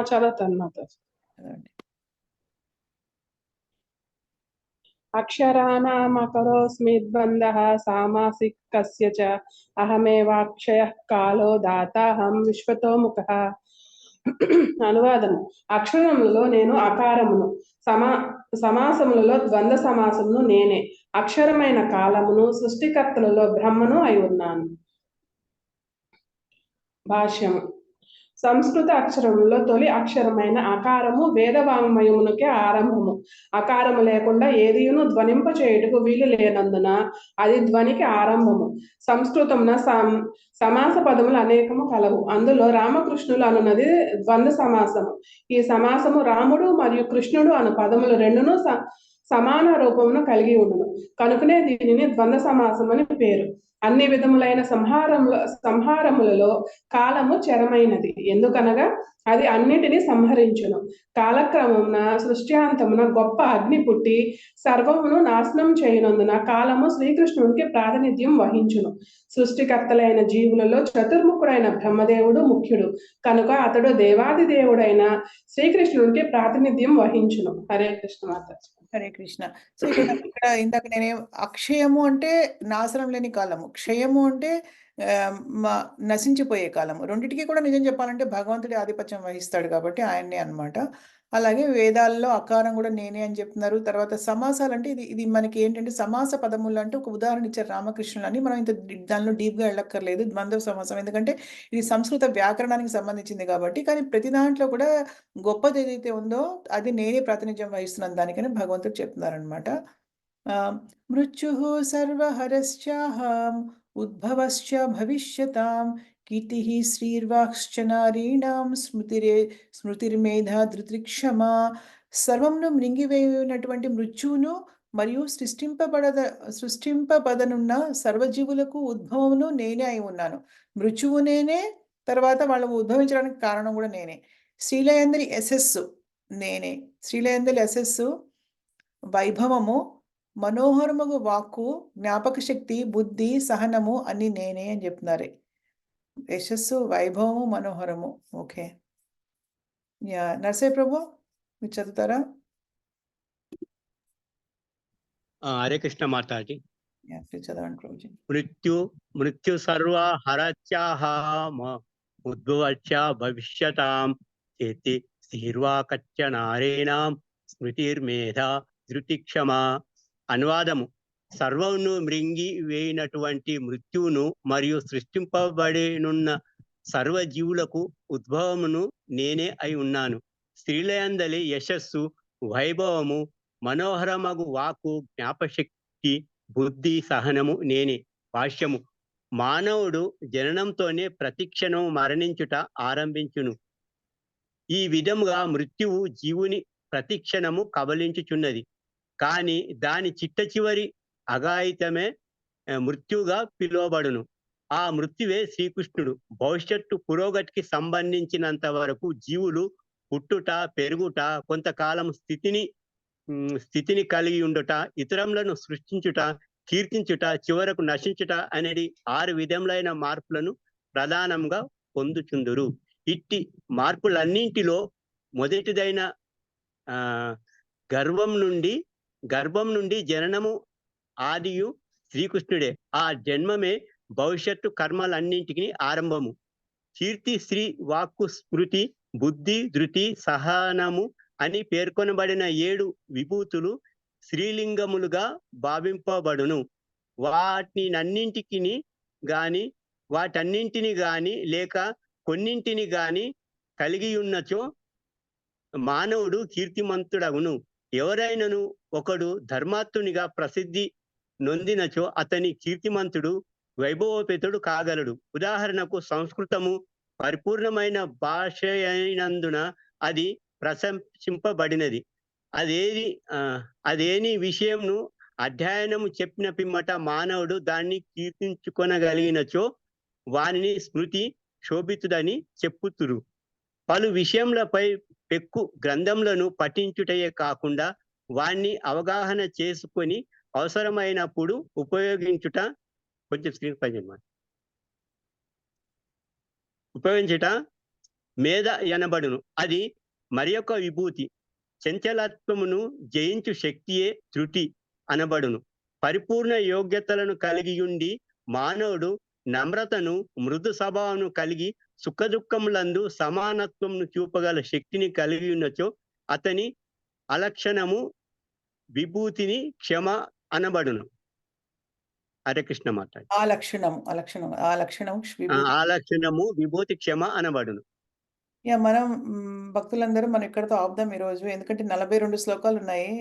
చదువుతాను మాతాజీ. చదవండి. అక్షరాణమకరోస్మి ద్వంద్వః సామాసికస్య చ అహమేవాక్షయః కాలో దాతాహం విశ్వతో ముఖః. అనువాదము. అక్షరములలో నేను అకారమును, సమాసములలో ద్వంద్వ సమాసమును నేనే. అక్షరమైన కాలమును, సృష్టికర్తలలో బ్రహ్మను అయి ఉన్నాను. భాష్యము. సంస్కృత అక్షరములలో తొలి అక్షరమైన అకారము వేదవాంగ్మయమునకే ఆరంభము. అకారము లేకుండా ఏదియును ధ్వనింప చేయుటకు వీలు లేనందున అది ధ్వనికి ఆరంభము. సంస్కృతమున సమాస పదములు అనేకము కలవు. అందులో రామకృష్ణులు అనున్నది ద్వంద్వ సమాసము. ఈ సమాసము రాముడు మరియు కృష్ణుడు అను పదములు రెండును సమాన రూపమును కలిగి ఉండును. కనుకనే దీనిని ద్వంద్వ సమాసం అని పేరు. అన్ని విధములైన సంహారములలో కాలము చరమైనది. ఎందుకనగా అది అన్నిటినీ సంహరించును. కాలక్రమమున సృష్ట్యాంతమున గొప్ప అగ్ని పుట్టి సర్వమును నాశనం చేయనందున కాలము శ్రీకృష్ణునికి ప్రాతినిధ్యం వహించును. సృష్టికర్తలైన జీవులలో చతుర్ముఖుడైన బ్రహ్మదేవుడు ముఖ్యుడు కనుక అతడు దేవాది దేవుడైన శ్రీకృష్ణునికి ప్రాతినిధ్యం వహించును. హరే కృష్ణ మాతాజీ. హరే కృష్ణ. సో, ఇక్కడ ఇందాక అక్షయము అంటే నాశనం లేని కాలము. క్షయము అంటే నశించిపోయే కాలము. రెండిటికి కూడా నిజం చెప్పాలంటే భగవంతుడి ఆధిపత్యం వహిస్తాడు కాబట్టి ఆయన్నే అనమాట. అలాగే వేదాల్లో అకారం కూడా నేనే అని చెప్తున్నారు. తర్వాత సమాసాలంటే ఇది మనకి ఏంటంటే సమాస పదములు అంటే ఒక ఉదాహరణ ఇచ్చారు రామకృష్ణులు అని. మనం దానిలో డీప్‌గా వెళ్ళక్కర్లేదు. ద్వంద్వ సమాసం ఎందుకంటే ఇది సంస్కృత వ్యాకరణానికి సంబంధించింది కాబట్టి. కానీ ప్రతి దాంట్లో కూడా గొప్పది ఏదైతే ఉందో అది నేనే ప్రాతినిధ్యం వహిస్తున్నాను దానికని భగవంతుడు చెప్తున్నారనమాట. మృత్యుః సర్వహరశ్చాహం ఉద్భవశ్చ భవిష్యతాం కీర్తిః శ్రీర్వాక్శ్చ నారీణాం స్మృతిర్మేధా ధృతిక్షమా. సర్వమును మృంగివేయునటువంటి మృత్యువును మరియు సృష్టింపబడనున్న సర్వజీవులకు ఉద్భవమును నేనే అయి ఉన్నాను. మృత్యువు నేనే, తర్వాత వాళ్ళు ఉద్భవించడానికి కారణం కూడా నేనే. శ్రీలయందరి యశస్సు నేనే. శ్రీలయందరి యశస్సు వైభవము, మనోహరముగు వాక్కు, జ్ఞాపక శక్తి, బుద్ధి, సహనము అన్ని నేనే అని చెప్తున్నారు. యశస్సు, వైభవము, మనోహరము. ఓకే. నర్సయ్య ప్రభు మీరు చదువుతారా? హరే కృష్ణ మాతాజీ. చదవండి ప్రభుజీ. మృత్యు సర్వ హరత్యాహ ఉద్భవచ్చ భవిష్యతాం చేతి స్థిర్వాకచ్చ నారేణాం స్మృతిర్మేధా ధృతిక్షమా. అనువాదము. సర్వమును మృంగి వేయినటువంటి మృత్యువును మరియు సృష్టింపబడినున్న సర్వజీవులకు ఉద్భవమును నేనే అయి ఉన్నాను. స్త్రీలయందలి యశస్సు, వైభవము, మనోహరమగు వాక్కు, జ్ఞాపశక్తి, బుద్ధి, సహనము నేనే. భాష్యము. మానవుడు జననంతోనే ప్రతిక్షణం మరణించుట ఆరంభించును. ఈ విధముగా మృత్యువు జీవుని ప్రతిక్షణము కబలించుచున్నది. కానీ దాని చిట్ట చివరి అఘాయితమే మృత్యుగా పిలువబడును. ఆ మృత్యువే శ్రీకృష్ణుడు. భవిష్యత్తు పురోగతికి సంబంధించినంత వరకు జీవులు పుట్టుట, పెరుగుట, కొంతకాలం స్థితిని కలిగి ఉండుట, ఇతరులను సృష్టించుట, కీర్తించుట, చివరకు నశించుట అనేది 6 విధములైన మార్పులను ప్రధానంగా పొందుచుందురు. ఇట్టి మార్పులన్నింటిలో మొదటిదైన ఆ గర్భం నుండి జననము ఆదియు శ్రీకృష్ణుడే. ఆ జన్మమే భవిష్యత్తు కర్మలన్నింటికి ఆరంభము. కీర్తి, శ్రీ, వాక్కు, స్మృతి, బుద్ధి, ధృతి, సహనము అని పేర్కొనబడిన 7 విభూతులు శ్రీలింగములుగా భావింపబడును. వాటన్నింటిని గాని లేక కొన్నింటిని గాని కలిగి ఉన్నచో మానవుడు కీర్తిమంతుడగును. ఎవరైనను ఒకడు ధర్మాత్మునిగా ప్రసిద్ధి నొందినచో అతని కీర్తిమంతుడు, వైభవోపేతుడు కాగలడు. ఉదాహరణకు సంస్కృతము పరిపూర్ణమైన భాష అయినందున అది ప్రశంసింపబడినది. అదేని విషయంను అధ్యయనము చెప్పిన పిమ్మట మానవుడు దాన్ని కీర్తించుకొనగలిగినచో వానిని స్మృతి శోభితుడని చెప్పుతురు. పలు విషయములపై పెక్కు గ్రంథములను పఠించుటయే కాకుండా వాణ్ణి అవగాహన చేసుకొని అవసరమైనప్పుడు ఉపయోగించుట మేధ ఎనబడును. అది మరి యొక్క విభూతి. చంచలత్వమును జయించు శక్తియే త్రుటి అనబడును. పరిపూర్ణ యోగ్యతలను కలిగియుండి మానవుడు నమ్రతను, మృదు స్వభావమును కలిగి సుఖదుఖములందు సమానత్వమును చూపగల శక్తిని కలిగి ఉన్నచో అతని అలక్షణము విభూతిని క్షమ అనబడును. హరే కృష్ణ మాట్లాడు. ఆ లక్షణము విభూతి క్షమ అనబడును. మనం భక్తులందరూ మనం ఇక్కడతో ఆపుదాం ఈరోజు. ఎందుకంటే 42 శ్లోకాలు ఉన్నాయి.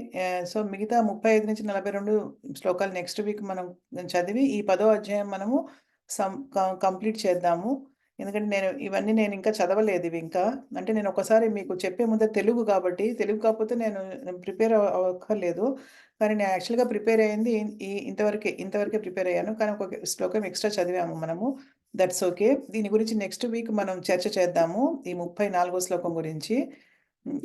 సో మిగతా 35 నుంచి 42 శ్లోకాలు నెక్స్ట్ వీక్ మనం చదివి ఈ 10వ అధ్యాయం మనము కంప్లీట్ చేద్దాము. ఎందుకంటే ఇవన్నీ నేను ఇంకా చదవలేదు ఇవి ఇంకా. అంటే నేను ఒకసారి మీకు చెప్పే ముందు తెలుగు కాబట్టి, తెలుగు కాకపోతే నేను ప్రిపేర్ అవ్వక్కర్లేదు. కానీ నేను యాక్చువల్గా ప్రిపేర్ అయ్యింది ఇంతవరకే ప్రిపేర్ అయ్యాను. కానీ ఒక శ్లోకం ఎక్స్ట్రా చదివాము మనము. That's okay. దీని గురించి నెక్స్ట్ వీక్ మనం చర్చ చేద్దాము, ఈ 34వ శ్లోకం గురించి.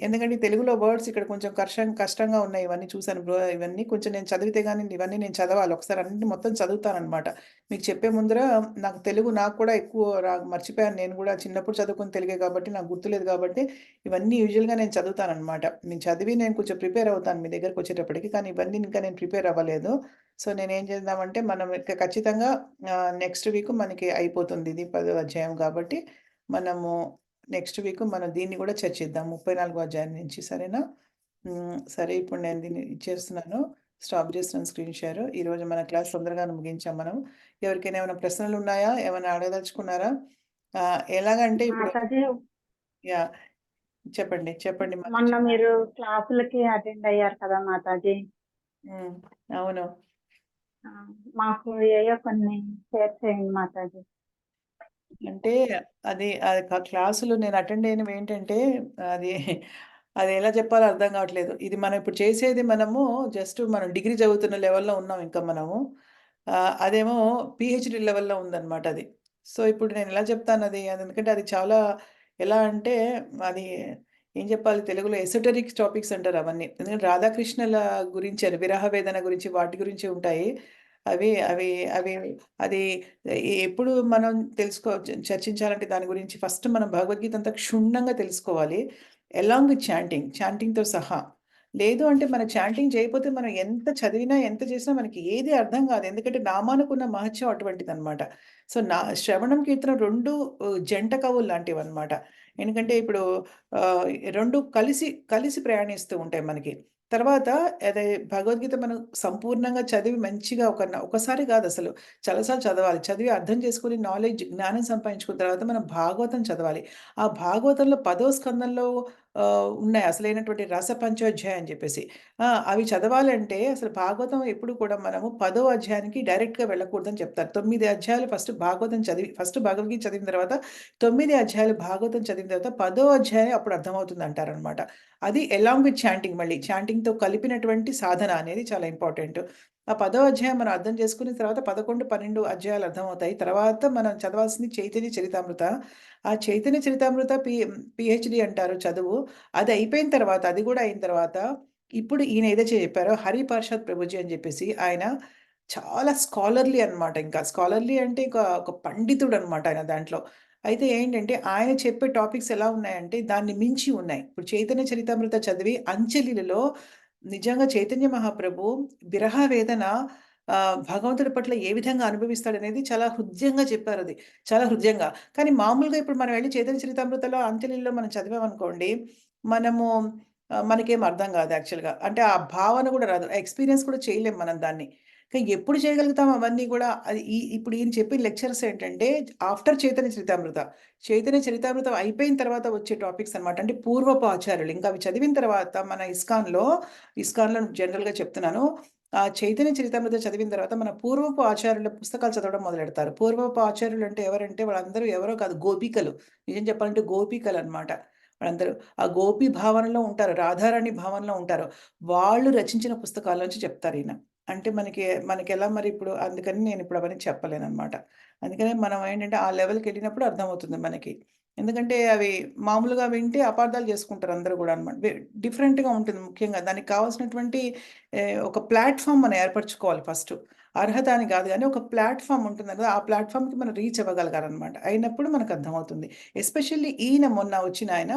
ఎందుకంటే తెలుగులో వర్డ్స్ ఇక్కడ కొంచెం కష్టంగా ఉన్నాయి. ఇవన్నీ చూసాను బ్రో. ఇవన్నీ కొంచెం నేను చదివితే కానీ ఇవన్నీ నేను చదవాలి. ఒకసారి అన్ని మొత్తం చదువుతానమాట. మీకు చెప్పే ముందర నాకు కూడా ఎక్కువ మర్చిపోయాను. నేను కూడా చిన్నప్పుడు చదువుకుని తెలుగే కాబట్టి నాకు గుర్తులేదు కాబట్టి ఇవన్నీ యూజువల్గా నేను చదువుతానమాట. నేను చదివి నేను కొంచెం ప్రిపేర్ అవుతాను మీ దగ్గరకు వచ్చేటప్పటికి. కానీ ఇవన్నీ ఇంకా నేను ప్రిపేర్ అవ్వలేదు. సో నేనేం చేద్దామంటే మనం ఖచ్చితంగా నెక్స్ట్ వీక్ మనకి అయిపోతుంది. ఇది 10వ అధ్యాయం కాబట్టి మనము నెక్స్ట్ వీక్ మనం దీన్ని కూడా చర్చిద్దాం 34వ అధ్యాయం నుంచి. సరేనా? సరే, ఇప్పుడు నేను దీన్ని ఇచ్చేస్తున్నాను, స్టాప్ చేస్తున్నాను స్క్రీన్ షేర్. ఈరోజు మన క్లాస్ తొందరగా ముగించాం మనం. ఎవరికైనా ఏమైనా ప్రశ్నలు ఉన్నాయా? ఏమైనా అడగదలుచుకున్నారా? ఎలాగంటే ఇప్పుడు యా చెప్పండి మొన్న మీరు క్లాసులకి అటెండ్ అయ్యారు కదా మాతాజీ. అవును. మాకు ఏయో కొన్ని షేర్ చేయండి మాతాజీ. అంటే అది క్లాసులు నేను అటెండ్ అయినవి ఏంటంటే అది ఎలా చెప్పాలో అర్థం కావట్లేదు. ఇది మనం ఇప్పుడు చేసేది మనము జస్ట్ మనం డిగ్రీ చదువుతున్న లెవెల్‌లో ఉన్నాం ఇంకా మనము. అదేమో పీహెచ్‌డీ లెవెల్‌లో ఉందన్నమాట అది. సో ఇప్పుడు నేను ఎలా చెప్తాను అది ఎందుకంటే అది చాలా ఎలా అంటే అది ఏం చెప్పాలి తెలుగులో ఎసోటరిక్ టాపిక్స్ అంటారు అవన్నీ. ఎందుకంటే రాధాకృష్ణుల గురించి విరహ వేదన గురించి వాటి గురించి ఉంటాయి. అవి అది ఎప్పుడు మనం చర్చించాలంటే దాని గురించి ఫస్ట్ మనం భగవద్గీత అంతా క్షుణ్ణంగా తెలుసుకోవాలి. అలాంగ్ విత్ చాంటింగ్‌తో సహా. లేదు అంటే మన చాంటింగ్ చేయకపోతే మనం ఎంత చదివినా, ఎంత చేసినా మనకి ఏది అర్థం కాదు. ఎందుకంటే నామానుకున్న మహత్యం అటువంటిదనమాట. సో శ్రవణం, కీర్తనం 2 జంట కవులు లాంటివన్నమాట. ఎందుకంటే ఇప్పుడు 2 కలిసి ప్రయాణిస్తూ ఉంటాయి మనకి. తర్వాత అదే భగవద్గీత మనం సంపూర్ణంగా చదివి మంచిగా ఒకసారి కాదు అసలు చాలా సార్లు చదవాలి. చదివి అర్థం చేసుకొని జ్ఞానం సంపాదించుకున్న తర్వాత మనం భాగవతం చదవాలి. ఆ భాగవతంలో 10వ స్కందంలో ఉన్నాయి అసలైనటువంటి రస పంచోధ్యాయం అని చెప్పేసి. అవి చదవాలంటే అసలు భాగవతం ఎప్పుడు కూడా మనము 10వ అధ్యాయానికి డైరెక్ట్‌గా వెళ్ళకూడదని చెప్తారు. 9 అధ్యాయాలు ఫస్ట్ భగవద్గీత చదివిన తర్వాత 9 అధ్యాయాలు భాగవతం చదివిన తర్వాత 10వ అధ్యాయం అప్పుడు అర్థమవుతుంది అంటారనమాట. అది అలాంగ్ విత్ చాంటింగ్, మళ్ళీ చాంటింగ్‌తో కలిపినటువంటి సాధన అనేది చాలా ఇంపార్టెంట్. ఆ 10వ అధ్యాయం మనం అర్థం చేసుకున్న తర్వాత 11, 12 అధ్యాయాలు అర్థమవుతాయి. తర్వాత మనం చదవాల్సింది చైతన్య చరితామృత. ఆ చైతన్య చరితామృత పీహెచ్‌డీ అంటారు చదువు. అది అయిపోయిన తర్వాత, అది కూడా అయిన తర్వాత ఇప్పుడు ఈయన ఏదైతే చెప్పారో హరి పార్షద్ ప్రభుజీ అని చెప్పేసి ఆయన చాలా స్కాలర్లీ అన్నమాట. ఇంకా స్కాలర్లీ అంటే ఒక పండితుడు అనమాట ఆయన దాంట్లో. అయితే ఏంటంటే ఆయన చెప్పే టాపిక్స్ ఎలా ఉన్నాయంటే దాన్ని మించి ఉన్నాయి. ఇప్పుడు 'చైతన్య చరితామృత' చదివి అంచెలిలలో నిజంగా చైతన్య మహాప్రభు విరహ వేదన భగవంతుడి పట్ల ఏ విధంగా అనుభవిస్తాడనేది చాలా హృద్యంగా చెప్పారది. చాలా హృద్యంగా. కానీ మామూలుగా ఇప్పుడు మనం వెళ్లి 'చైతన్య చరితామృత'లో అంచెలిల్లో మనం చదివామనుకోండి, మనము మనకేం అర్థం కాదు యాక్చువల్‌గా. అంటే ఆ భావన కూడా రాదు. ఆ ఎక్స్‌పీరియన్స్ కూడా చేయలేం మనం దాన్ని. కానీ ఎప్పుడు చేయగలుగుతాం అవన్నీ గూడా అది ఇప్పుడు ఈయన చెప్పే లెక్చర్స్ ఏంటంటే ఆఫ్టర్ 'చైతన్య చరితామృత'. 'చైతన్య చరితామృతం' అయిపోయిన తర్వాత వచ్చే టాపిక్స్ అన్నమాట. అంటే పూర్వపు ఆచార్యులు. ఇంకా అవి చదివిన తర్వాత మన ఇస్కాన్‌లో జనరల్‌గా చెప్తున్నాను. ఆ 'చైతన్య చరితామృత' చదివిన తర్వాత మన పూర్వపు ఆచార్యుల పుస్తకాలు చదవడం మొదలెడతారు. పూర్వపు ఆచార్యులు అంటే ఎవరంటే వాళ్ళందరూ ఎవరో కాదు గోపికలు. నిజం చెప్పాలంటే గోపికలన్నమాట. వాళ్ళందరూ ఆ గోపి భావనలో ఉంటారు. రాధారాణి భావనలో ఉంటారు. వాళ్ళు రచించిన పుస్తకాల నుంచి చెప్తారీయన. అంటే మనకెలా మరి ఇప్పుడు అందుకని నేనిప్పుడు అవన్నీ చెప్పలేననమాట. అందుకనే మనం ఏంటంటే ఆ లెవెల్‌కెళ్ళినప్పుడు అర్థమవుతుంది మనకి. ఎందుకంటే అవి మామూలుగా వింటే అపార్థాలు చేసుకుంటారు అందరూ గూడా అనమాట. డిఫరెంట్‌గా ఉంటుంది ముఖ్యంగా. దానికి కావాల్సినటువంటి ఒక ప్లాట్‌ఫార్మ్ మనం ఏర్పరచుకోవాలి ఫస్టు. అర్హత అని గాదు గానీ ఒక ప్లాట్‌ఫార్మ్ ఉంటుంది కదా! ఆ ప్లాట్‌ఫార్మ్‌కి మనం రీచ్ అవ్వగలగాలనమాట. అయినప్పుడు మనకర్థమవుతుంది. ఎస్పెషల్లీ ఈయన మొన్న వచ్చినాయన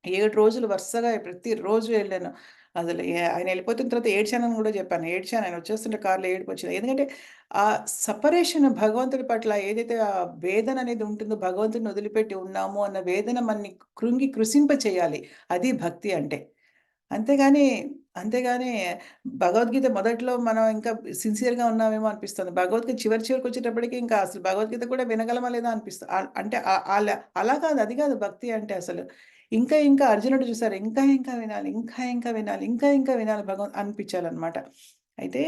7 రోజులు వరుసగా ప్రతిరోజు ఎళ్ళాను. అసలు ఆయన ఎళ్ళిపోతున్న తర్వాత ఏడ్చానని గూడా జెప్పాను. ఏడ్చాను ఆయన వచ్చేస్తుంటే కార్‌లో ఏడుపొచ్చింది. ఎందుకంటే ఆ సెపరేషన్ భగవంతుడి పట్ల ఏదైతే ఆ వేదన అనేది ఉంటుందో భగవంతుడిని వదిలిపెట్టి ఉన్నాము అన్న వేదన మనని కృంగి చేయాలి. అది భక్తి అంటే. అంతేగాని, అంతేగాని భగవద్గీత మొదట్లో మనం ఇంకా సిన్సియర్‌గా ఉన్నామేమో అనిపిస్తుంది. భగవద్గీత చివరికొచ్చేటప్పటికి ఇంకా అసలు భగవద్గీత కూడా వినగలమా లేదా అంటే అలా కాదు. అది కాదు భక్తి అంటే అసలు. ఇంకా అర్జునుడు చూసారా ఇంకా వినాలి, ఇంకా వినాలి, ఇంకా వినాలి అనిపించాలన్నమాట. అయితే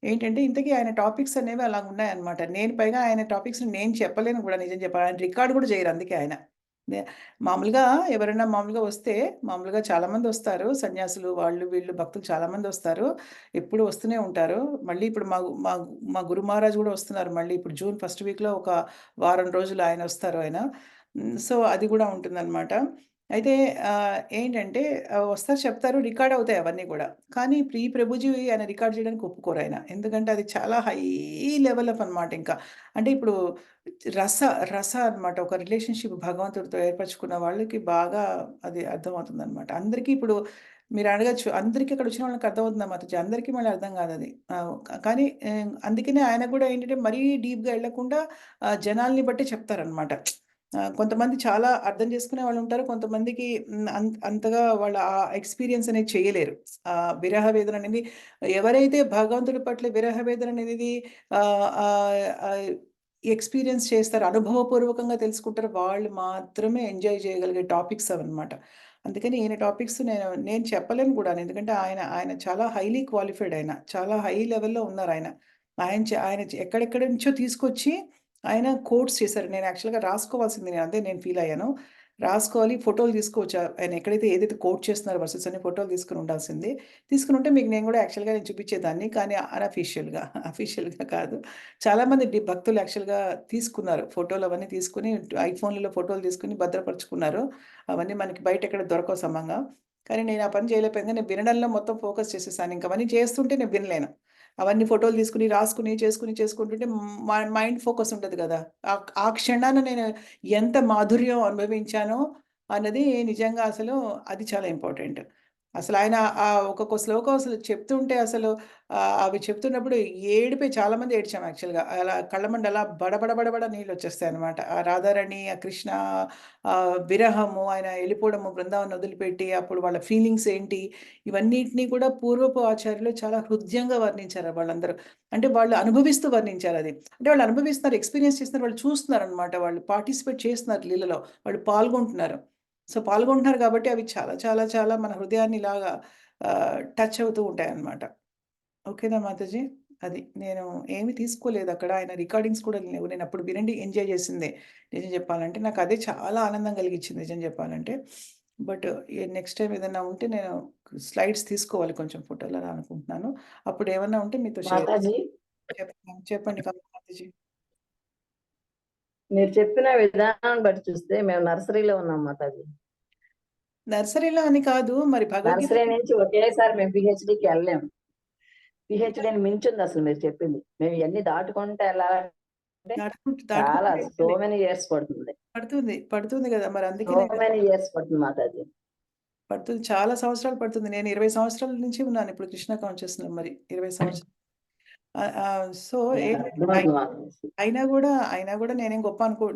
ఏంటంటే ఇంతకీ ఆయన టాపిక్స్ అనేవి అలాగున్నాయన్నమాట. నేను పైగా ఆయన టాపిక్స్‌ని నేను చెప్పలేను కూడా నిజం చెప్పాలి. ఆయన రికార్డ్ కూడా చేయరు అందుకే ఆయన. నే మామూలుగా ఎవరైనా మామూలుగా వస్తే మామూలుగా చాలామందొస్తారు. సన్యాసులు వాళ్ళు వీళ్ళు భక్తులు చాలామందొస్తారు. ఎప్పుడు వస్తూనే ఉంటారు. మళ్ళీ ఇప్పుడు మా గురు మహారాజ్ గూడా వస్తున్నారు మళ్ళీ ఇప్పుడు జూన్ ఫస్ట్ వీక్‌లో ఒక వారం రోజులు ఆయనొస్తారు ఆయన. సో, అది గూడా ఉంటుందనమాట. అయితే ఏంటంటే వస్తారు చెప్తారు రికార్డ్ అవుతాయి అవన్నీ గూడా. కానీ ఈ ప్రభుజీ ఆయన రికార్డ్ చేయడానికి ఒప్పుకోరాయన. ఎందుకంటే అది చాలా హై లెవెల్ ఆఫ్ అనమాట ఇంకా. అంటే ఇప్పుడు రస రస అన్నమాట. ఒక రిలేషన్‌షిప్ భగవంతుడితో ఏర్పరచుకున్న వాళ్ళకి బాగా అది అర్థమవుతుందన్నమాట. అందరికీ ఇప్పుడు మీరు అడగొచ్చు. అందరికి అక్కడొచ్చిన వాళ్ళకి అర్థమవుతుందా మాతాజీ? అందరికీ మళ్ళీ అర్థం కాదది. కానీ అందుకనే ఆయన కూడా ఏంటంటే మరీ డీప్‌గా ఎళ్ళకుండా జనాల్ని బట్టి చెప్తారన్నమాట. కొంతమంది చాలా అర్థం చేసుకునే వాళ్ళుంటారు. కొంతమందికి అంతగా వాళ్ళ ఆ ఎక్స్‌పీరియన్స్ అనేది చేయలేరు. విరహ వేదన అనేది ఎవరైతే భగవంతుడి పట్ల విరహ వేదన అనేది ఆహ్, ఆహ్, ఆహ్, ఎక్స్‌పీరియన్స్ చేస్తారో, అనుభవపూర్వకంగా తెలుసుకుంటారో వాళ్ళు మాత్రమే ఎంజాయ్ చేయగలిగే టాపిక్స్ అవన్నమాట. అందుకని ఈయన టాపిక్స్ నేను చెప్పలేను కూడాను. ఎందుకంటే ఆయన చాలా హైలీ క్వాలిఫైడ్ ఆయన. చాలా హై లెవెల్‌లో ఉన్నారాయన. ఆయన ఎక్కడెక్కడి నుంచో తీసుకొచ్చి ఆయన కోట్స్ చేశారు. నేను యాక్చువల్‌గా రాసుకోవాల్సింది అదే నేను ఫీల్ అయ్యాను. రాసుకోవాలి, ఫోటోలు తీసుకోవచ్చు. ఆయన ఏదైతే కోట్ చేస్తున్నారో వర్సెస్ అన్ని ఫోటోలు తీసుకొని ఉండాల్సింది. తీసుకొనుంటే మీకు నేను గూడా యాక్చువల్‌గా నేను చూపించేదాన్ని. కానీ అన్‌అఫీషియల్‌గా, అఫీషియల్‌గా కాదు. చాలామంది భక్తులు యాక్చువల్‌గా తీసుకున్నారు. ఫోటోలు అవన్నీ తీసుకొని ఐఫోన్‌లలో ఫోటోలు తీసుకొని భద్రపరుచుకున్నారు. అవన్నీ మనకి బయట ఎక్కడ దొరకవు సమంగా. కానీ నేను ఆ పని చేయలేకపోయాను. నేను వినడంలో మొత్తం ఫోకస్ చేసేసాను. ఇంక అవన్నీ చేస్తుంటే నేను వినలేను. అవన్నీ ఫోటోలు తీసుకొని, రాసుకొని, చేసుకుంటుంటే మైండ్ ఫోకస్ ఉంటది గదా! ఆ క్షణాన నేను ఎంత మాధుర్యం అనుభవించానో అన్నది నిజంగా అసలు అది చాలా ఇంపార్టెంట్. అసలాయన ఒక్కొక్క శ్లోకం అసలు చెప్తుంటే అసలు అవి చెప్తున్నప్పుడు ఏడిపే చాలామంది ఏడ్చాం యాక్చువల్‌గా. అలా కళ్ళమ్మట అలా బడబడ నీళ్ళొచ్చేస్తాయన్నమాట. ఆ రాధారాణి, ఆ కృష్ణ విరహము, ఆయన ఎళ్ళిపోవడము బృందావనం వదిలిపెట్టి, అప్పుడు వాళ్ళ ఫీలింగ్స్ ఏంటి, ఇవన్నిటిని కూడా పూర్వపు ఆచార్యులు చాలా హృద్యంగా వర్ణించారు వాళ్ళందరూ. అంటే వాళ్ళు అనుభవిస్తూ వర్ణించారది. అంటే వాళ్ళు అనుభవిస్తున్నారు, ఎక్స్‌పీరియన్స్ చేస్తున్నారు, వాళ్ళు చూస్తున్నారనమాట. వాళ్ళు పార్టిసిపేట్ చేస్తున్నారు లీలలో. వాళ్ళు పాల్గొంటున్నారు. సో, పాల్గొంటున్నారు కాబట్టి అవి చాలా, చాలా, చాలా మన హృదయాన్ని ఇలాగా టచ్ అవుతూ ఉంటాయన్నమాట. ఓకేనా మాతాజీ? అది. నేను ఏమి తీసుకోలేదక్కడ. ఆయన రికార్డింగ్స్ కూడా లేవు. నేనప్పుడు వినండి ఎంజాయ్ చేసిందే. నిజం చెప్పాలంటే. నాకదే చాలా ఆనందం కలిగించింది నిజం చెప్పాలంటే. బట్ నెక్స్ట్ టైమ్ ఏదన్నా ఉంటే నేను స్లైడ్స్ తీసుకోవాలి కొంచెం ఫోటోలు అలా అనుకుంటున్నాను. అప్పుడు ఏమన్నా ఉంటే మీతో షేర్ మాతాజీ చెప్పండి మాతాజీ. మీరు చెప్పిన విధానాన్ని బట్టి చూస్తే మేము నర్సరీలో ఉన్నాం మాతాజీ. నర్సరీలో అని కాదు మరి భగవద్గీత నర్సరీ నుంచి ఒకేసారి మేము పిహెచ్‌డికి వెళ్ళలేము. పిహెచ్డిని మించింది అసలు మీరు చెప్పింది. మేము ఇవన్నీ దాటుకుంటే ఎలా అంటే చాలా దాటుకుంటూ సో వెళ్ళాలి. మెనీ ఇయర్స్ పడుతుంది. పడుతుంది కదా! మరి సో అందుకే మెనీ ఇయర్స్ పడుతుంది మాతాజీ. పడుతుంది. చాలా సంవత్సరాలు పడుతుంది. నేను 20 సంవత్సరాల నుంచి ఉన్నాను ఇప్పుడు కృష్ణ కాన్షియస్‌లో మరి 20 సంవత్సరాలు. సో ఏంటంటే అర్థమవుతుంది మాతాజీ. అయినా గూడా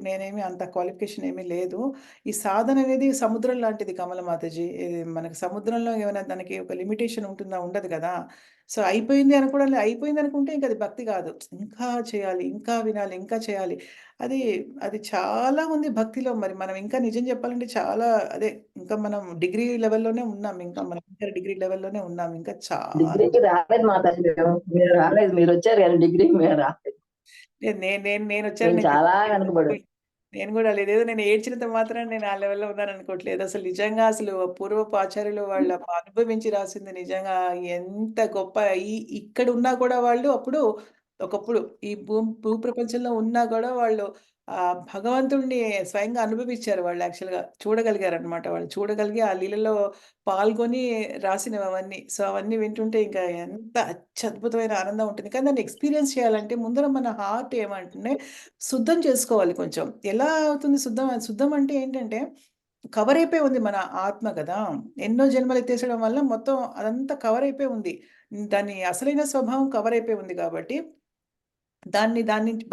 నేనేమి అంత క్వాలిఫికేషన్ ఏమీ లేదు. ఈ సాధన అనేది సముద్రం లాంటిది కమల మాతాజీ. మనకి సముద్రంలో ఏమైనా దానికి ఒక లిమిటేషన్ ఉంటుందా? ఉండదు కదా! సో అయిపోయింది అనుకుంటే ఇంక అది భక్తి కాదు. ఇంకా చేయాలి, ఇంకా వినాలి, ఇంకా చేయాలి. అది అది చాలా ఉంది భక్తిలో. మరి మనం ఇంకా నిజం చెప్పాలంటే చాలా అదే ఇంకా మనం డిగ్రీ లెవెల్‌లోనే ఉన్నాం. ఇంకా మనం ఇంటర్ డిగ్రీ లెవెల్‌లోనే ఉన్నాం. ఇంకా చాలా డిగ్రీకి రాలేదు మాతాజీ మేము. మీరు రాలేదు. మీరు వచ్చారు కానీ డిగ్రీకి మేము రాలేదు. నేనొచ్చాను. మేము చాలా వెనుకబడి నేను గూడా లేదేదో నేను ఏడ్చినంత మాత్రాన నేను ఆ లెవెల్‌లో ఉన్నాననుకోవట్లేదు. అసలు నిజంగా పూర్వపు ఆచార్యులు వాళ్ళు అనుభవించి రాసింది నిజంగా ఎంత గొప్ప ఇక్కడున్నా కూడా వాళ్ళు ఒకప్పుడు ఈ భూప్రపంచంలో ఉన్నా గూడా వాళ్ళు భగవంతుడిని స్వయంగా అనుభవించారు వాళ్ళు యాక్చువల్‌గా. చూడగలిగారనమాట. వాళ్ళు చూడగలిగి ఆ లీలలో పాల్గొని రాసినవన్నీ. సో, అవన్నీ వింటుంటే ఇంకా ఎంత అత్యద్భుతమైన ఆనందం ఉంటుంది. కానీ దాన్ని ఎక్స్‌పీరియన్స్ చేయాలంటే ముందర మన హార్ట్ ఏమంటే శుద్ధం చేసుకోవాలి కొంచెం. ఎలా అవుతుంది శుద్ధం? శుద్ధం అంటే ఏంటంటే, కవర్ అయిపోయి ఉంది మన ఆత్మ కదా! ఎన్నో జన్మలు ఎత్తేసడం వల్ల మొత్తం అదంతా కవర్ అయిపోయి ఉంది. దాని అసలైన స్వభావం కవర్ అయిపోయి ఉంది కాబట్టి, దాన్ని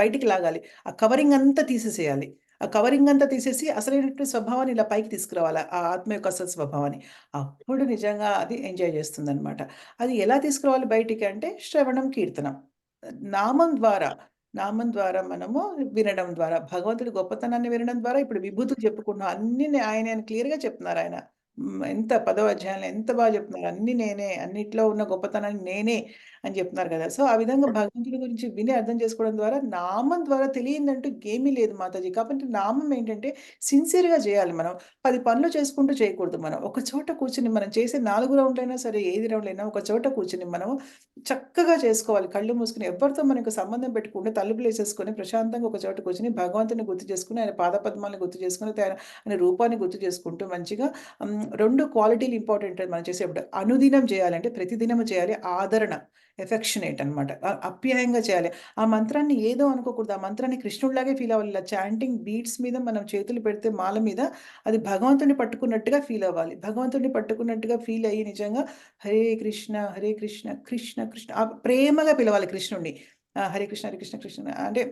బయటికి లాగాలి. ఆ కవరింగ్ అంతా తీసేసేయాలి. ఆ కవరింగ్ అంతా తీసేసి అసలైనటువంటి స్వభావాన్ని ఇలా పైకి తీసుకురావాలి. ఆ ఆత్మ యొక్క అసలు స్వభావాన్ని. అప్పుడు నిజంగా అది ఎంజాయ్ చేస్తుందనమాట. అది ఎలా తీసుకురావాలి బయటికి అంటే శ్రవణం, కీర్తనం. నామం ద్వారా, నామం ద్వారా మనము వినడం ద్వారా, భగవంతుడి గొప్పతనాన్ని వినడం ద్వారా ఇప్పుడు విభూతులు చెప్పుకుంటున్నాం. అన్నీ ఆయన క్లియర్‌గా చెప్తున్నారాయన. ఎంత 10వ అధ్యాయంలో ఎంత బాగా చెప్తున్నారు. అన్నీ నేనే, అన్నిట్లో ఉన్న గొప్పతనాన్ని నేనే అని చెప్తున్నారు కదా! సో, ఆ విధంగా భగవంతుడి గురించి విని అర్థం చేసుకోవడం ద్వారా నామం ద్వారా తెలియనిదంటూ ఏమీ లేదు మాతాజీ. కాబట్టి నామం ఏంటంటే సిన్సియర్‌గా చేయాలి మనం. 10 పనులు చేసుకుంటూ చేయకూడదు మనం. ఒక చోట కూర్చొని మనం చేసే 4 రౌండ్లైనా సరే, ఏది రౌండ్లైనా ఒక చోట కూర్చొని మనం చక్కగా చేసుకోవాలి. కళ్ళు మూసుకొని ఎవరితో మనకు సంబంధం పెట్టుకుంటే తలుపులేసేసుకొని ప్రశాంతంగా ఒక చోట కూర్చొని భగవంతుడిని గుర్తు చేసుకొని, ఆయన పాదపద్మాలను గుర్తు చేసుకొని, ఆయన రూపాన్ని గుర్తు చేసుకుంటూ మంచిగా 2 క్వాలిటీలు ఇంపార్టెంట్ మనం చేసేప్పుడు. అనుదినం చేయాలంటే ప్రతిదినము చేయాలి. ఆదరణ, ఎఫెక్షనేట్ అనమాట. అప్యాయంగా చేయాలి. ఆ మంత్రాన్ని ఏదో అనుకోకూడదు. ఆ మంత్రాన్ని కృష్ణుడిలాగే ఫీల్ అవ్వాలి. ఇలా చాంటింగ్ బీట్స్ మీద మనం చేతులు పెడితే మాల మీద అది భగవంతుడిని పట్టుకున్నట్టుగా ఫీల్ అవ్వాలి. భగవంతుడిని పట్టుకున్నట్టుగా ఫీల్ అయ్యి నిజంగా హరే కృష్ణ, హరే కృష్ణ, కృష్ణ కృష్ణ ప్రేమగా పిలవాలి కృష్ణుడిని. హరే కృష్ణ, హరే కృష్ణ, కృష్ణ అంటే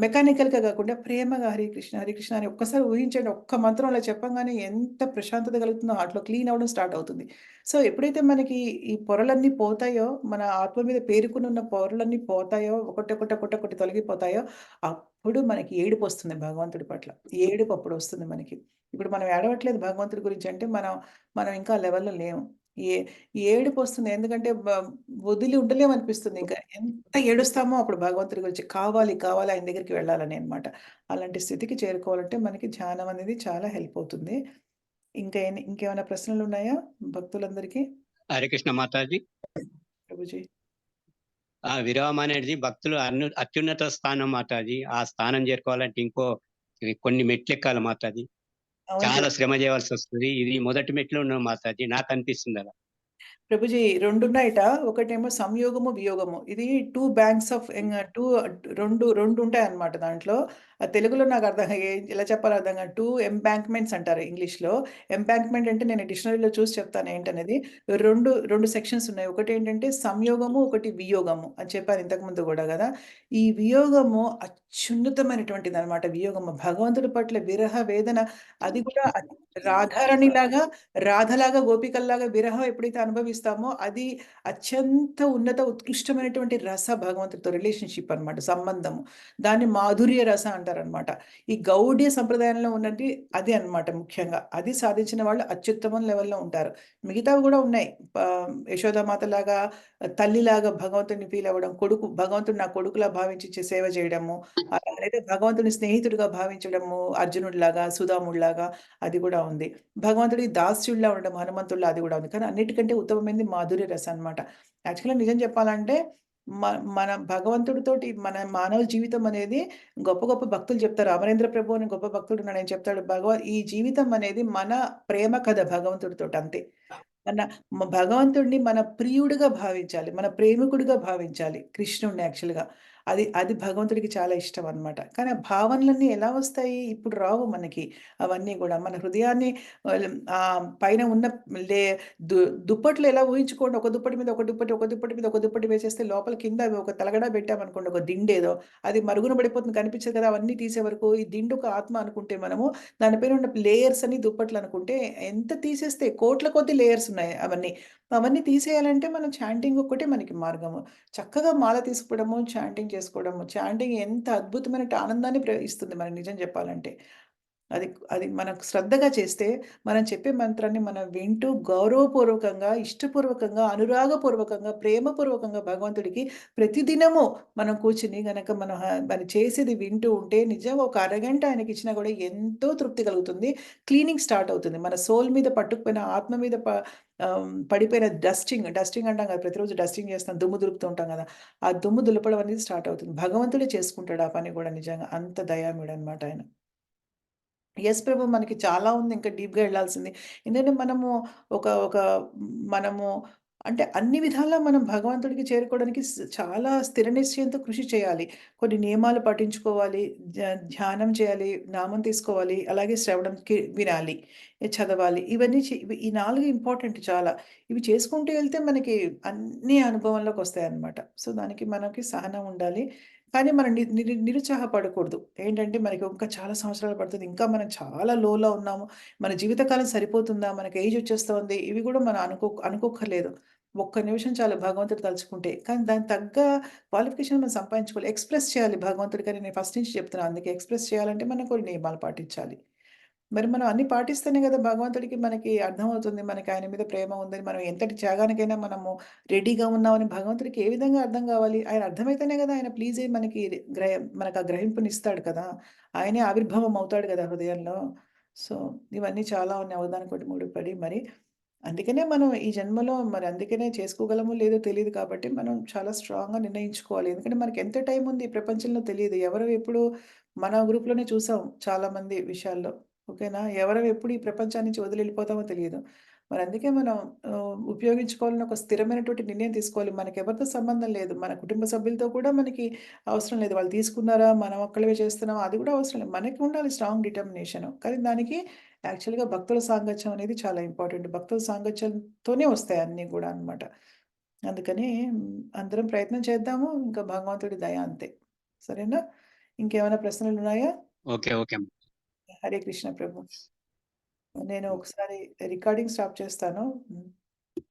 మెకానికల్‌గా కాకుండా ప్రేమగా హరే కృష్ణ, హరే కృష్ణ అని ఒక్కసారి ఊహించండి. ఒక్క మంత్రం అలా చెప్పంగానే ఎంత ప్రశాంతత కలుగుతుందో హార్ట్‌లో క్లీన్ అవ్వడం స్టార్ట్ అవుతుంది. సో, ఎప్పుడైతే మనకి ఈ పొరలన్నీ పోతాయో, మన ఆత్మ మీద పేరుకునున్న పొరలన్నీ పోతాయో, ఒకటొకటి తొలగిపోతాయో, అప్పుడు మనకి ఏడుపొస్తుంది భగవంతుడి పట్ల. ఏడుపు అప్పుడొస్తుంది మనకి. ఇప్పుడు మనం ఏడవట్లేదు భగవంతుడి గురించి అంటే మనం ఇంకా ఆ లెవెల్‌లో లేము. ఏ ఏడుపొస్తుంది. ఎందుకంటే వదిలి ఉండలేమనిపిస్తుంది ఇంకా. ఎంత ఏడుస్తామో అప్పుడు భగవంతుడి గురించి కావాలి ఆయన దగ్గరికి వెళ్ళాలని అన్నమాట. అలాంటి స్థితికి చేరుకోవాలంటే మనకి ధ్యానం అనేది చాలా హెల్ప్ అవుతుంది. ఇంకేమైనా ప్రశ్నలున్నాయా భక్తులందరికీ? హరే కృష్ణ మాతాజీ. ప్రభుజీ. విరామం అనేది భక్తులు అత్యున్నత స్థానం మాతాజీ. ఆ స్థానం చేరుకోవాలంటే కొన్ని మెట్లు ఎక్కాలి మాతాజీ. అవును చాలా ప్రభు. శ్రమ చేయవలసి వస్తుంది. ఇది మొదటి మెట్లు ఉన్నాం మాతాజీ. నాకు అనిపిస్తుంది అలా. ప్రభుజీ 2 ఉన్నాయట. ఒకటేమో సంయోగము, వియోగము. ఇది 2 బ్యాంక్స్ ఆఫ్ 2 ఉంటాయన్నమాట దాంట్లో. తెలుగులో నాకు ఎలా చెప్పాలో అర్థం కాదు. 2 ఎంబాంక్‌మెంట్స్ అంటారు ఇంగ్లీష్‌లో. ఎంబాంక్‌మెంట్ అంటే నేను డిక్షనరీలో చూసి చెప్తాను ఏంటనేది. 2 సెక్షన్స్ ఉన్నాయి. ఒకటేంటంటే సంయోగము, ఒకటి వియోగము అని చెప్పాను ఇంతకుముందు గూడా గదా! ఈ వియోగము అత్యున్నతమైనటువంటిదన్నమాట వియోగము. భగవంతుడి పట్ల విరహ వేదన అది కూడా రాధలాగా, గోపికల్లాగా విరహం ఎప్పుడైతే అనుభవిస్తామో, అది అత్యంత ఉత్కృష్టమైనటువంటి రస భగవంతుడితో రిలేషన్‌షిప్ అన్నమాట. సంబంధము. దాన్ని మాధుర్య రస అంటారన్నమాట. ఈ గౌడీయ సంప్రదాయంలో ఉన్నది అది అన్నమాట ముఖ్యంగా. అది సాధించిన వాళ్ళు అత్యుత్తమం లెవెల్‌లో ఉంటారు. మిగతావి గూడా ఉన్నాయి. యశోదామాతలాగా, తల్లిలాగా భగవంతుడిని ఫీల్ అవ్వడం, భగవంతుడు నా కొడుకులా భావించి సేవ చేయడము, అలాగైతే భగవంతుడిని స్నేహితుడిగా భావించడము, అర్జునుడిలాగా, సుధాముడిలాగా అది గూడా ఉంది. భగవంతుడికి దాస్యుడిలా ఉండడం హనుమంతుడిలా అది గూడా ఉంది. కానీ అన్నిటికంటే ఉత్తమమైనది మాధుర్య రసం అన్నమాట. యాక్చువల్‌గా నిజం చెప్పాలంటే మ మన భగవంతుడితోటి మన మానవ జీవితం అనేది గొప్ప గొప్ప భక్తులు చెప్తారు. అమరేంద్ర ప్రభు అని గొప్ప భక్తుడున్నాడు. ఆయన చెప్తాడు ఈ జీవితం అనేది మన ప్రేమ కథ భగవంతుడితోటి అంతే. భగవంతుడిని మన ప్రియుడిగా భావించాలి. మన ప్రేమికుడిగా భావించాలి కృష్ణుడిని యాక్చువల్‌గా. అది భగవంతుడికి చాలా ఇష్టం అన్నమాట. కానీ ఆ భావనలన్నీ ఎలా వస్తాయి? ఇప్పుడు రావు మనకి అవన్నీ గూడా. మన హృదయాన్ని పైన ఉన్న లే దు దుప్పట్లు ఎలా ఊహించుకోండి. ఒక దుప్పటి మీద ఒక దుప్పటి, ఒక దుప్పటి మీద ఒక దుప్పటి వేసేస్తే లోపల కింద ఒక తలగడ పెట్టామనుకోండి, ఒక దిండేదో, అది మరుగున పడిపోతుంది కనిపించదు కదా! అవన్నీ తీసే వరకు ఈ దిండు ఒక ఆత్మ అనుకుంటే మనము, దానిపైన ఉన్న లేయర్స్ అని దుప్పట్లు అనుకుంటే ఎంత తీసేస్తే కోట్ల కొద్దీ లేయర్స్ ఉన్నాయి అవన్నీ. అవన్నీ తీసేయాలంటే మనం చాంటింగ్ ఒక్కటే మనకి మార్గము. చక్కగా మాల తీసుకోవడము, చాంటింగ్ చేసుకోవడము. చాంటింగ్ ఎంత అద్భుతమైన ఆనందాన్ని ఇస్తుంది మనకి నిజం చెప్పాలంటే. అది అది మనకు శ్రద్ధగా చేస్తే, మనం చెప్పే మంత్రాన్ని మనం వింటూ గౌరవపూర్వకంగా, ఇష్టపూర్వకంగా, అనురాగపూర్వకంగా, ప్రేమపూర్వకంగా భగవంతుడికి ప్రతిదినము మనం కూర్చొని గనక మనం చేసేది వింటూ ఉంటే నిజంగా ఒక అరగంట ఆయనకిచ్చినా కూడా ఎంతో తృప్తి కలుగుతుంది. క్లీనింగ్ స్టార్ట్ అవుతుంది. మన సోల్ మీద పట్టుకుపోయిన ఆత్మ మీద పడిపోయిన డస్టింగ్ అంటాం కదా! ప్రతిరోజు డస్టింగ్ చేస్తాం. దుమ్ము దులుపుతూ ఉంటాం కదా! ఆ దుమ్ము దులపడం అనేది స్టార్ట్ అవుతుంది. భగవంతుడే చేసుకుంటాడు ఆ పని కూడా నిజంగా. అంత దయామయుడనమాట ఆయన. యెస్ ప్రభు. మనకి చాలా ఉంది ఇంకా డీప్‌గా ఎళ్ళాల్సింది. ఎందుకంటే ఒక ఒక మనము అంటే అన్ని విధాలా మనం భగవంతుడికి చేరుకోవడానికి చాలా స్థిర నిశ్చయంతో కృషి చేయాలి. కొన్ని నియమాలు పాటించుకోవాలి, ధ్యానం చేయాలి, నామం తీసుకోవాలి, అలాగే శ్రవణంకి వినాలి, చదవాలి. ఇవన్నీ ఈ 4 ఇంపార్టెంట్ చాలా. ఇవి చేసుకుంటూ ఎళ్తే మనకి అన్నీ అనుభవంలోకొస్తాయన్నమాట. సో, దానికి మనకి సహనం ఉండాలి. కానీ మనం నిరుత్సాహపడకూడదు. ఏంటంటే మనకి ఇంకా చాలా సంవత్సరాలు పడుతుంది. ఇంకా మనం చాలా లోలో ఉన్నాము. మన జీవితకాలం సరిపోతుందా? మనకి ఏజ్ వచ్చేస్తోంది. ఇవి కూడా మనం అనుకోక్కర్లేదు. ఒక్క నిమిషం చాలు భగవంతుడు తలుచుకుంటే. కానీ దానికి తగ్గ క్వాలిఫికేషన్ మనం సంపాదించుకోవాలి. ఎక్స్‌ప్రెస్ చేయాలి భగవంతుడికని నేను ఫస్ట్ నుంచి చెప్తున్నాను. అందుకే ఎక్స్‌ప్రెస్ చేయాలంటే మనం కొన్ని నియమాలు పాటించాలి. మరి మనం అన్నీ పాటిస్తేనే కదా భగవంతుడికి మనకి అర్థమవుతుంది. మనకి ఆయన మీద ప్రేమ ఉందని, మనం ఎంతటి త్యాగానికైనా మనము రెడీగా ఉన్నామని భగవంతుడికి ఏ విధంగా అర్థం కావాలి? ఆయన అర్థమైతేనే కదా ఆయన ప్లీజ్ అయ్యి మనకు ఆ గ్రహింపునిస్తాడు కదా! ఆయనే ఆవిర్భావం అవుతాడు కదా హృదయంలో. సో, ఇవన్నీ చాలా ఉన్నాయి ఒకదానికొకటి ముడిపడి మరి. అందుకనే మనం ఈ జన్మలో మరి అందుకనే చేసుకోగలమో లేదో తెలీదు కాబట్టి మనం చాలా స్ట్రాంగ్‌గా నిర్ణయించుకోవాలి. ఎందుకంటే మనకి ఎంత టైం ఉంది ఈ ప్రపంచంలో తెలీదు. ఎవరు ఎప్పుడు మన గ్రూప్‌లోనే చూసాం చాలామంది విషయాల్లో. ఓకేనా? ఎవరం ఎప్పుడు ఈ ప్రపంచాన్ని నుంచి వదిలి వెళ్ళిపోతామో తెలియదు. మరి అందుకే మనం ఉపయోగించుకోవాలని ఒక స్థిరమైనటువంటి నిర్ణయం తీసుకోవాలి. మనకెవరితో సంబంధం లేదు. మన కుటుంబ సభ్యులతో కూడా మనకి అవసరం లేదు. వాళ్ళు తీసుకున్నారా? మనం ఒక్కళ్ళమే చేస్తున్నామా? అది కూడా అవసరం లేదు. మనకి ఉండాలి స్ట్రాంగ్ డిటర్మినేషన్. కానీ దానికి యాక్చువల్‌గా భక్తుల సాంగత్యం అనేది చాలా ఇంపార్టెంట్. భక్తుల సాంగత్యంతోనే వస్తాయి అన్నీ గూడా అన్నమాట. అందుకని అందరం ప్రయత్నం చేద్దాము. ఇంకా భగవంతుడి దయ అంతే. సరేనా? ఇంకేమైనా ప్రశ్నలున్నాయా? ఓకే. ఓకే. హరే కృష్ణ ప్రభు. నేను ఒకసారి రికార్డింగ్ స్టాప్ చేస్తాను.